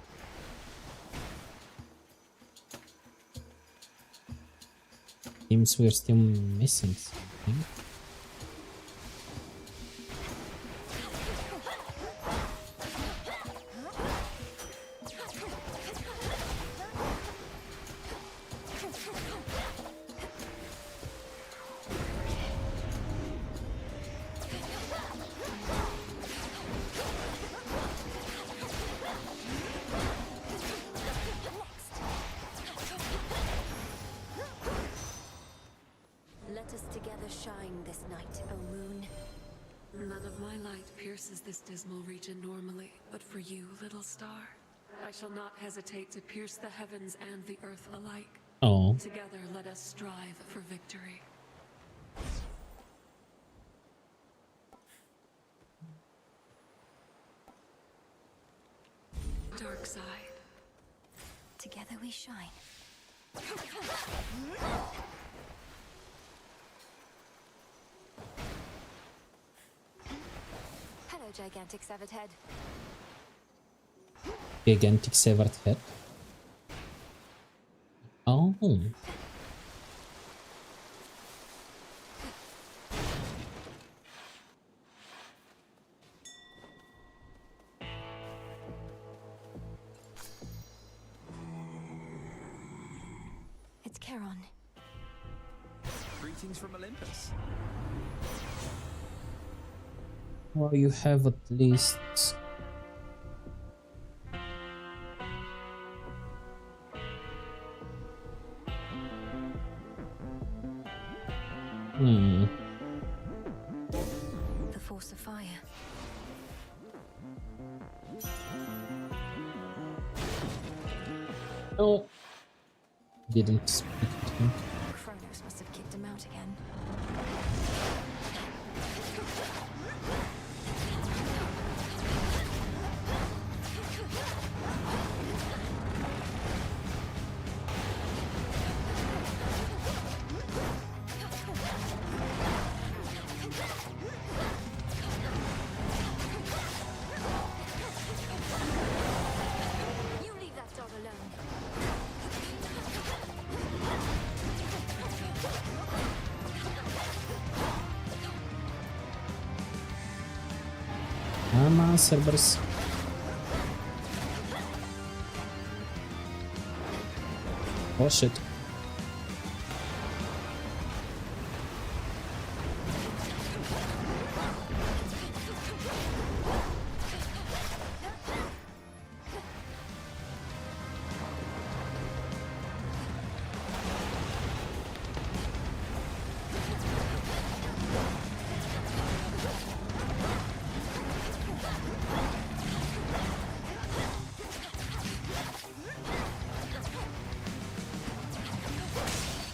[SPEAKER 1] Seems we're still missing something.
[SPEAKER 3] Let us together shine this night, O moon.
[SPEAKER 17] None of my light pierces this dismal region normally, but for you, little star, I shall not hesitate to pierce the heavens and the earth alike.
[SPEAKER 1] Oh.
[SPEAKER 17] Together, let us strive for victory. Dark side.
[SPEAKER 3] Together we shine. Hello, gigantic severed head.
[SPEAKER 1] Gigantic severed head. Oh.
[SPEAKER 3] It's Charon.
[SPEAKER 20] Greetings from Olympus.
[SPEAKER 1] Well, you have at least...
[SPEAKER 3] The force of fire.
[SPEAKER 1] No. Didn't speak to him.
[SPEAKER 3] Kronos must have kicked him out again. You leave that dog alone.
[SPEAKER 1] Come on, Cerberus. Oh shit.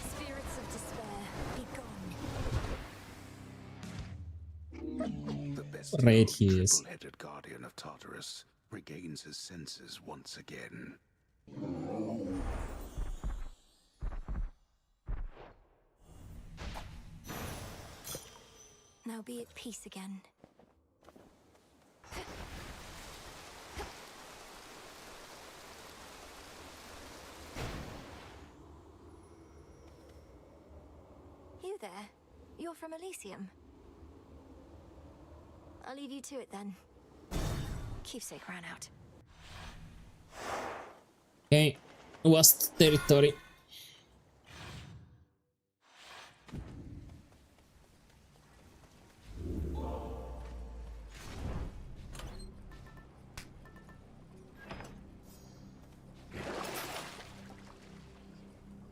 [SPEAKER 3] Spirits of despair, be gone.
[SPEAKER 9] The bestial,
[SPEAKER 1] Right, he is.
[SPEAKER 9] triple-headed guardian of Tartarus regains his senses once again.
[SPEAKER 3] Now be at peace again. You there? You're from Elysium. I'll leave you to it then. Keepsake ran out.
[SPEAKER 1] Okay. West territory.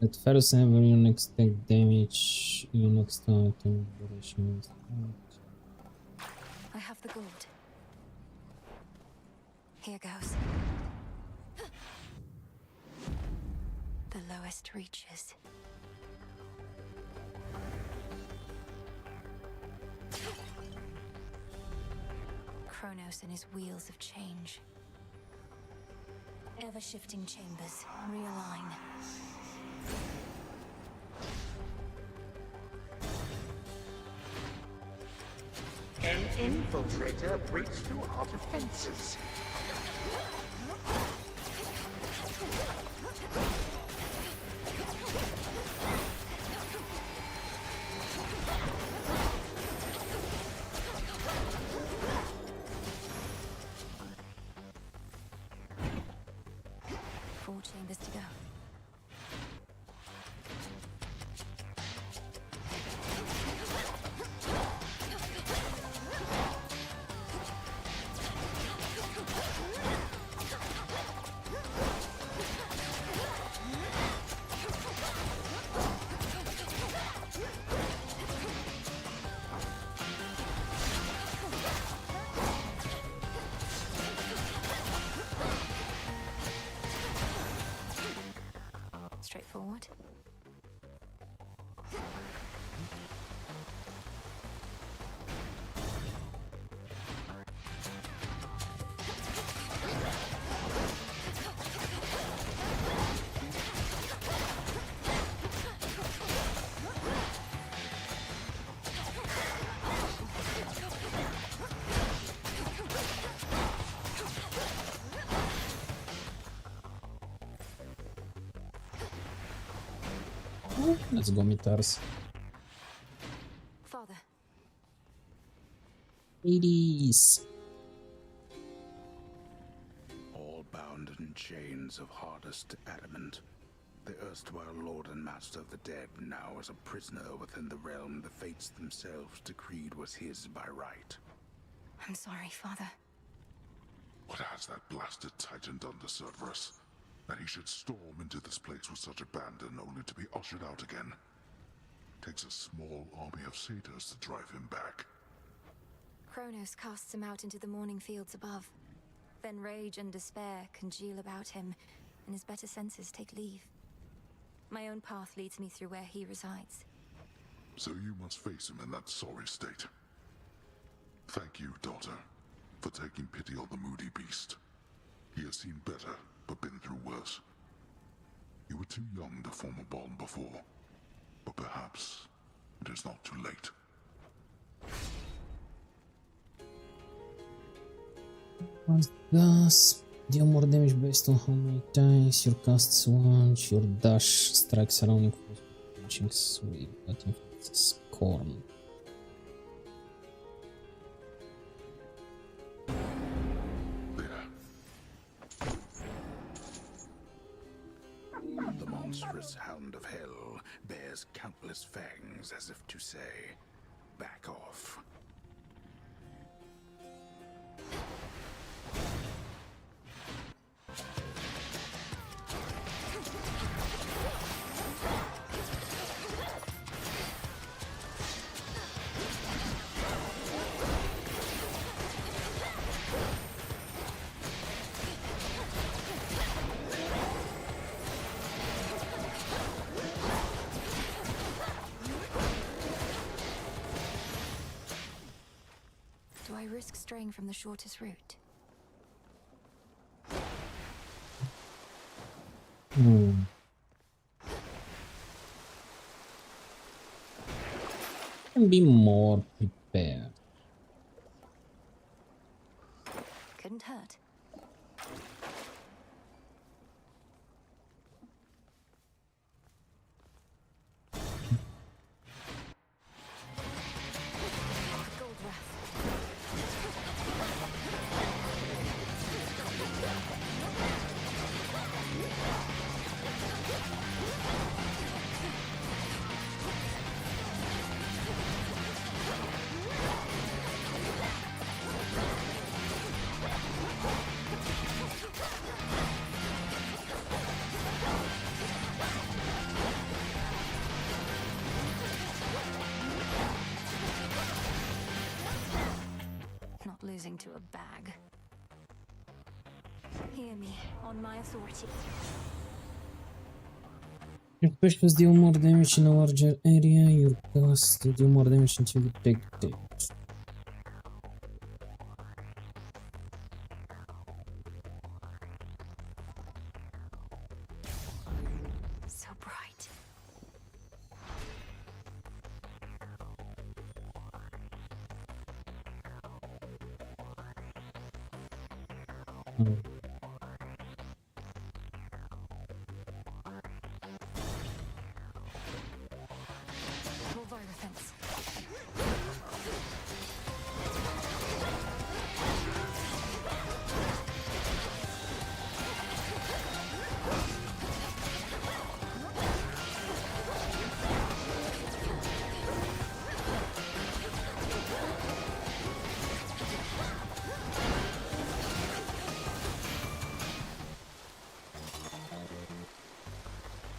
[SPEAKER 1] At first, every unit take damage. Units to item duration.
[SPEAKER 3] I have the gold. Here goes. The lowest reaches. Kronos and his wheels of change. Ever-shifting chambers. Realign.
[SPEAKER 11] An infiltrator breached through our defenses.
[SPEAKER 3] Four chambers to go. Straightforward.
[SPEAKER 1] Let's go, meters.
[SPEAKER 3] Father.
[SPEAKER 1] Ladies.
[SPEAKER 9] All bound in chains of hardest adamant. The erstwhile lord and master of the dead now is a prisoner within the realm the fates themselves decreed was his by right.
[SPEAKER 3] I'm sorry, Father.
[SPEAKER 13] What has that blasted Titan done to Cerberus? That he should storm into this place with such abandon only to be ushered out again. Takes a small army of satyrs to drive him back.
[SPEAKER 3] Kronos casts him out into the morning fields above. Then rage and despair congeal about him, and his better senses take leave. My own path leads me through where he resides.
[SPEAKER 13] So you must face him in that sorry state. Thank you, daughter, for taking pity on the moody beast. He has seen better, but been through worse. You were too young to form a bond before, but perhaps it is not too late.
[SPEAKER 1] Gas. Deal more damage based on how many times your casts launch. Your dash strikes surrounding force punching sweep, but inflicts scorn.
[SPEAKER 9] The monstrous hound of hell bears countless fangs as if to say, back off.
[SPEAKER 3] Do I risk straying from the shortest route?
[SPEAKER 1] Can be more prepared.
[SPEAKER 3] Couldn't hurt. losing to a bag. Hear me, on my authority.
[SPEAKER 1] Your push was deal more damage in a larger area, your cast deal more damage until you take damage.
[SPEAKER 3] So bright. Fence.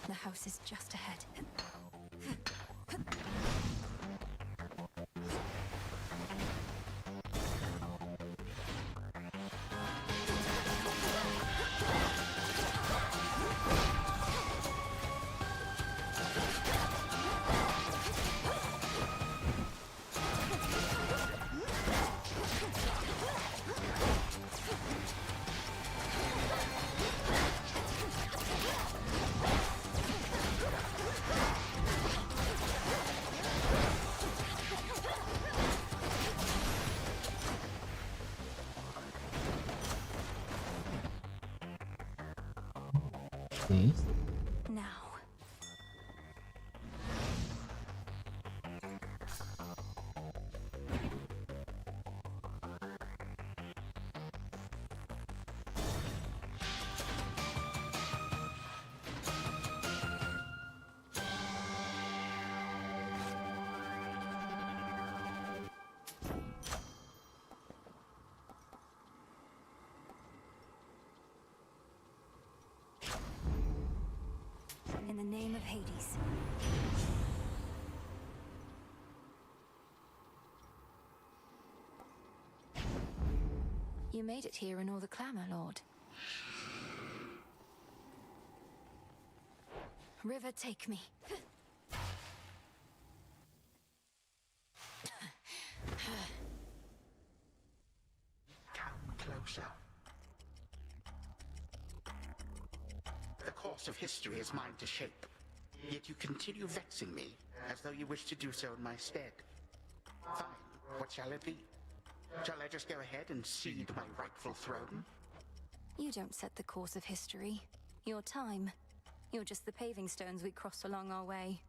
[SPEAKER 3] The house is just ahead.
[SPEAKER 1] Okay.
[SPEAKER 3] Now. In the name of Hades. You made it here in all the clamor, Lord. River, take me.
[SPEAKER 11] Come closer. The course of history is mine to shape, yet you continue vexing me, as though you wish to do so in my stead. Fine, what shall it be? Shall I just go ahead and cede my rightful throne?
[SPEAKER 3] You don't set the course of history. Your time. You're just the paving stones we cross along our way.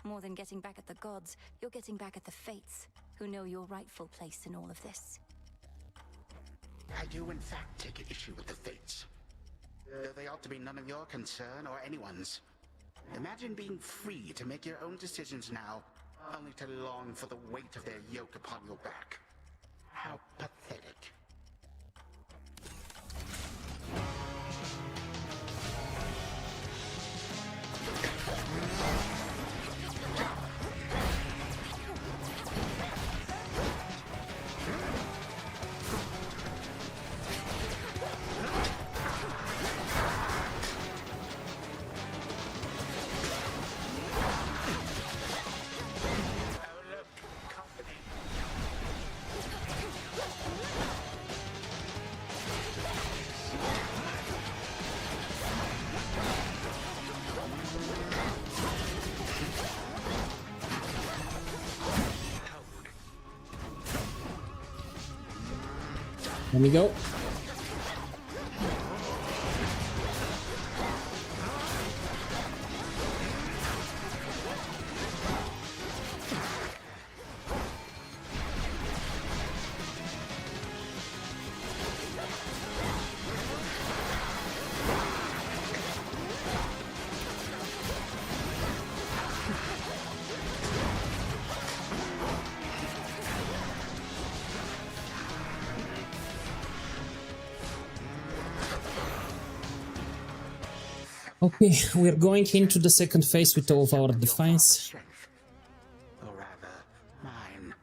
[SPEAKER 3] More than getting back at the gods, you're getting back at the fates, who know your rightful place in all of this.
[SPEAKER 11] I do in fact take issue with the fates. Though they ought to be none of your concern or anyone's. Imagine being free to make your own decisions now, only to long for the weight of their yoke upon your back. How pathetic.
[SPEAKER 1] Let me go. Okay, we're going into the second phase with all of our defense.
[SPEAKER 11] Or rather, mine.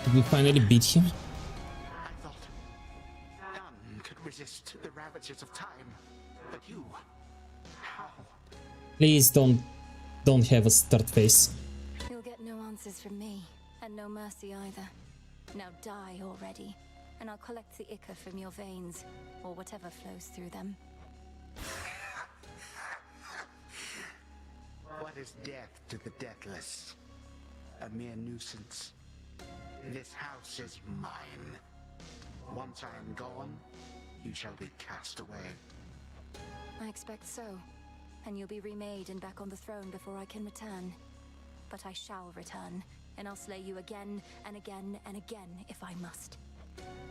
[SPEAKER 1] Did we finally beat him?
[SPEAKER 11] I thought none could resist the ravages of time. But you, how?
[SPEAKER 1] Please don't have a start face.
[SPEAKER 3] You'll get no answers from me, and no mercy either. Now die already, and I'll collect the ichor from your veins, or whatever flows through them.
[SPEAKER 11] What is death to the deathless? A mere nuisance. This house is mine. Once I am gone, you shall be cast away.
[SPEAKER 3] I expect so, and you'll be remade and back on the throne before I can return. But I shall return, and I'll slay you again and again and again if I must.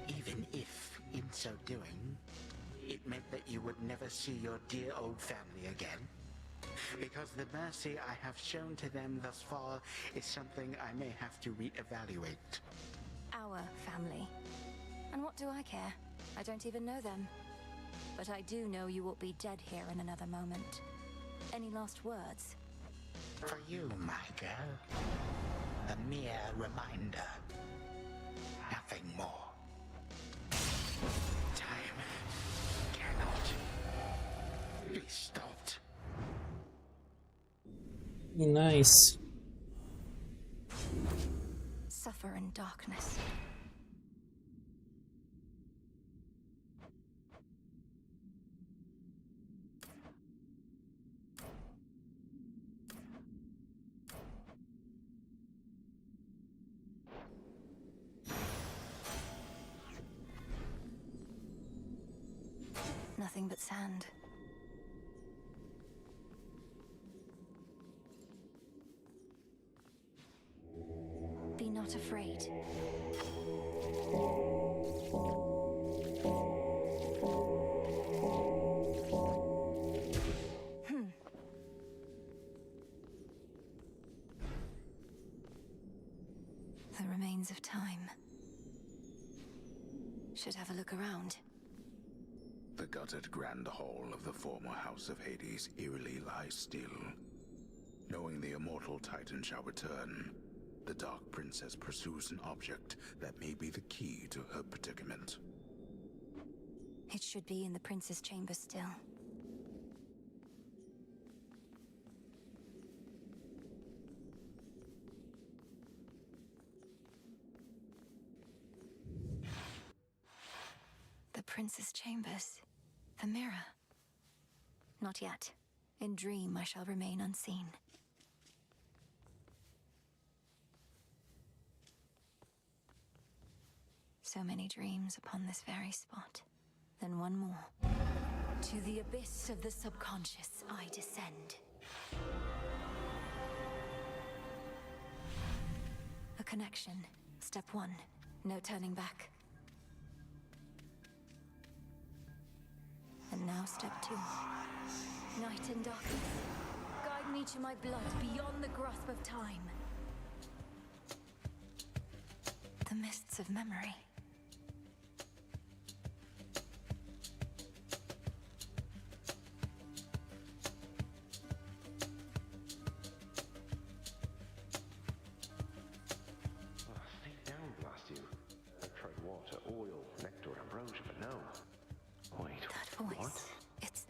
[SPEAKER 11] Even if, in so doing, it meant that you would never see your dear old family again. Because the mercy I have shown to them thus far is something I may have to reevaluate.
[SPEAKER 3] Our family. And what do I care? I don't even know them. But I do know you will be dead here in another moment. Any last words?
[SPEAKER 11] For you, my girl, a mere reminder. Nothing more. Time cannot be stopped.
[SPEAKER 1] Nice.
[SPEAKER 3] Suffer in darkness. Nothing but sand. Be not afraid. The remains of time. Should have a look around.
[SPEAKER 9] The gutted grand hall of the former House of Hades eerily lies still. Knowing the immortal Titan shall return, the Dark Princess pursues an object that may be the key to her predicament.
[SPEAKER 3] It should be in the Prince's chamber still. The Prince's chambers. The mirror. Not yet. In dream I shall remain unseen. So many dreams upon this very spot. Then one more. To the abyss of the subconscious I descend. A connection. Step 1. No turning back. And now step 2. Night and darkness. Guide me to my blood beyond the grasp of time. The mists of memory.
[SPEAKER 21] Think down, blast you. I've tried water, oil, nectar, ambrosia, but no. Wait,
[SPEAKER 3] That voice.
[SPEAKER 21] what?
[SPEAKER 3] It's...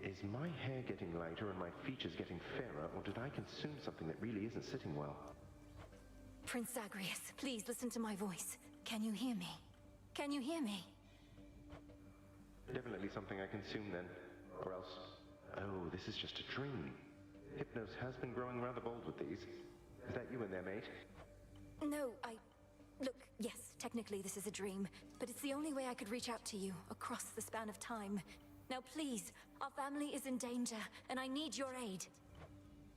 [SPEAKER 21] Is my hair getting lighter and my features getting fairer, or did I consume something that really isn't sitting well?
[SPEAKER 3] Prince Zagreus, please listen to my voice. Can you hear me? Can you hear me?
[SPEAKER 21] Definitely something I consumed then. Or else... Oh, this is just a dream. Hypnos has been growing rather bold with these. Is that you in there, mate?
[SPEAKER 3] No, Look, yes, technically this is a dream, but it's the only way I could reach out to you, across the span of time. Now please, our family is in danger, and I need your aid.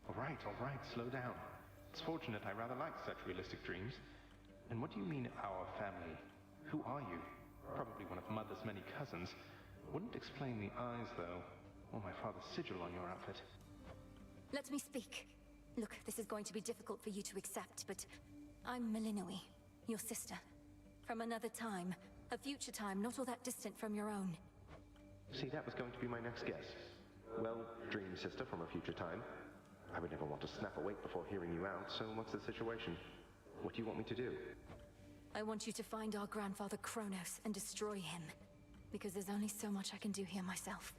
[SPEAKER 21] All right, slow down. It's fortunate I rather like such realistic dreams. And what do you mean, our family? Who are you? Probably one of Mother's many cousins. Wouldn't explain the eyes, though, or my father's sigil on your outfit.
[SPEAKER 3] Let me speak. Look, this is going to be difficult for you to accept, but I'm Melinoi, your sister. From another time. A future time not all that distant from your own.
[SPEAKER 21] See, that was going to be my next guess. Well, dream sister from a future time. I would never want to snap awake before hearing you out, so what's the situation?
[SPEAKER 5] What do you want me to do?
[SPEAKER 3] I want you to find our grandfather Kronos and destroy him. Because there's only so much I can do here myself.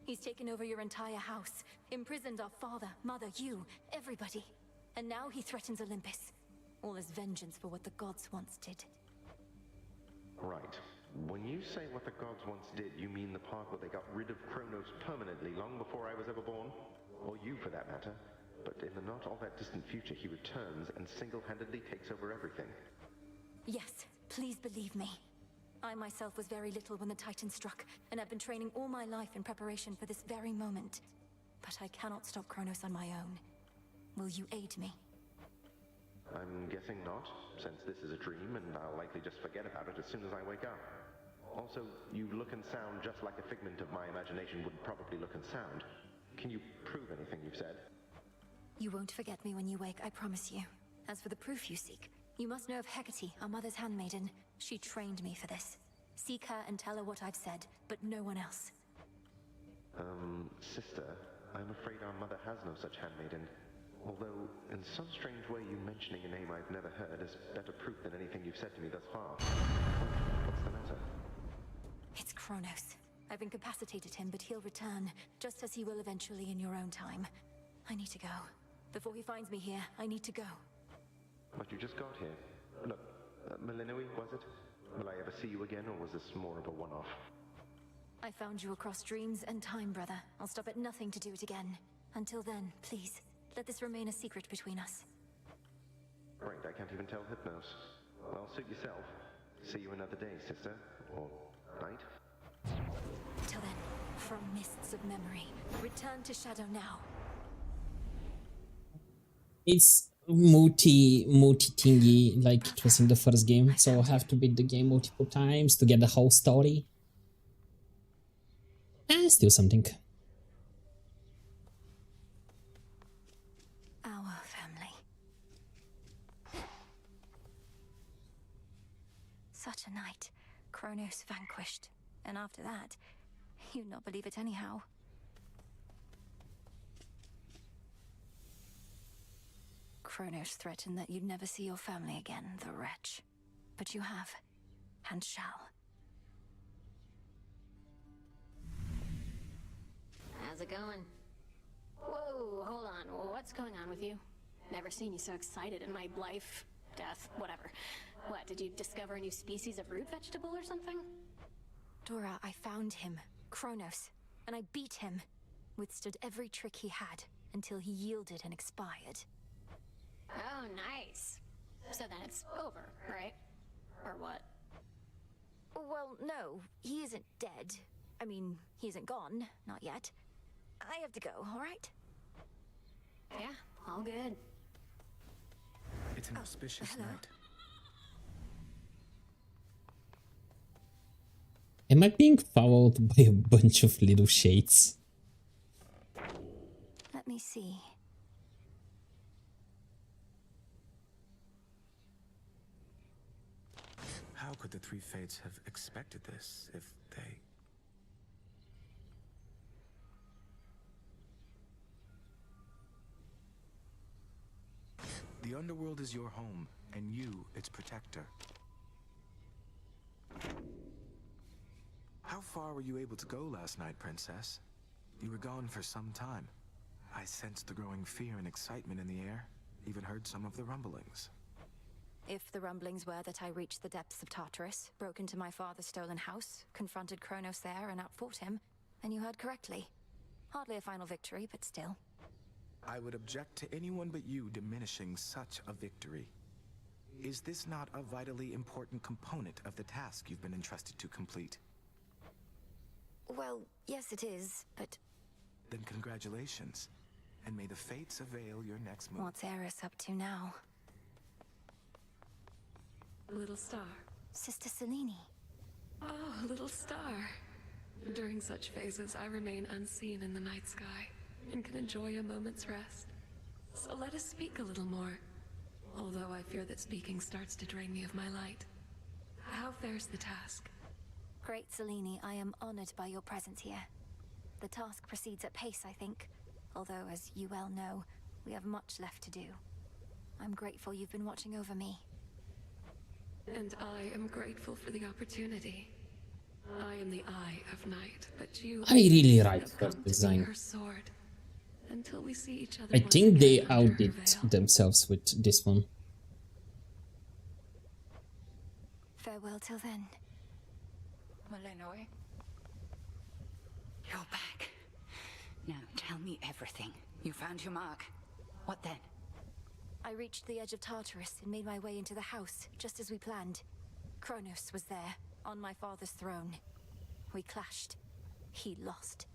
[SPEAKER 3] He's taken over your entire house, imprisoned our father, mother, you, everybody. And now he threatens Olympus. All as vengeance for what the gods once did.
[SPEAKER 5] Right. When you say what the gods once did, you mean the part where they got rid of Kronos permanently long before I was ever born? Or you, for that matter. But in the not all that distant future, he returns and single-handedly takes over everything.
[SPEAKER 3] Yes, please believe me. I myself was very little when the Titan struck, and I've been training all my life in preparation for this very moment. But I cannot stop Kronos on my own. Will you aid me?
[SPEAKER 5] I'm guessing not, since this is a dream and I'll likely just forget about it as soon as I wake up. Also, you look and sound just like a figment of my imagination would probably look and sound. Can you prove anything you've said?
[SPEAKER 3] You won't forget me when you wake, I promise you. As for the proof you seek, you must know of Hecate, our mother's handmaiden. She trained me for this. Seek her and tell her what I've said, but no one else.
[SPEAKER 5] Sister, I'm afraid our mother has no such handmaiden. Although, in some strange way, you mentioning a name I've never heard is better proof than anything you've said to me thus far. What's the matter?
[SPEAKER 3] It's Kronos. I've incapacitated him, but he'll return, just as he will eventually in your own time. I need to go. Before he finds me here, I need to go.
[SPEAKER 5] But you just got here. Look, Melinoi, was it? Will I ever see you again, or was this more of a one-off?
[SPEAKER 3] I found you across dreams and time, brother. I'll stop at nothing to do it again. Until then, please, let this remain a secret between us.
[SPEAKER 5] Right, I can't even tell Hypnos. Well, suit yourself. See you another day, sister. Or night.
[SPEAKER 3] Till then, from mists of memory, return to Shadow now.
[SPEAKER 1] It's multi thingy like it was in the first game, so I have to beat the game multiple times to get the whole story. Still something.
[SPEAKER 3] Our family. Such a night. Kronos vanquished. And after that, you'd not believe it anyhow. Kronos threatened that you'd never see your family again, the wretch. But you have, and shall.
[SPEAKER 22] How's it going? Whoa, hold on. What's going on with you? Never seen you so excited in my life, death, whatever. What, did you discover a new species of root vegetable or something?
[SPEAKER 3] Dora, I found him, Kronos, and I beat him. Withstood every trick he had, until he yielded and expired.
[SPEAKER 22] Oh, nice. So then it's over, right? Or what?
[SPEAKER 3] Well, no, he isn't dead. I mean, he isn't gone, not yet. I have to go, alright?
[SPEAKER 22] Yeah, all good.
[SPEAKER 20] It's an auspicious night.
[SPEAKER 1] Am I being followed by a bunch of little shades?
[SPEAKER 3] Let me see.
[SPEAKER 20] How could the three fates have expected this if they... The underworld is your home, and you, its protector. How far were you able to go last night, Princess? You were gone for some time. I sensed the growing fear and excitement in the air, even heard some of the rumblings.
[SPEAKER 3] If the rumblings were that I reached the depths of Tartarus, broke into my father's stolen house, confronted Kronos there and outfought him, then you heard correctly. Hardly a final victory, but still.
[SPEAKER 20] I would object to anyone but you diminishing such a victory. Is this not a vitally important component of the task you've been entrusted to complete?
[SPEAKER 3] Well, yes it is, but...
[SPEAKER 20] Then congratulations, and may the fates avail your next move.
[SPEAKER 3] What's Eris up to now?
[SPEAKER 17] Little star.
[SPEAKER 3] Sister Selene.
[SPEAKER 17] Oh, little star. During such phases, I remain unseen in the night sky and can enjoy a moment's rest. So let us speak a little more. Although I fear that speaking starts to drain me of my light. How fares the task?
[SPEAKER 3] Great Selene, I am honored by your presence here. The task proceeds at pace, I think. Although, as you well know, we have much left to do. I'm grateful you've been watching over me.
[SPEAKER 17] And I am grateful for the opportunity. I am the Eye of Night, but you
[SPEAKER 1] I really like
[SPEAKER 17] have
[SPEAKER 1] her
[SPEAKER 17] come to be
[SPEAKER 1] design.
[SPEAKER 17] her sword. Until we see each other
[SPEAKER 1] I
[SPEAKER 17] once
[SPEAKER 1] think they
[SPEAKER 17] again under her
[SPEAKER 1] outdid
[SPEAKER 17] veil.
[SPEAKER 1] themselves with this one.
[SPEAKER 3] Farewell till then.
[SPEAKER 7] Malinois, you're back. Now tell me everything. You found your mark. What then?
[SPEAKER 3] I reached the edge of Tartarus and made my way into the house, just as we planned. Kronos was there, on my father's throne. We clashed. He lost.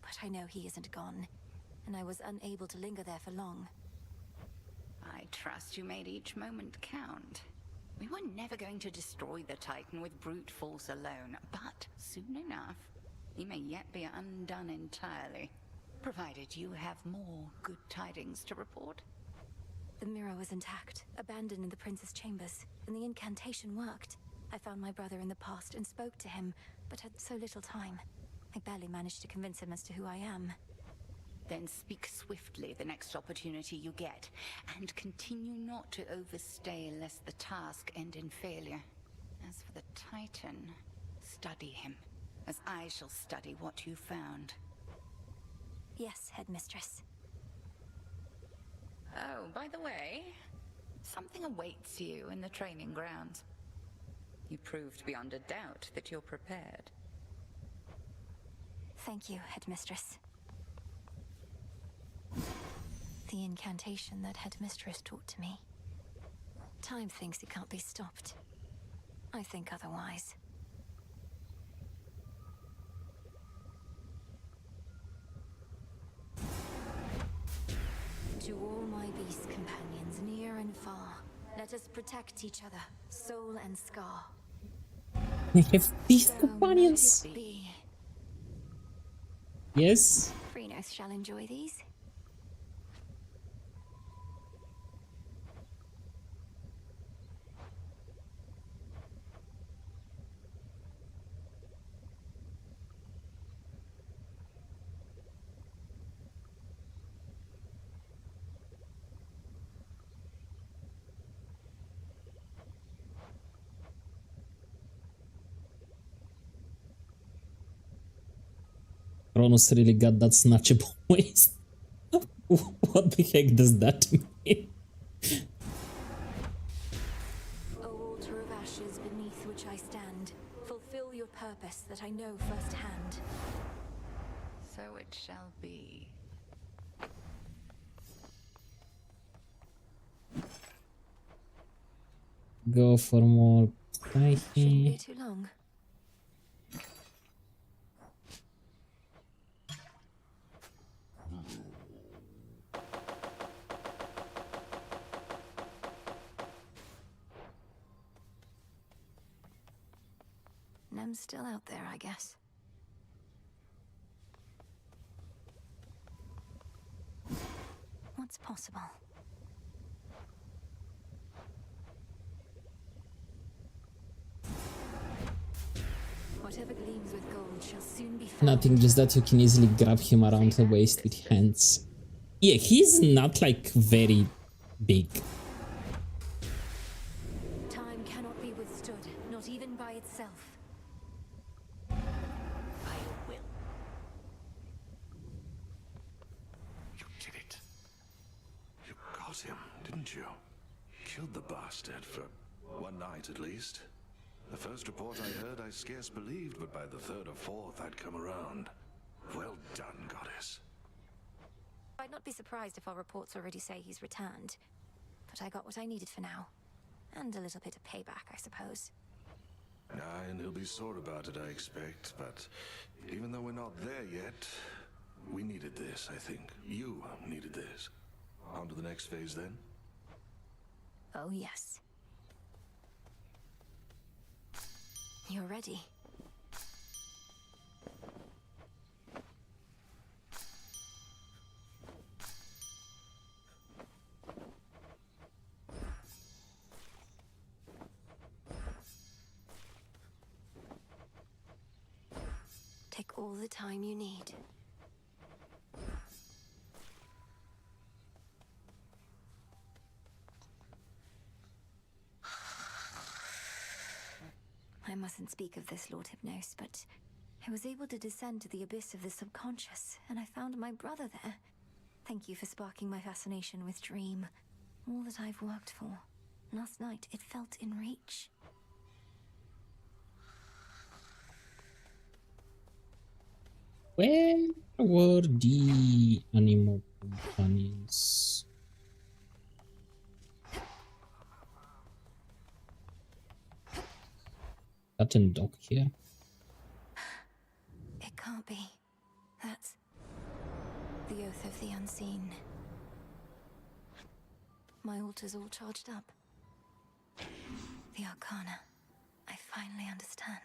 [SPEAKER 3] But I know he isn't gone, and I was unable to linger there for long.
[SPEAKER 7] I trust you made each moment count. We were never going to destroy the Titan with brute force alone, but soon enough, he may yet be undone entirely. Provided you have more good tidings to report.
[SPEAKER 3] The mirror was intact, abandoned in the prince's chambers, and the incantation worked. I found my brother in the past and spoke to him, but had so little time. I barely managed to convince him as to who I am.
[SPEAKER 7] Then speak swiftly the next opportunity you get, and continue not to overstay lest the task end in failure. As for the Titan, study him, as I shall study what you found.
[SPEAKER 3] Yes, headmistress.
[SPEAKER 7] Oh, by the way, something awaits you in the training grounds. You proved beyond a doubt that you're prepared.
[SPEAKER 3] Thank you, headmistress. The incantation that headmistress taught to me. Time thinks it can't be stopped. I think otherwise. To all my beast companions, near and far, let us protect each other, soul and scar.
[SPEAKER 1] I have these
[SPEAKER 3] So
[SPEAKER 1] companions.
[SPEAKER 3] might it be.
[SPEAKER 1] Yes.
[SPEAKER 3] Krenos shall enjoy these.
[SPEAKER 1] Kronos really got that snatchable waist. What the heck does that mean?
[SPEAKER 3] O altar of ashes beneath which I stand, fulfill your purpose that I know firsthand.
[SPEAKER 7] So it shall be.
[SPEAKER 1] Go for more
[SPEAKER 3] Shouldn't be
[SPEAKER 1] spiky.
[SPEAKER 3] too long. Nem's still out there, I guess. What's possible? Whatever gleams with gold shall soon be found.
[SPEAKER 1] Nothing, just that you can easily grab him around the waist with hands. Yeah, he's not like very big.
[SPEAKER 3] Time cannot be withstood, not even by itself.
[SPEAKER 7] I will.
[SPEAKER 4] You did it. You got him, didn't you? Killed the bastard for one night at least. The first report I heard I scarce believed, but by the third or fourth I'd come around. Well done, goddess.
[SPEAKER 3] I'd not be surprised if our reports already say he's returned. But I got what I needed for now. And a little bit of payback, I suppose.
[SPEAKER 4] Aye, and he'll be sore about it, I expect. But even though we're not there yet, we needed this, I think. You needed this. On to the next phase, then?
[SPEAKER 3] Oh, yes. You're ready. Take all the time you need. mustn't speak of this, Lord Hypnos, but I was able to descend to the abyss of the subconscious, and I found my brother there. Thank you for sparking my fascination with Dream. All that I've worked for. Last night, it felt in reach.
[SPEAKER 1] Where were the animal companions? Cat and dog here.
[SPEAKER 3] It can't be. That's the Oath of the Unseen. My altar's all charged up. The Arcana. I finally understand.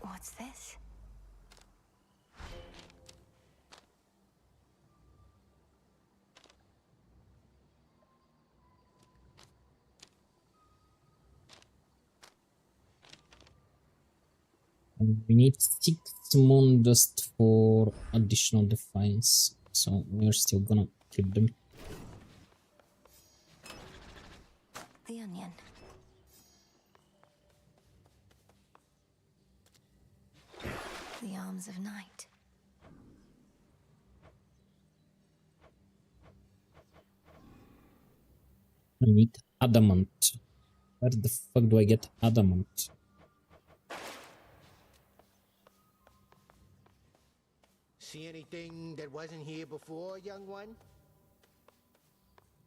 [SPEAKER 3] What's this?
[SPEAKER 1] And we need 6 moon dust for additional defense, so we're still gonna keep them.
[SPEAKER 3] The onion. The arms of night.
[SPEAKER 1] I need adamant. Where the fuck do I get adamant?
[SPEAKER 2] See anything that wasn't here before, young one?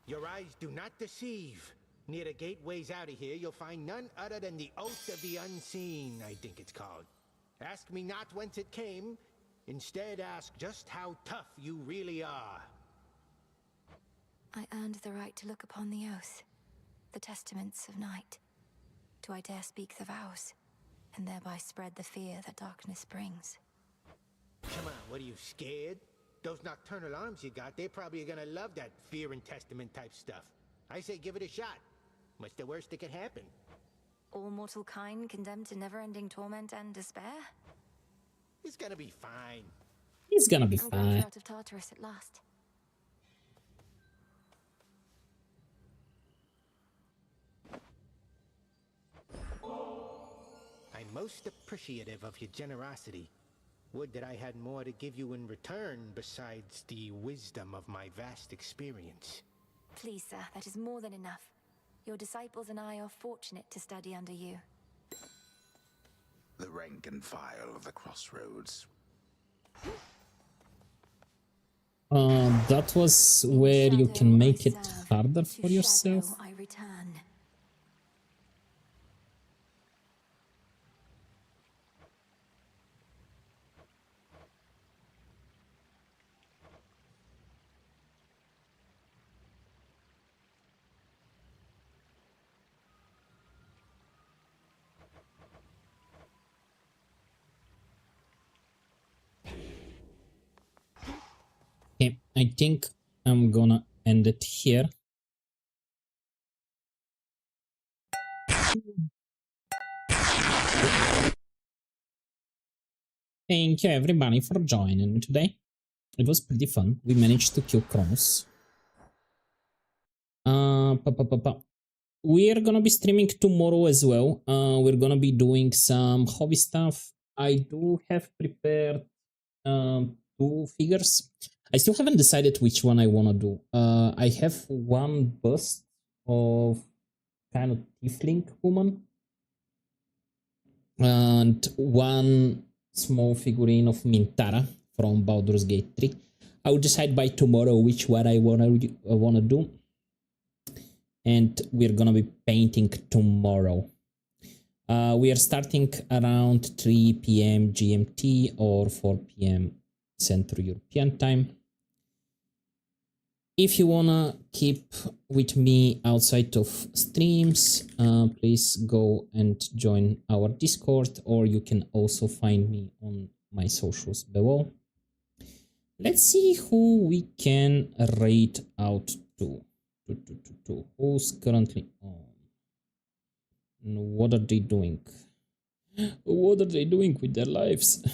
[SPEAKER 2] Your eyes do not deceive. Near the gateways out of here, you'll find none other than the Oath of the Unseen, I think it's called. Ask me not whence it came. Instead, ask just how tough you really are.
[SPEAKER 3] I earned the right to look upon the oath, the testaments of night. Do I dare speak the vows, and thereby spread the fear that darkness brings?
[SPEAKER 2] Come on, what are you, scared? Those nocturnal arms you got, they're probably gonna love that fear and testament type stuff. I say give it a shot. What's the worst that could happen?
[SPEAKER 3] All mortal kind condemned to never-ending torment and despair?
[SPEAKER 2] It's gonna be fine.
[SPEAKER 1] He's gonna be
[SPEAKER 3] I'm
[SPEAKER 1] fine.
[SPEAKER 3] glad out of Tartarus at last.
[SPEAKER 2] I'm most appreciative of your generosity. Would that I had more to give you in return besides the wisdom of my vast experience.
[SPEAKER 3] Please, sir, that is more than enough. Your disciples and I are fortunate to study under you.
[SPEAKER 9] The rank and file of the crossroads.
[SPEAKER 1] That was where you can make it harder for yourself.
[SPEAKER 3] I return.
[SPEAKER 1] Okay, I think I'm gonna end it here. Thank you everybody for joining me today. It was pretty fun. We managed to kill Kronos. We're gonna be streaming tomorrow as well. We're gonna be doing some hobby stuff. I do have prepared 2 figures. I still haven't decided which one I want to do. I have one bust of kind of tiefling woman and one small figurine of Mintara from Baldur's Gate 3. I will decide by tomorrow which one I wanna do, and we're gonna be painting tomorrow. We are starting around 3 p.m. GMT or 4 p.m. Central European time. If you wanna keep with me outside of streams, please go and join our Discord, or you can also find me on my socials below. Let's see who we can raid out to. Who's currently on? What are they doing? What are they doing with their lives?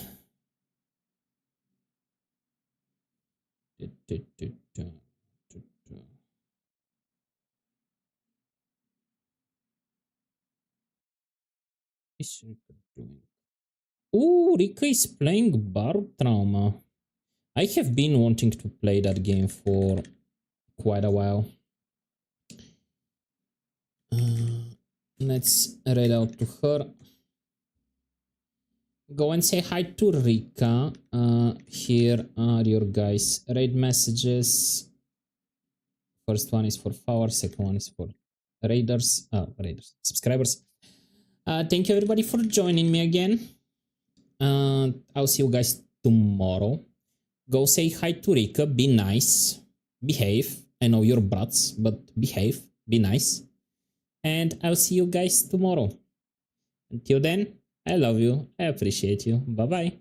[SPEAKER 1] Is Rika doing? Oh, Rika is playing Bar Trauma. I have been wanting to play that game for quite a while. Let's read out to her. Go and say hi to Rika. Here are your guys' raid messages. First one is for Power, second one is for raiders. Raiders, subscribers. Thank you everybody for joining me again. I'll see you guys tomorrow. Go say hi to Rika. Be nice. Behave. I know you're brats, but behave. Be nice. And I'll see you guys tomorrow. Until then, I love you. I appreciate you. Bye bye.